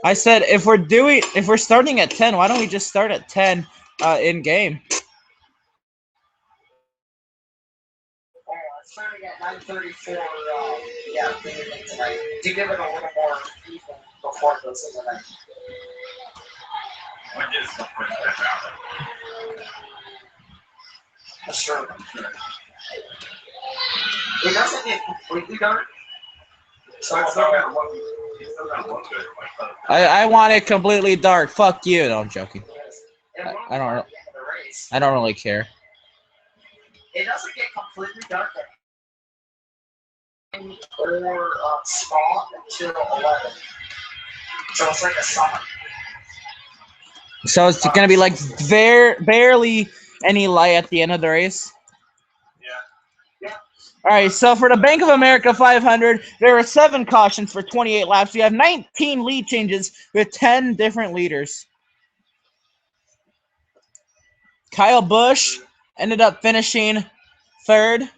I said if we're starting at 10, why don't we just start at 10 in game? Starting at 9:34. Yeah, tonight to give it a little more even before it goes in the night. Sure. It doesn't get completely dark. So it's still gonna look good. I want it completely dark. Fuck you. No, I'm joking. I don't really care. It doesn't get completely dark or small until 11. So it's like a summer. So it's gonna be like barely any light at the end of the race. Yeah. All right. So for the Bank of America 500, there are 7 cautions for 28 laps. We have 19 lead changes with 10 different leaders. Kyle Busch ended up finishing 3rd.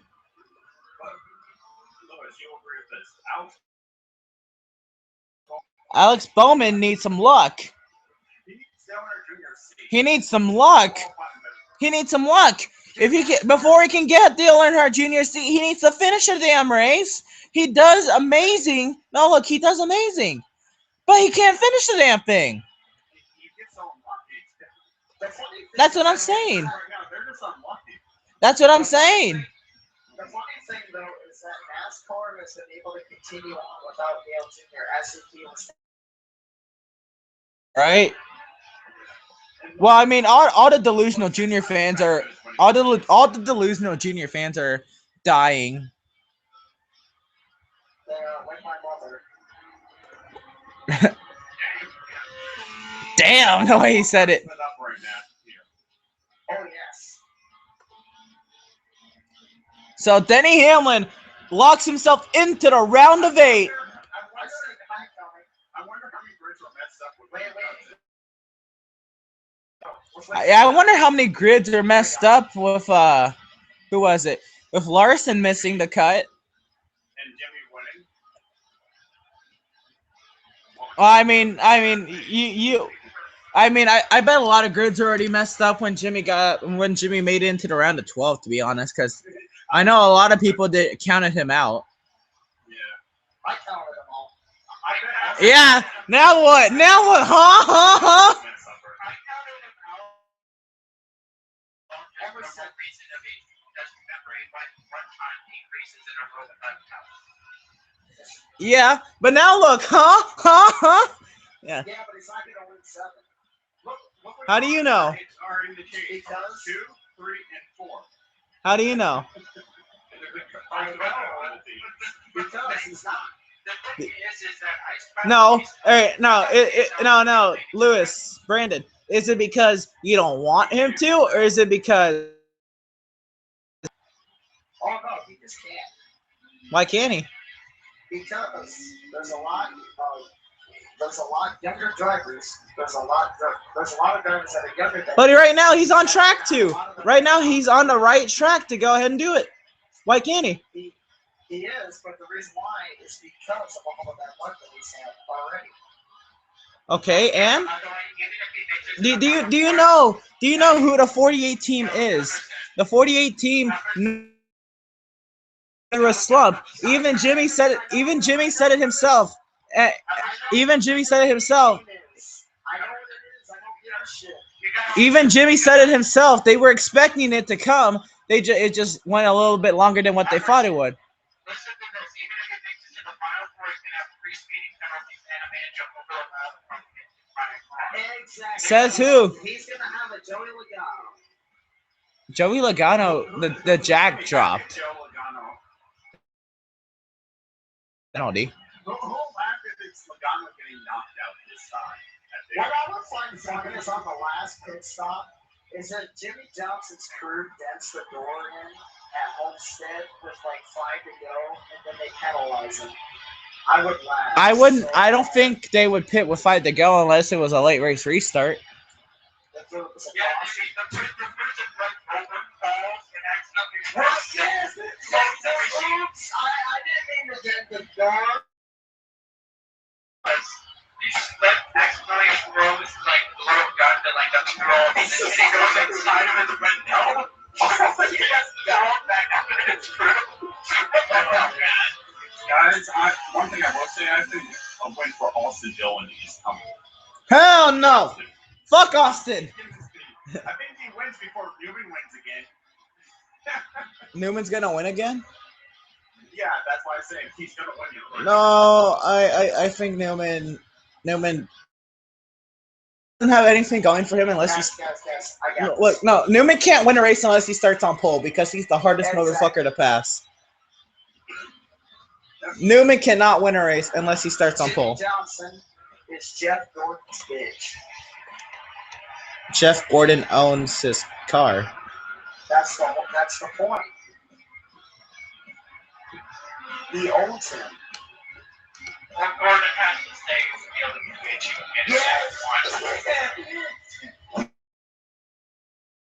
Alex Bowman needs some luck. He needs some luck. Before he can get Dale Earnhardt Jr. seat, he needs to finish a damn race. He does amazing. No, look, he does amazing, but he can't finish the damn thing. That's what I'm saying. That's what I'm saying. The funny thing, though, is that NASCAR has been able to continue on without Dale Jr. as if he was. Right. Well, I mean, all the delusional junior fans are all the delusional junior fans are dying. Like my mother. Damn, the way he said it. Oh yes. So Denny Hamlin locks himself into the round of 8. I wonder how many grids were messed up with. I wonder how many grids are messed up with who was it? With Larson missing the cut. And Jimmy winning. Well, I bet a lot of grids are already messed up when Jimmy made it into the round of 12. To be honest, because I know a lot of people counted him out. Yeah, I counted them all. Yeah. Now what? Huh? Ever since reason of it, because remember it went one time increases in a row of Yeah, but now look, huh? Yeah. Yeah, but he's not going to win 7. Look How do you know? Because 2, 3, and 4. How do you know? I know. Because he's not. The thing is that No, all right, no, Lewis, Brandon. Is it because you don't want him to, or is it because? Oh no, he just can't. Why can't he? Because there's a lot younger drivers. There's a lot of drivers that are younger than. But right now he's on track to. Right now he's on the right track to go ahead and do it. Why can't he? He is, but the reason why is because of all of that luck that he's had already. Okay, and do you know who the 48 team is? The 48 team through a slump. Even Jimmy said it himself. Even Jimmy said it himself. Even Jimmy said it himself. They were expecting it to come. It just went a little bit longer than what they thought it would. Says who? He's gonna have a Joey Logano. Joey Logano, the jack dropped. penalty. Who laughed if it's Logano getting knocked out this time? What I would find funny is on the last pit stop is that Jimmy Johnson's crew dents the door in at Homestead with like 5 to go, and then they penalize him. I would laugh. I wouldn't. So I don't think they would pit with 5 to go unless it was a late race restart. if it was a Yeah, caution. the person open falls and accidentally Yes, oops, I didn't mean to get the door. He just accidentally throws like the little gun that like doesn't throw, and he goes inside of his window. He gets the dog back up and it's critical. Guys, one thing I will say, I think a win for Austin Dillon is coming. Hell no! Fuck Austin. I think he wins before Newman wins again. Newman's gonna win again? Yeah, that's why I say he's gonna win. No, I think Newman doesn't have anything going for him unless he's. Yes, I got Look, no, Newman can't win a race unless he starts on pole because he's the hardest Exactly. motherfucker to pass. Newman cannot win a race unless he starts on Jimmy pole. Johnson is Jeff Gordon's bitch. Jeff Gordon owns his car. That's the point. He owns him. Gordon has to stay to be able to beat you in Yes. one.